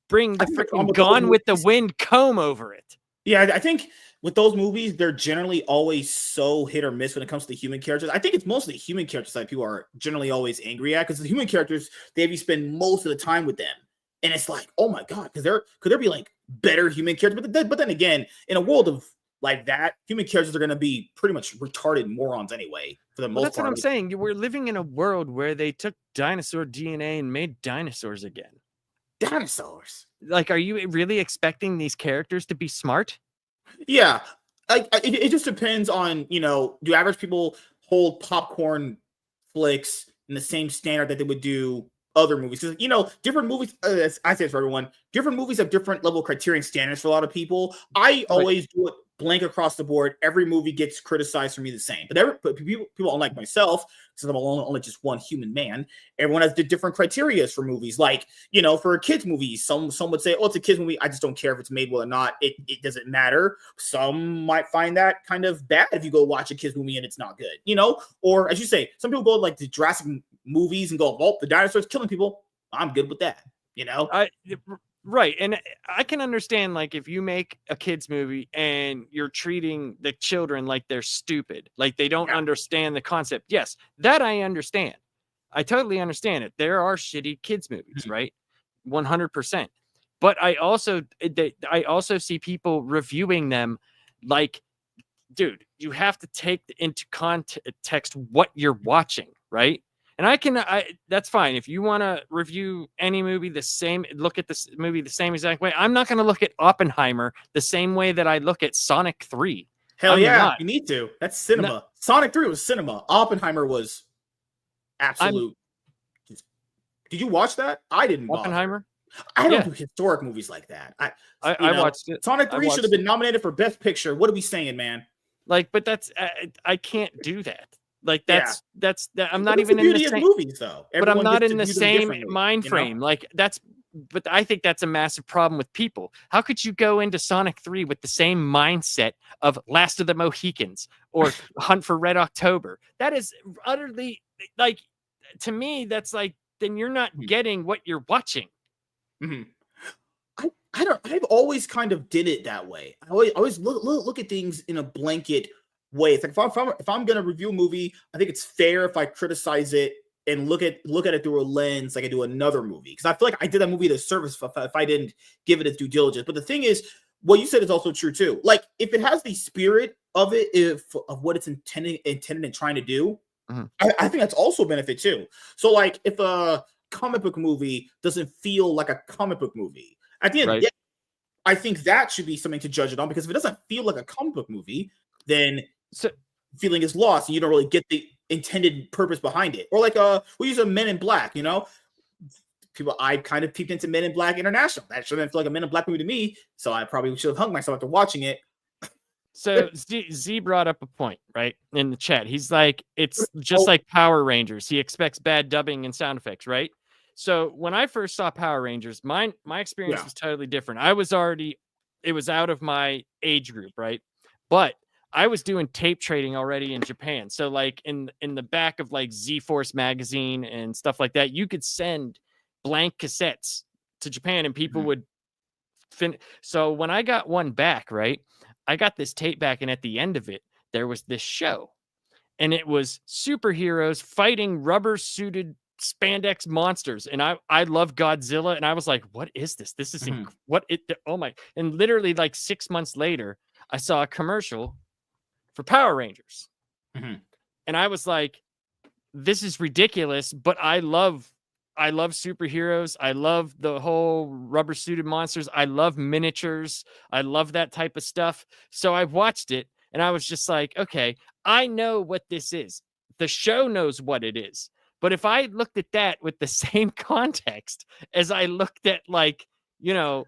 bring the freaking Gone with the Wind comb over it. Yeah, I think with those movies, they're generally always so hit or miss when it comes to the human characters. I think it's mostly the human characters that people are generally always angry at because the human characters, they have you spend most of the time with them. And it's like, oh my God, could there be like better human characters? But then again, in a world of like that, human characters are going to be pretty much retarded morons anyway, for the most part. That's what I'm saying. We're living in a world where they took dinosaur DNA and made dinosaurs again. Dinosaurs? Like, are you really expecting these characters to be smart? Yeah. It just depends on, you know, do average people hold popcorn flicks in the same standard that they would do other movies? Because, you know, different movies, I say it for everyone, different movies have different level criterion standards for a lot of people. I always do it blank across the board. Every movie gets criticized for me the same. But people unlike myself, since I'm only just one human man, everyone has the different criteria for movies. Like, you know, for a kids movie, some would say, oh, it's a kids movie. I just don't care if it's made well or not. It doesn't matter. Some might find that kind of bad if you go watch a kids movie and it's not good, you know? Or as you say, some people go like the Jurassic movies and go, well, the dinosaurs killing people. I'm good with that, you know? Right. And I can understand, like, if you make a kid's movie and you're treating the children like they're stupid, like they don't understand the concept. Yes, that I understand. I totally understand it. There are shitty kids movies, right? 100%. But I also see people reviewing them like, dude, you have to take into context what you're watching, right? And that's fine. If you want to review any movie the same, look at this movie the same exact way. I'm not going to look at Oppenheimer the same way that I look at Sonic 3. Hell yeah, you need to. That's cinema. No. Sonic 3 was cinema. Oppenheimer was absolute. Did you watch that? I didn't. Oppenheimer? I don't do historic movies like that. I watched it. Sonic 3 should have been nominated for Best Picture. What are we saying, man? Like, but that's I can't do that. Like that's I'm not even in the same movies though. But I'm not in the same mind frame. Like but I think that's a massive problem with people. How could you go into Sonic 3 with the same mindset of Last of the Mohicans or Hunt for Red October? That is utterly like, to me, that's like, then you're not getting what you're watching. Mm-hmm. I've always kind of did it that way. I always look at things in a blanket way. It's like if I'm gonna review a movie, I think it's fair if I criticize it and look at it through a lens like I do another movie. Because I feel like I did that movie a service if I didn't give it its due diligence. But the thing is, what you said is also true too. Like if it has the spirit of it, of what it's intended and trying to do, I think that's also a benefit too. So like if a comic book movie doesn't feel like a comic book movie, at the end of the day, I think that should be something to judge it on, because if it doesn't feel like a comic book movie, then feeling is lost and you don't really get the intended purpose behind it. Or like we use a Men in Black, you know, I kind of peeped into Men in Black International. That shouldn't feel like a Men in Black movie to me, so I probably should have hung myself after watching it. So Z brought up a point, right, in the chat. He's like, it's just like Power Rangers. He expects bad dubbing and sound effects, right? So when I first saw Power Rangers, my experience was totally different. It was out of my age group, right? But I was doing tape trading already in Japan. So like in the back of like Z-Force magazine and stuff like that, you could send blank cassettes to Japan and people would So when I got one back, right, I got this tape back, and at the end of it, there was this show, and it was superheroes fighting rubber suited spandex monsters. And I love Godzilla, and I was like, what is this? This is oh my. And literally like 6 months later, I saw a commercial for Power Rangers. And I was like, this is ridiculous, but I love superheroes. I love the whole rubber suited monsters. I love miniatures. I love that type of stuff. So I watched it, and I was just like, okay, I know what this is. The show knows what it is. But if I looked at that with the same context as I looked at, like, you know,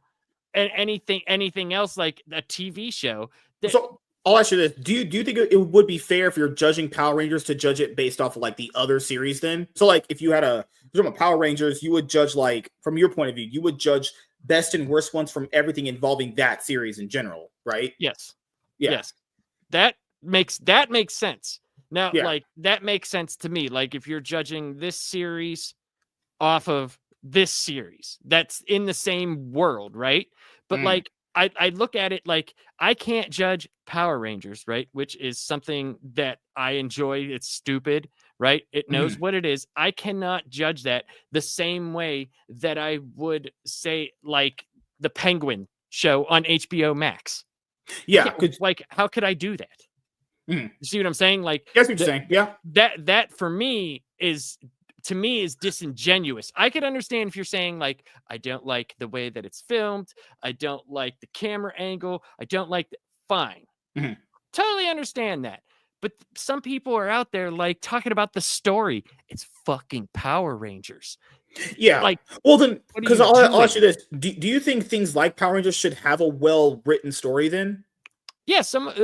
anything else, like a TV show. So I'll ask you this: Do you think it would be fair if you're judging Power Rangers to judge it based off of like the other series? Then, so like if you had from Power Rangers, you would judge, like, from your point of view, you would judge best and worst ones from everything involving that series in general, right? Yes. Yeah. Yes. That makes sense. Now, like, that makes sense to me. Like, if you're judging this series off of this series, that's in the same world, right? But like, I look at it like, I can't judge Power Rangers, right? Which is something that I enjoy. It's stupid, right? It knows what it is. I cannot judge that the same way that I would say, like, the Penguin show on HBO Max. Yeah. Like, how could I do that? You see what I'm saying? Like, that's what you're saying. Yeah. That for me is disingenuous. I could understand if you're saying, like, I don't like the way that it's filmed. I don't like the camera angle. I don't like fine. Totally understand that. But some people are out there, like, talking about the story. It's fucking Power Rangers. Yeah. Like, well, then, because I'll ask you this: Do you think things like Power Rangers should have a well-written story then? Yeah,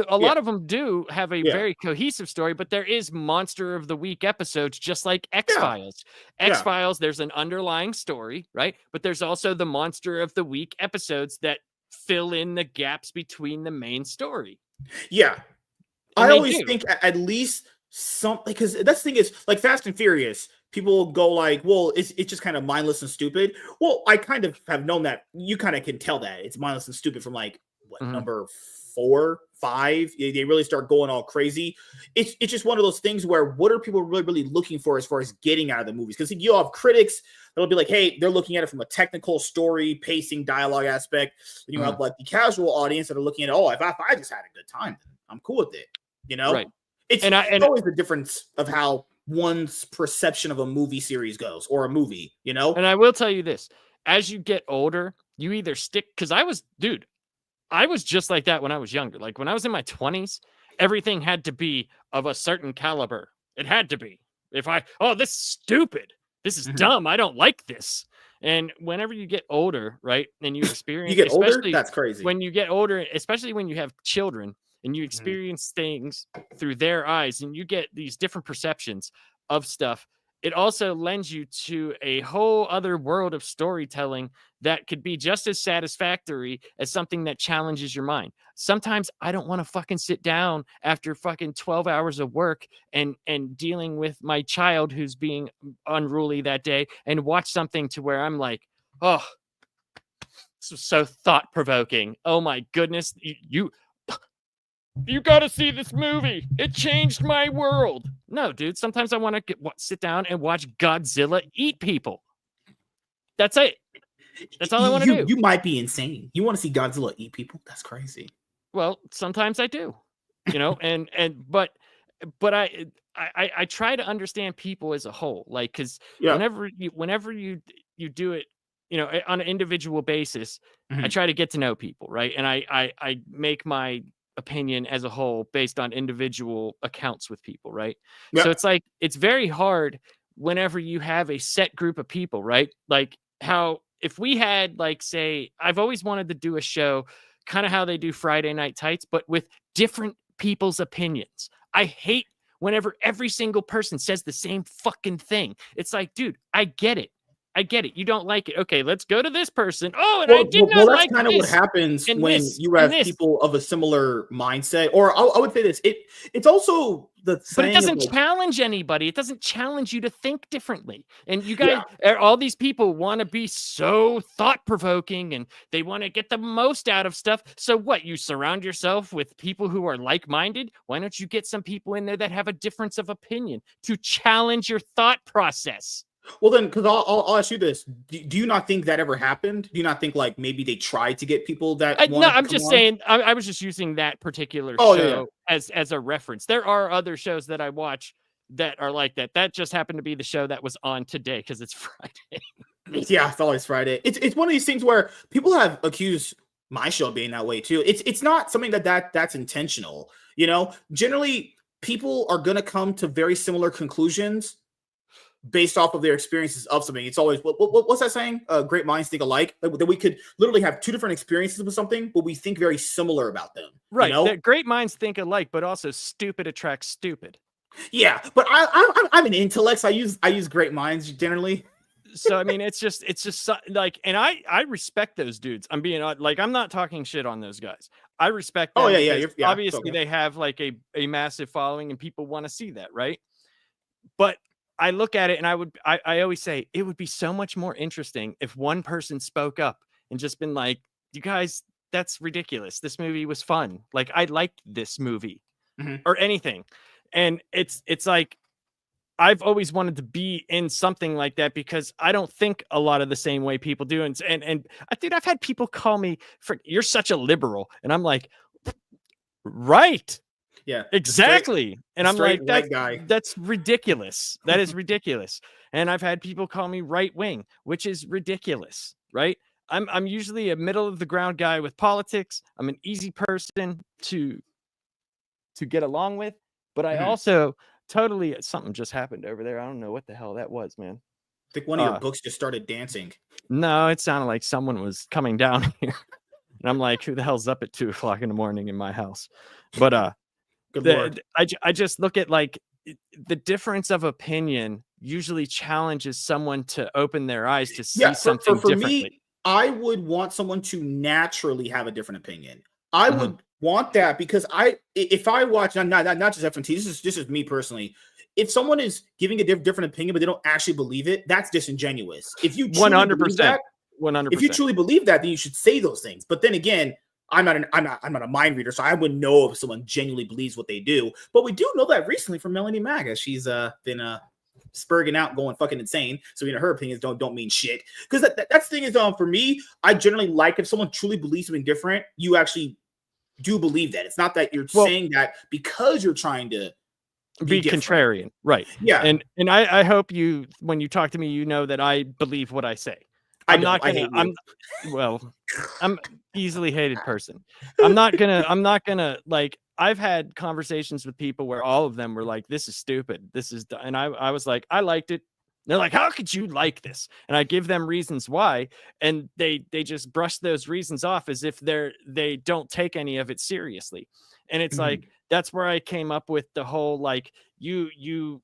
a lot of them do have a very cohesive story, but there is Monster of the Week episodes, just like X-Files. X-Files, there's an underlying story, right? But there's also the Monster of the Week episodes that fill in the gaps between the main story. Yeah. I always think at least something, because that's the thing is, like, Fast and Furious, people go like, well, it's just kind of mindless and stupid. Well, I kind of have known that. You kind of can tell that it's mindless and stupid from, like, number 4, 5, they really start going all crazy. It's just one of those things where, what are people really looking for as far as getting out of the movies? Because you'll have critics that'll be like, hey, they're looking at it from a technical story, pacing, dialogue aspect. And you have like the casual audience that are looking at, oh, if I just had a good time, I'm cool with it. You know, right? It's always the difference of how one's perception of a movie series goes, or a movie, you know. And I will tell you this: as you get older, you either stick, because I was just like that when I was younger. Like, when I was in my 20s, everything had to be of a certain caliber. It had to be. This is stupid. This is dumb. I don't like this. And whenever you get older, right, and you experience, you get older, that's crazy. When you get older, especially when you have children and you experience things through their eyes, and you get these different perceptions of stuff, it also lends you to a whole other world of storytelling that could be just as satisfactory as something that challenges your mind. Sometimes I don't want to fucking sit down after fucking 12 hours of work and dealing with my child who's being unruly that day and watch something to where I'm like, oh, this was so thought-provoking. Oh my goodness, you got to see this movie. It changed my world. No, dude. Sometimes I want to sit down and watch Godzilla eat people. That's it. That's all I want to do. You might be insane. You want to see Godzilla eat people? That's crazy. Well, sometimes I do, but I try to understand people as a whole, like, because whenever you do it, on an individual basis, I try to get to know people, right? And I make my opinion as a whole based on individual accounts with people, right? So it's like, it's very hard whenever you have a set group of people, right? Like how if we had, like, say, I've always wanted to do a show kind of how they do Friday Night Tights, but with different people's opinions. I hate whenever every single person says the same fucking thing. It's like, dude, I get it. You don't like it. Okay, let's go to this person. Oh, and I did not like this. That's kind of what happens when you have people of a similar mindset. Or I would say this. It's also the same. But it doesn't challenge anybody. It doesn't challenge you to think differently. And you guys, all these people want to be so thought-provoking and they want to get the most out of stuff. So what? You surround yourself with people who are like-minded? Why don't you get some people in there that have a difference of opinion to challenge your thought process? Well, then, because I'll ask you this: do you not think that ever happened? Do you not think like maybe they tried to get people that? No, I'm just saying. I was just using that particular show as a reference. There are other shows that I watch that are like that. That just happened to be the show that was on today because it's Friday. Yeah, it's always Friday. It's one of these things where people have accused my show being that way too. It's not something that's intentional. Generally people are gonna come to very similar conclusions based off of their experiences of something. It's always what's that saying? Great minds think alike. That we could literally have two different experiences with something, but we think very similar about them. Right. That great minds think alike, but also stupid attracts stupid. Yeah, but I'm an intellect. So I use great minds generally. So I mean, it's just like, and I respect those dudes. I'm being like, I'm not talking shit on those guys. I respect them. Oh yeah. Obviously, they have like a massive following, and people want to see that, right? But I look at it and I always say it would be so much more interesting if one person spoke up and just been like, you guys, that's ridiculous. This movie was fun. Like, I liked this movie or anything. And it's like, I've always wanted to be in something like that because I don't think a lot of the same way people do. And dude, I've had people call me you're such a liberal. And I'm like, right. Yeah, exactly. And I'm like, that's ridiculous. That is ridiculous. And I've had people call me right wing, which is ridiculous, right? I'm usually a middle of the ground guy with politics. I'm an easy person to get along with, but I also something just happened over there. I don't know what the hell that was, man. I think one of your books just started dancing. No, it sounded like someone was coming down here. And I'm like, who the hell's up at 2:00 in the morning in my house? But I just look at like the difference of opinion usually challenges someone to open their eyes to see something differently. Me, I would want someone to naturally have a different opinion. I would want that because if I watch not just FNT, this is me personally. If someone is giving a different opinion but they don't actually believe it, that's disingenuous. If you 100%, 100%, if you truly believe that, then you should say those things. But then again, I'm not a mind reader, so I wouldn't know if someone genuinely believes what they do. But we do know that recently from Melanie Maga. She's been spurging out, going fucking insane. So her opinions don't mean shit. Because that's the thing is, for me, I generally like if someone truly believes something different, you actually do believe that. It's not that you're saying that because you're trying to be contrarian, right? Yeah. And I hope when you talk to me, you know that I believe what I say. I'm easily hated person. I'm not gonna like, I've had conversations with people where all of them were like, this is stupid. And I was like, I liked it. They're like, how could you like this? And I give them reasons why. And they just brush those reasons off as if they don't take any of it seriously. And it's like, that's where I came up with the whole, like, you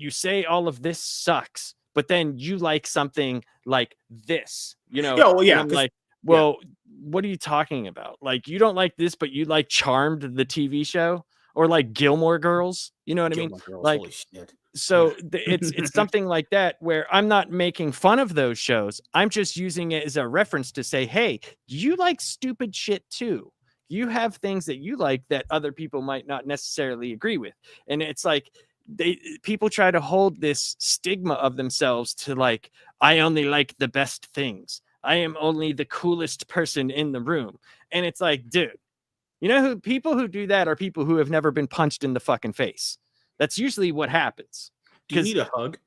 say all of this sucks, but then you like something like this, you know? Yeah, well, And yeah, I'm 'cause- like, well, what are you talking about? Like, you don't like this, but you like Charmed, the TV show, or like Gilmore Girls. You know what I mean? Gilmore Girls, Like, holy shit. so it's something like that where I'm not making fun of those shows. I'm just using it as a reference to say, hey, you like stupid shit too. You have things that you like that other people might not necessarily agree with. And it's like people try to hold this stigma of themselves to, like, I only like the best things. I am only the coolest person in the room. And it's like, dude, you know, who people who do that are people who have never been punched in the fucking face. That's usually what happens. Do you need a hug?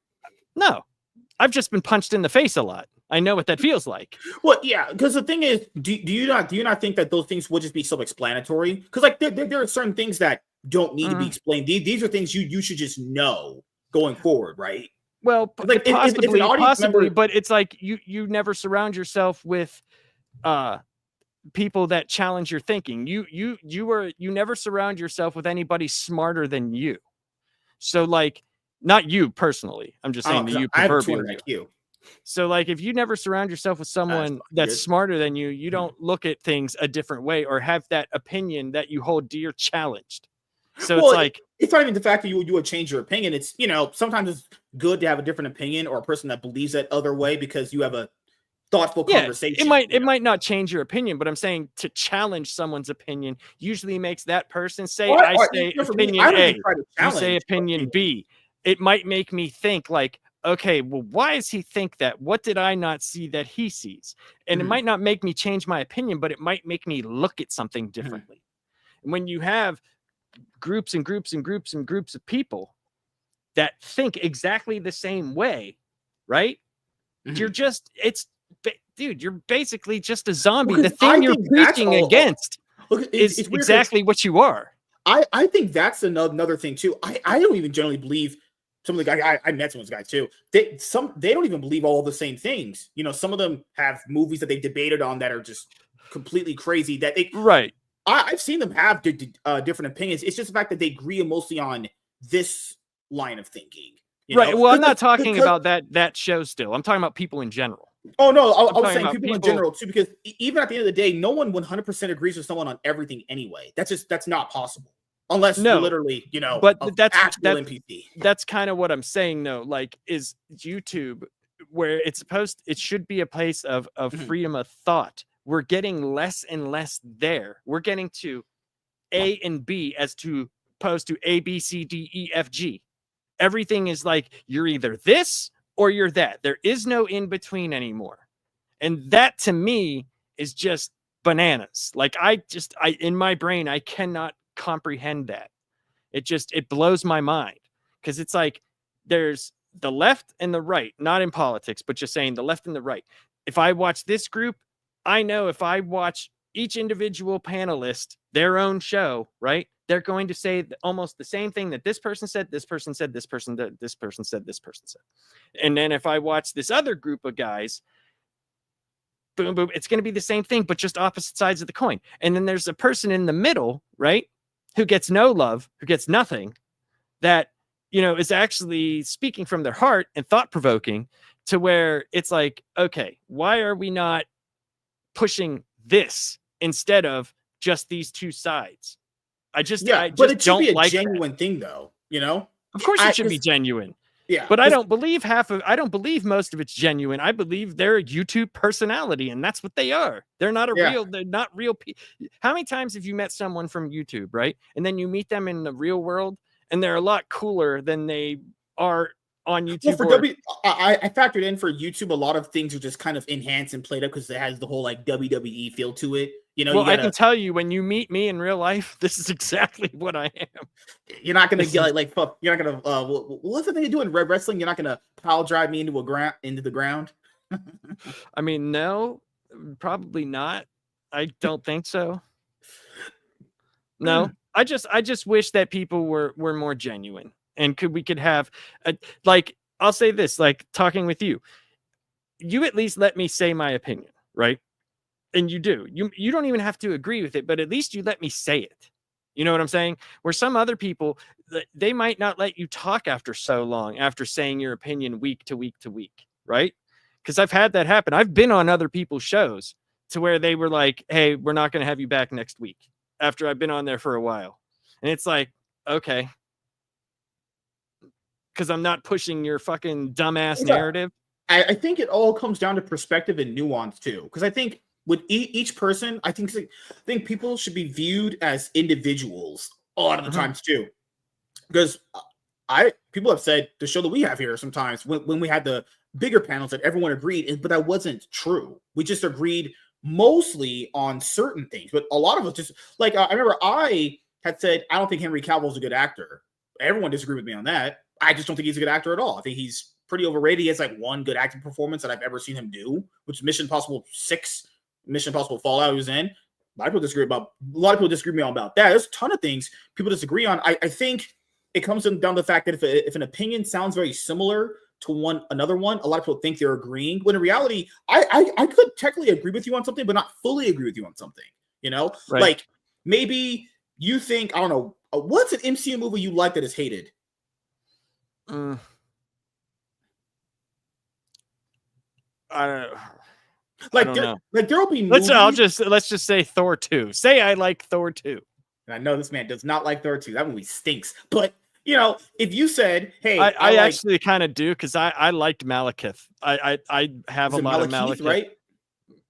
No, I've just been punched in the face a lot. I know what that feels like. Well, yeah, because the thing is, do you not think that those things would just be self-explanatory? Because like there are certain things that don't need to be explained. These are things you should just know going forward, right? Well, like possibly, if an audience member, but it's like you never surround yourself with people that challenge your thinking. You never surround yourself with anybody smarter than you. So, like, not you personally. I'm just saying to you, I have proverbially. 200 IQ. So, like, if you never surround yourself with someone that's smarter than you, you don't look at things a different way or have that opinion that you hold dear challenged. So it's like, it's not even the fact that you would change your opinion. It's, you know, sometimes it's good to have a different opinion or a person that believes that other way because you have a thoughtful conversation. It might not change your opinion, but I'm saying to challenge someone's opinion usually makes that person say, I say opinion A, you say opinion B. It might make me think, like, okay, well, why does he think that? What did I not see that he sees? And it might not make me change my opinion, but it might make me look at something differently. And when you have groups and groups and groups and groups of people that think exactly the same way, right? You're just, dude, you're basically just a zombie. The thing you're preaching against is exactly what you are. I think that's another thing too. I don't even generally believe some of the guys. I met some of those guys too. They don't even believe all the same things. You know, some of them have movies that they debated on that are just completely crazy. That they I've seen them have different opinions. It's just the fact that they agree mostly on this line of thinking. You know? Well, I'm not talking about that show still. I'm talking about people in general. Oh no, I was saying people in general too, because even at the end of the day, no one 100% agrees with someone on everything anyway. That's not possible unless you're literally, you know, but that's NPC. That's kind of what I'm saying though. Like, is YouTube where it should be a place of freedom of thought. We're getting less and less there. We're getting to A and B as opposed to A, B, C, D, E, F, G. Everything is like, you're either this or you're that. There is no in between anymore. And that to me is just bananas. Like, I in my brain, I cannot comprehend that. It blows my mind, because it's like there's the left and the right, not in politics, but just saying the left and the right. If I watch this group, I know if I watch each individual panelist their own show, right, they're going to say almost the same thing that this person said, this person said, this person said, this person said, this person said. And then if I watch this other group of guys, boom, boom, it's going to be the same thing, but just opposite sides of the coin. And then there's a person in the middle, right, who gets no love, who gets nothing, that, you know, is actually speaking from their heart and thought-provoking, to where it's like, okay, why are we not pushing this instead of just these two sides? I just but it should don't be a like genuine that. thing, though. You know, of course it should be genuine. Yeah, but I don't believe I don't believe most of it's genuine. I believe they're a YouTube personality, and that's what they are. They're not they're not real people. How many times have you met someone from YouTube, right? And then you meet them in the real world, and they're a lot cooler than they are on YouTube. Well, I factored in for YouTube, a lot of things are just kind of enhanced and played up because it has the whole like WWE feel to it. You know, well, I can tell you, when you meet me in real life, this is exactly what I am. You're not gonna get like fuck. You're not gonna. What's the thing you do in wrestling? You're not gonna pile drive me into the ground. I mean, no, probably not. I don't think so. No, I just wish that people were more genuine, and we could have like, I'll say this, like, talking with you at least let me say my opinion, right? And you do. You don't even have to agree with it, but at least you let me say it. You know what I'm saying? Where some other people, they might not let you talk after so long, after saying your opinion week to week to week, right? Because I've had that happen. I've been on other people's shows to where they were like, hey, we're not going to have you back next week after I've been on there for a while. And it's like, okay. Because I'm not pushing your fucking dumbass narrative. I think it all comes down to perspective and nuance too. Because I think with each person, I think people should be viewed as individuals a lot of the times too. Because people have said the show that we have here sometimes when we had the bigger panels that everyone agreed, but that wasn't true. We just agreed mostly on certain things, but a lot of us just like I remember I had said I don't think Henry Cavill is a good actor. Everyone disagreed with me on that. I just don't think he's a good actor at all. I think he's pretty overrated. He has like one good acting performance that I've ever seen him do, which is Mission Impossible 6, Mission Impossible Fallout he was in. A lot of people disagree with me about that. There's a ton of things people disagree on. I think it comes down to the fact that if an opinion sounds very similar to another one, a lot of people think they're agreeing. When in reality, I could technically agree with you on something, but not fully agree with you on something. You know, right. Like maybe you think I don't know what's an MCU movie you like that is hated. I don't know. Like there'll be movies. Let's just say Thor 2. Say I like Thor 2. And I know this man does not like Thor 2. That movie stinks. But you know, if you said, "Hey," I actually kind of do because I liked Malekith. I have a lot of Malekith, right?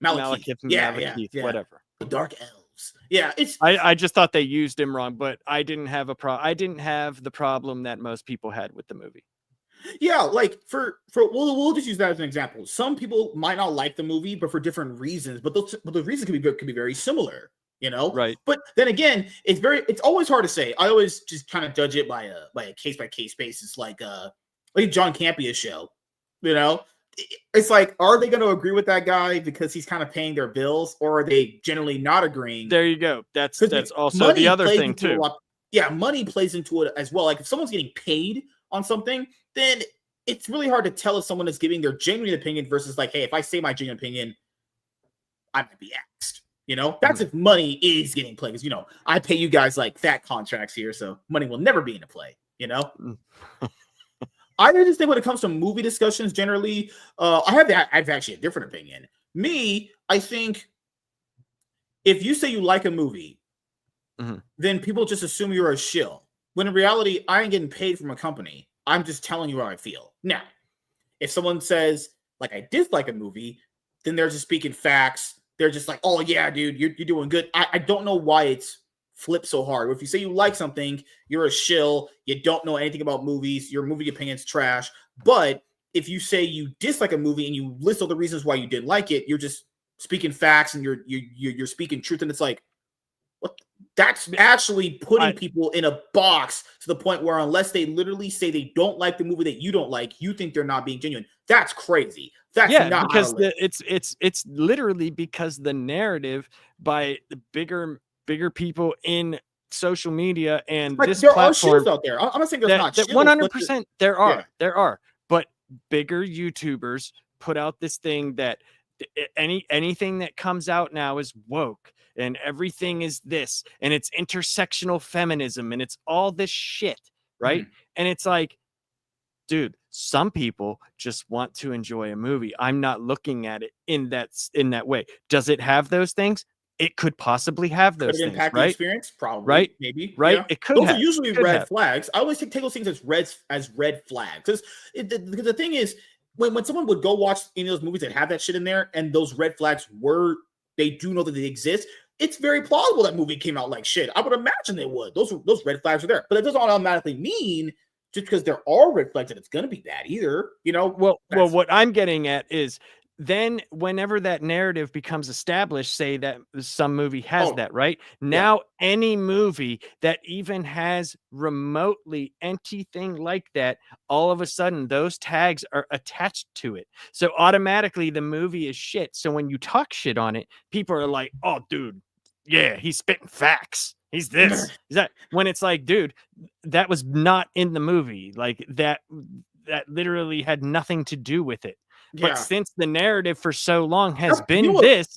Malekith, yeah. Whatever. The Dark Elves. Yeah, it's. I just thought they used him wrong, but I didn't have the problem that most people had with the movie. Yeah, like we'll just use that as an example. Some people might not like the movie, but for different reasons. But those reasons could be very similar, you know. Right. But then again, it's always hard to say. I always just kind of judge it by a case by case basis, like John Campia's show. You know, it's like, are they going to agree with that guy because he's kind of paying their bills, or are they generally not agreeing? There you go. That's also the other thing too. Yeah, money plays into it as well. Like if someone's getting paid on something, then it's really hard to tell if someone is giving their genuine opinion versus like, hey, if I say my genuine opinion, I might be axed. You know, that's if money is getting played. Because, you know, I pay you guys like fat contracts here, so money will never be into play, you know? I just think when it comes to movie discussions, generally, I have actually a different opinion. Me, I think if you say you like a movie, then people just assume you're a shill. When in reality, I ain't getting paid from a company. I'm just telling you how I feel. Now, if someone says, like, I dislike a movie, then they're just speaking facts. They're just like, oh, yeah, dude, you're doing good. I don't know why it's flipped so hard. If you say you like something, you're a shill. You don't know anything about movies. Your movie opinion's trash. But if you say you dislike a movie and you list all the reasons why you didn't like it, you're just speaking facts and you're speaking truth. And it's like, what? That's actually putting people in a box to the point where unless they literally say they don't like the movie that you don't like, you think they're not being genuine. That's crazy. That's not because it's literally because the narrative by the bigger people in social media and like, this there platform are shills out there. I'm not saying there's not shills, 100%. There are, but bigger YouTubers put out this thing that anything that comes out now is woke. And everything is this, and it's intersectional feminism, and it's all this shit, right? And it's like, dude, some people just want to enjoy a movie. I'm not looking at it in that way. Does it have those things? It could possibly have those things, impact right? The experience, probably, right? Maybe, right? Yeah. It could. Those are usually red flags. I always take those things as red flags because the thing is when someone would go watch any of those movies that have that shit in there, and those red flags they do know that they exist. It's very plausible that movie came out like shit. I would imagine they would. Those red flags are there, but it doesn't automatically mean just because there are red flags that it's going to be bad either. You know. Well, what I'm getting at is then whenever that narrative becomes established, say that some movie has that, right? Now, any movie that even has remotely anything like that, all of a sudden those tags are attached to it. So automatically the movie is shit. So when you talk shit on it, people are like, oh, dude, yeah, he's spitting facts. He's this. He's that. When it's like, dude, that was not in the movie. Like that literally had nothing to do with it. But since the narrative for so long has been this,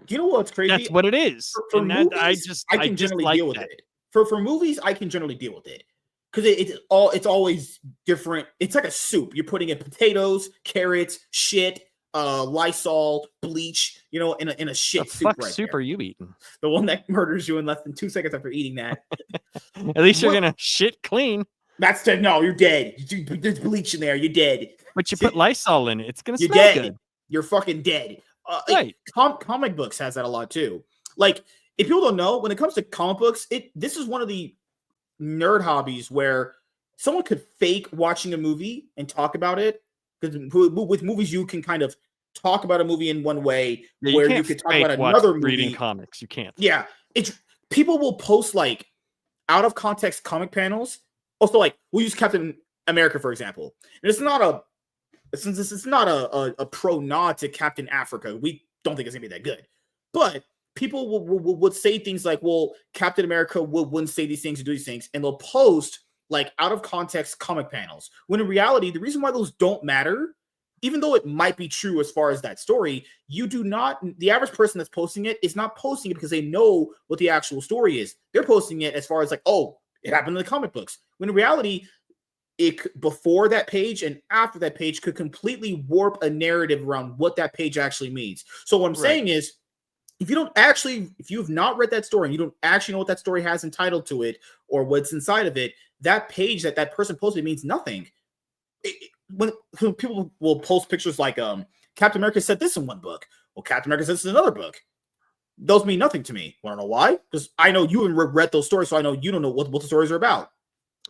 you know what's crazy? That's what it is. For and movies, I can just generally like deal with that. it. For movies, I can generally deal with it because it's always different. It's like a soup. You're putting in potatoes, carrots, shit, Lysol, bleach, you know, in a shit soup. What soup are you eating? The one that murders you in less than 2 seconds after eating that. At least you're gonna shit clean. That's no, you're dead. There's bleach in there. You're dead. But you put Lysol in it. It's gonna You're smell dead. good. You're fucking dead. Right. Comic books has that a lot too. Like, if people don't know, when it comes to comic books, this is one of the nerd hobbies where someone could fake watching a movie and talk about it. Because with movies, you can kind of talk about a movie in one way, where you could talk about another movie. Reading comics, you can't. Yeah, people will post like out of context comic panels. Also, like, we'll use Captain America for example, and it's not a pro nod to Captain Africa. We don't think it's gonna be that good, but people would say things like, well, Captain America wouldn't say these things or do these things, and they'll post like out of context comic panels, when in reality, the reason why those don't matter, even though it might be true as far as that story, the average person that's posting it is not posting it because they know what the actual story is. They're posting it as far as like, oh, it happened in the comic books, when in reality, before that page and after that page could completely warp a narrative around what that page actually means. So what I'm saying is, if you have not read that story and you don't actually know what that story has entitled to it or what's inside of it, that page that person posted means nothing. When people will post pictures like Captain America said this in one book, well, Captain America said this in another book, those mean nothing to me. Want to know why? Because I know you haven't read those stories, so I know you don't know what the stories are about.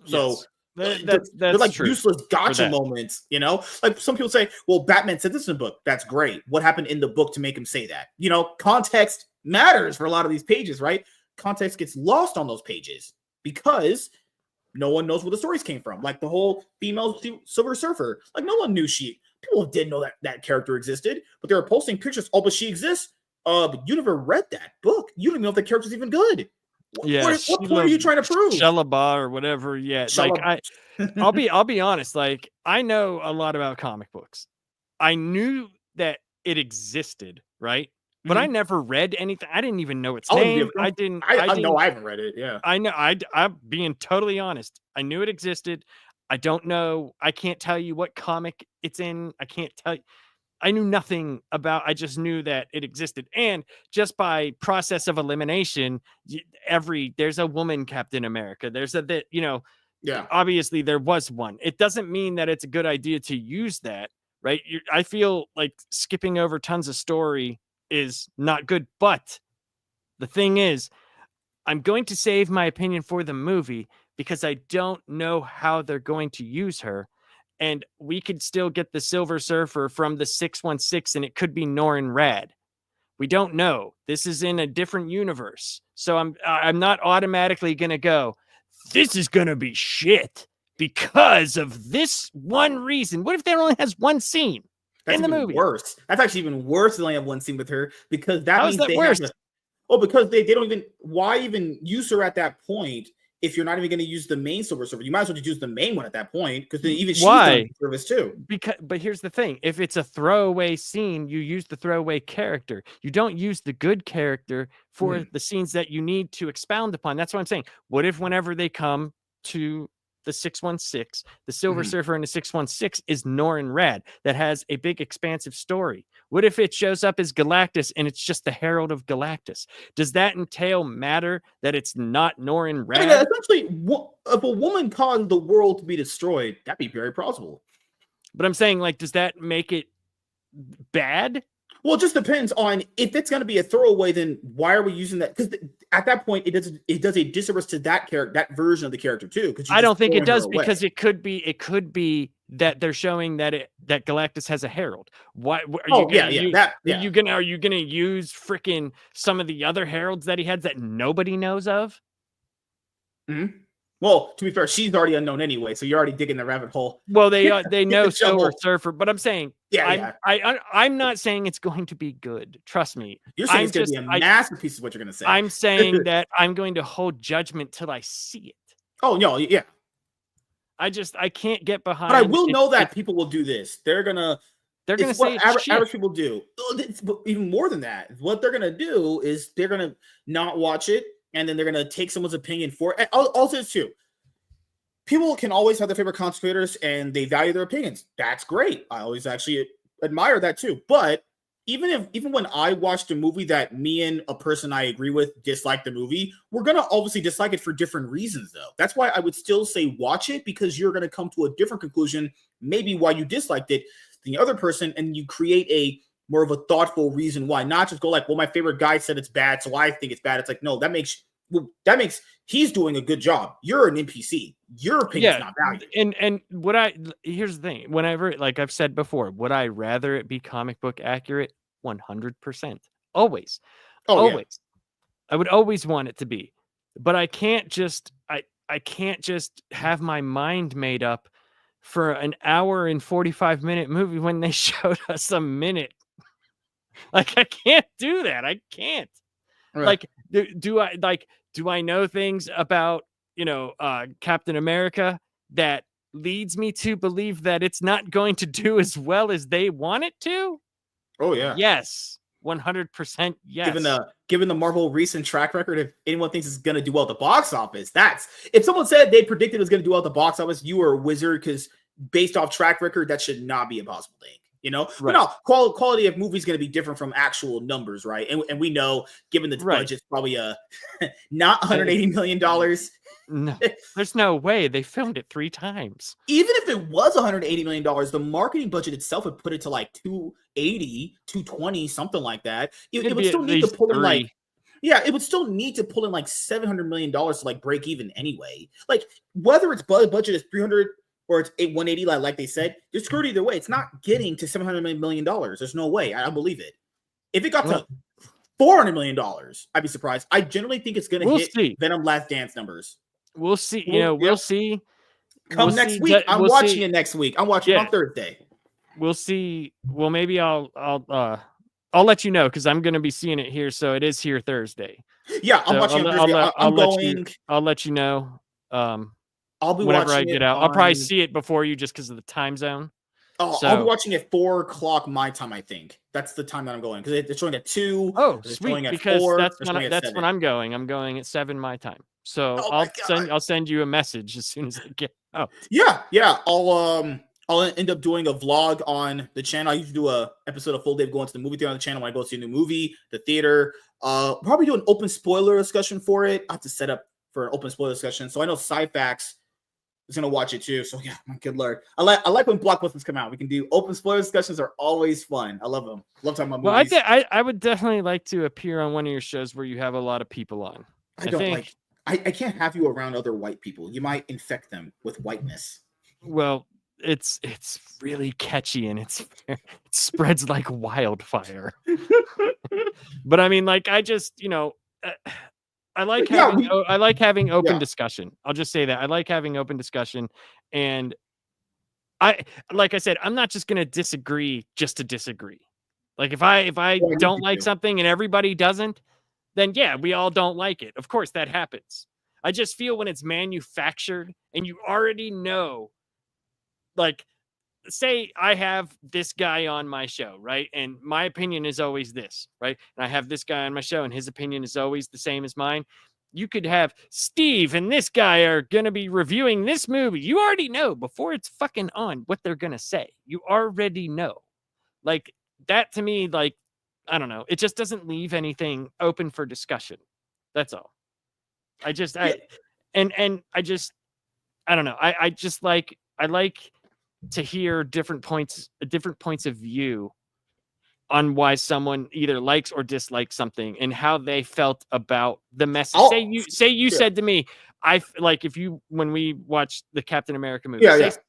So that's they're like true. Useless gotcha moments, you know? Like, some people say, well, Batman said this in a book. That's great. What happened in the book to make him say that? You know, context matters for a lot of these pages, right? Context gets lost on those pages because no one knows where the stories came from. Like the whole female Silver Surfer. Like, no one knew people didn't know that character existed, but they were posting pictures. Oh, but she exists. But you never read that book. You don't even know if the character's even good. Yeah, what point are you trying to prove? Shelaba or whatever. Yeah, like I'll be honest. Like, I know a lot about comic books. I knew that it existed, right? But I never read anything. I didn't even know its name. I know I haven't read it. Yeah, I know. I'm being totally honest. I knew it existed. I don't know. I can't tell you what comic it's in. I can't tell you. I knew nothing about. I just knew that it existed, and just by process of elimination, there's a woman Captain America. There's obviously there was one. It doesn't mean that it's a good idea to use that, right? I feel like skipping over tons of story is not good, but the thing is, I'm going to save my opinion for the movie because I don't know how they're going to use her. And we could still get the Silver Surfer from the 616, and it could be Norrin Rad. We don't know. This is in a different universe. So I'm not automatically going to go, this is going to be shit because of this one reason. What if there only has one scene in the movie? Worse. That's actually even worse than only have one scene with her, because that means that worse? Because they don't even, why even use her at that point? If you're not even going to use the main Silver Surfer, you might as well just use the main one at that point, because then even she's done service too. But here's the thing: if it's a throwaway scene, you use the throwaway character. You don't use the good character for the scenes that you need to expound upon. That's what I'm saying. What if whenever they come to the 616, the Silver Surfer in the 616 is Norrin Rad that has a big expansive story? What if it shows up as Galactus and it's just the Herald of Galactus? Does that entail matter that it's not Norrin Rad? I mean, essentially, if a woman caused the world to be destroyed, that'd be very plausible. But I'm saying, like, does that make it bad? Well, it just depends on if it's going to be a throwaway. Then why are we using that? Because at that point, it does a disservice to that character, that version of the character too. Because I don't think it does, because it could be that they're showing that Galactus has a herald. Why? Are you gonna use freaking some of the other heralds that he had that nobody knows of? Well, to be fair, she's already unknown anyway, so you're already digging the rabbit hole. Well, they know Silver Surfer, but I'm saying, I'm not saying it's going to be good. Trust me. You're saying it's going to be a masterpiece, is what you're going to say. I'm saying that I'm going to hold judgment till I see it. Oh no, yeah. I can't get behind. But I will know that people will do this. They're gonna say what average people do. Even more than that, what they're gonna do is they're gonna not watch it. and then they're gonna take someone's opinion for it. Also, too, people can always have their favorite content creators, and they value their opinions. That's great. I always actually admire that too. But even when I watched a movie that me and a person I agree with dislike the movie, we're gonna obviously dislike it for different reasons, though. That's why I would still say watch it, because you're gonna come to a different conclusion, maybe why you disliked it, than the other person, and you create a more of a thoughtful reason why. Not just go like, well, my favorite guy said it's bad, so I think it's bad. It's like, no, that makes he's doing a good job. You're an NPC. Your opinion's not valued. And here's the thing. Whenever, like I've said before, would I rather it be comic book accurate? 100%. Always. Always. Yeah. I would always want it to be. But I can't just have my mind made up for an hour and 45-minute movie when they showed us a minute. Like, I can't do that. I can't. Right. Like, do I know things about, Captain America that leads me to believe that it's not going to do as well as they want it to? Oh yeah. Yes. 100% yes. Given the Marvel recent track record, if anyone thinks it's going to do well at the box office, if someone said they predicted it was going to do well at the box office, you were a wizard, because based off track record, that should not be a possible thing. Right. But no, quality of movie is going to be different from actual numbers, right? And we know, given the budget's probably not $180 million. No, there's no way. They filmed it 3 times. Even if it was $180 million, the marketing budget itself would put it to like 280, 220, something like that. It would still need to pull in like, it would still need to pull in like $700 million to like break even anyway. Like, whether its budget is 300 or it's 180, like they said, they're screwed either way. It's not getting to $700 million. There's no way. I don't believe it. If it got to $400 million, I'd be surprised. I generally think it's going to hit Venom Last Dance numbers. We'll see. We'll see. Come next week. I'm watching it next week. I'm watching it on Thursday. We'll see. Well, maybe I'll let you know, because I'm going to be seeing it here. So it is here Thursday. Yeah, I'm watching it Thursday. I'll let you know. I'll be whenever watching I get out. I'll probably see it before you, just because of the time zone. Oh, I'll be watching at 4:00 my time. I think that's the time that I'm going, because it's showing at 2. Oh, sweet! Because 4, that's when I'm going. I'm going at 7 my time. So I'll send you a message as soon as I get out. Yeah. I'll end up doing a vlog on the channel. I usually do a episode of Full Dave going to the movie theater on the channel when I go see a new movie, the theater. Probably do an open spoiler discussion for it. I have to set up for an open spoiler discussion. So I know Cyfax is gonna watch it too. So yeah, my good lord. I like when blockbusters come out. We can do open spoiler discussions. Are always fun. I love them. Love talking about movies. Well, I would definitely like to appear on one of your shows where you have a lot of people on. I can't have you around other white people. You might infect them with whiteness. Well, it's really catchy, and it spreads like wildfire. But I mean, like, I just, I like having open discussion. I'll just say that I like having open discussion, and like I said, I'm not just going to disagree just to disagree. Like, if I don't like something and everybody doesn't, then yeah, we all don't like it. Of course that happens. I just feel when it's manufactured and you already know, like, say I have this guy on my show, right? And my opinion is always this, right? And I have this guy on my show and his opinion is always the same as mine. You could have Steve and this guy are going to be reviewing this movie. You already know before it's fucking on what they're going to say. You already know. Like, that to me, like, I don't know. It just doesn't leave anything open for discussion. That's all. I don't know. I like to hear different points of view on why someone either likes or dislikes something and how they felt about the message. Say you said to me, when we watched the Captain America movie,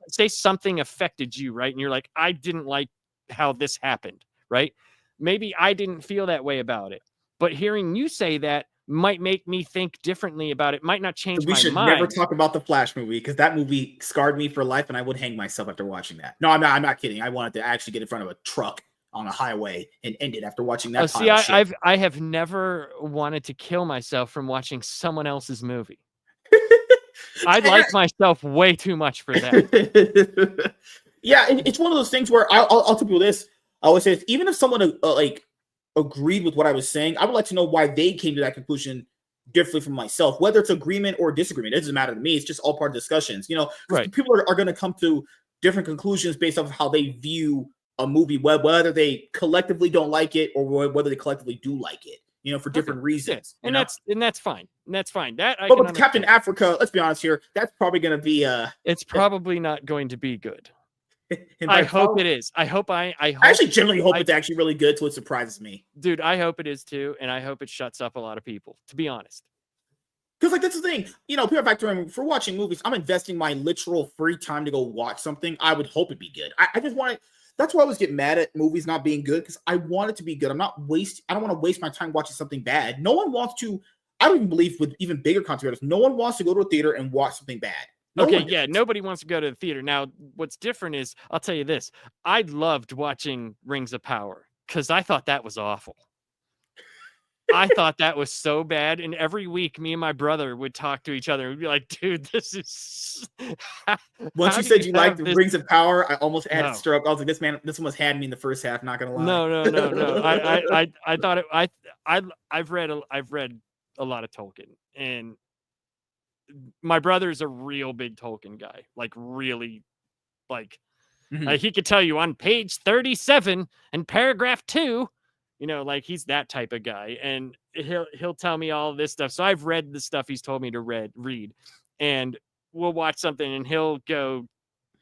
say something affected you, right? And you're like, I didn't like how this happened, right? Maybe I didn't feel that way about it, but hearing you say that might make me think differently about it. Might not change my mind. We should never talk about the Flash movie, because that movie scarred me for life, and I would hang myself after watching that. No, I'm not kidding. I wanted to actually get in front of a truck on a highway and end it after watching that. I have never wanted to kill myself from watching someone else's movie. I like myself way too much for that. Yeah, it's one of those things where I'll tell people this. I always say, even if someone agreed with what I was saying, I would like to know why they came to that conclusion differently from myself, whether it's agreement or disagreement. It doesn't matter to me. It's just all part of discussions, you know, Right. people are going to come to different conclusions based off how they view a movie, whether they collectively don't like it or whether they collectively do like it, you know, for different reasons. Yeah. And that's fine. And that's fine. That I but can with Captain Africa, let's be honest here, that's probably going to be it's probably not going to be good. And I hope it is. I actually generally hope it's actually really good, so it surprises me. Dude, I hope it is too, and I hope it shuts up a lot of people, to be honest. Because, like, that's the thing. You know, people back to for watching movies, I'm investing my literal free time to go watch something. I would hope it'd be good. I just want it. That's why I always get mad at movies not being good, because I want it to be good. I don't want to waste my time watching something bad. No one wants to. I don't even believe with even bigger content creators, no one wants to go to a theater and watch something bad. Nobody wants to go to the theater. Now, what's different is, I'll tell you this, I loved watching Rings of Power because I thought that was awful. I thought that was so bad. And every week, me and my brother would talk to each other and we'd be like, dude, this is... Once you said you liked the Rings of Power, I almost had a stroke. I was like, this one was had me in the first half, not going to lie. No. I thought I've read a lot of Tolkien, and my brother's a real big Tolkien guy, like really, like he could tell you on page 37 and paragraph 2, you know, like he's that type of guy, and he'll tell me all this stuff. So I've read the stuff he's told me to read, and we'll watch something and he'll go.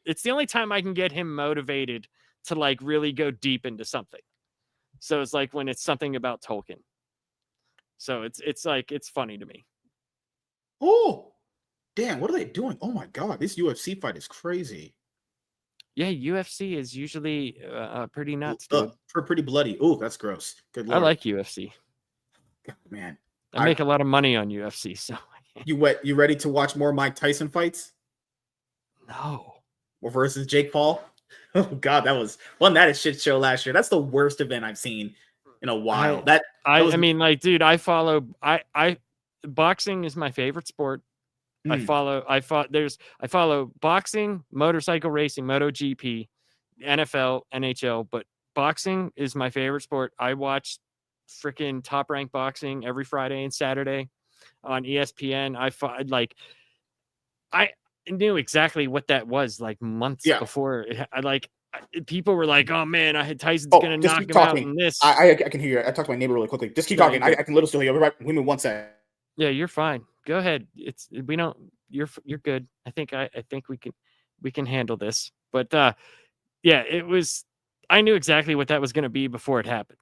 It's the only time I can get him motivated to like really go deep into something. So it's like when it's something about Tolkien. So it's like, it's funny to me. Oh, damn, what are they doing? Oh my God, this UFC fight is crazy. Yeah, UFC is usually pretty nuts, dude. Pretty bloody. Oh, that's gross. Good Lord. I like UFC. God, man. I make a lot of money on UFC, so you ready to watch more Mike Tyson fights? No. Well, versus Jake Paul? Oh God, that was a shit show last year. That's the worst event I've seen in a while. I mean, like, dude, I boxing is my favorite sport. I follow boxing, motorcycle racing, MotoGP, NFL, NHL, but boxing is my favorite sport. I watch freaking Top Rank Boxing every Friday and Saturday on ESPN. I knew exactly what that was like months before. People were like, "Oh man, Tyson's gonna knock him out in this." I can hear you. I talked to my neighbor really quickly. Just keep talking. I can literally still hear you. Right, give me 1 second. Yeah, you're fine. Go ahead. You're good. I think we can handle this. But yeah, I knew exactly what that was going to be before it happened.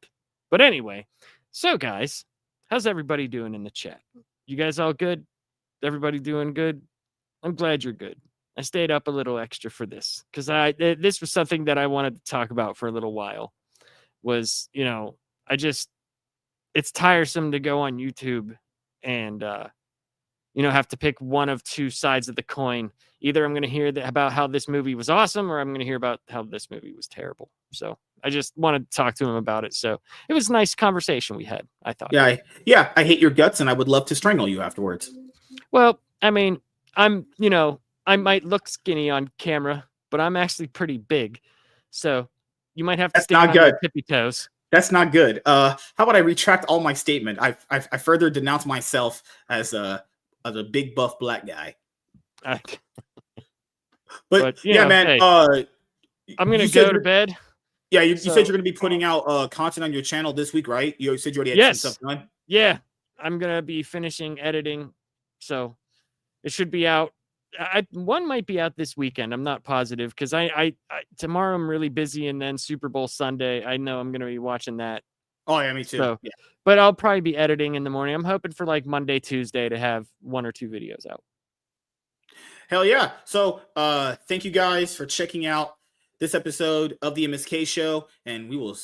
But anyway, so guys, how's everybody doing in the chat? You guys all good? Everybody doing good? I'm glad you're good. I stayed up a little extra for this because this was something that I wanted to talk about for a little while. Was, you know, it's tiresome to go on YouTube and have to pick one of two sides of the coin. Either I'm going to hear about how this movie was awesome, or I'm going to hear about how this movie was terrible. So I just wanted to talk to him about it. So it was a nice conversation we had, I thought. I hate your guts, and I would love to strangle you afterwards. Well, I mean, I might look skinny on camera, but I'm actually pretty big. So you might have to stay on your tippy toes. That's not good. How about I retract all my statement? I further denounce myself as a big buff black guy. But yeah, man. Hey, I'm gonna go to bed. Yeah, you said you're gonna be putting out content on your channel this week, right? You said you already had some stuff done. Yeah, I'm gonna be finishing editing, so it should be out. One might be out this weekend. I'm not positive because I tomorrow I'm really busy, and then Super Bowl Sunday. I know I'm gonna be watching that. Oh yeah, me too. So, yeah. But I'll probably be editing in the morning. I'm hoping for like Monday, Tuesday to have 1 or 2 videos out. Hell yeah. So thank you guys for checking out this episode of the MSK show, and we will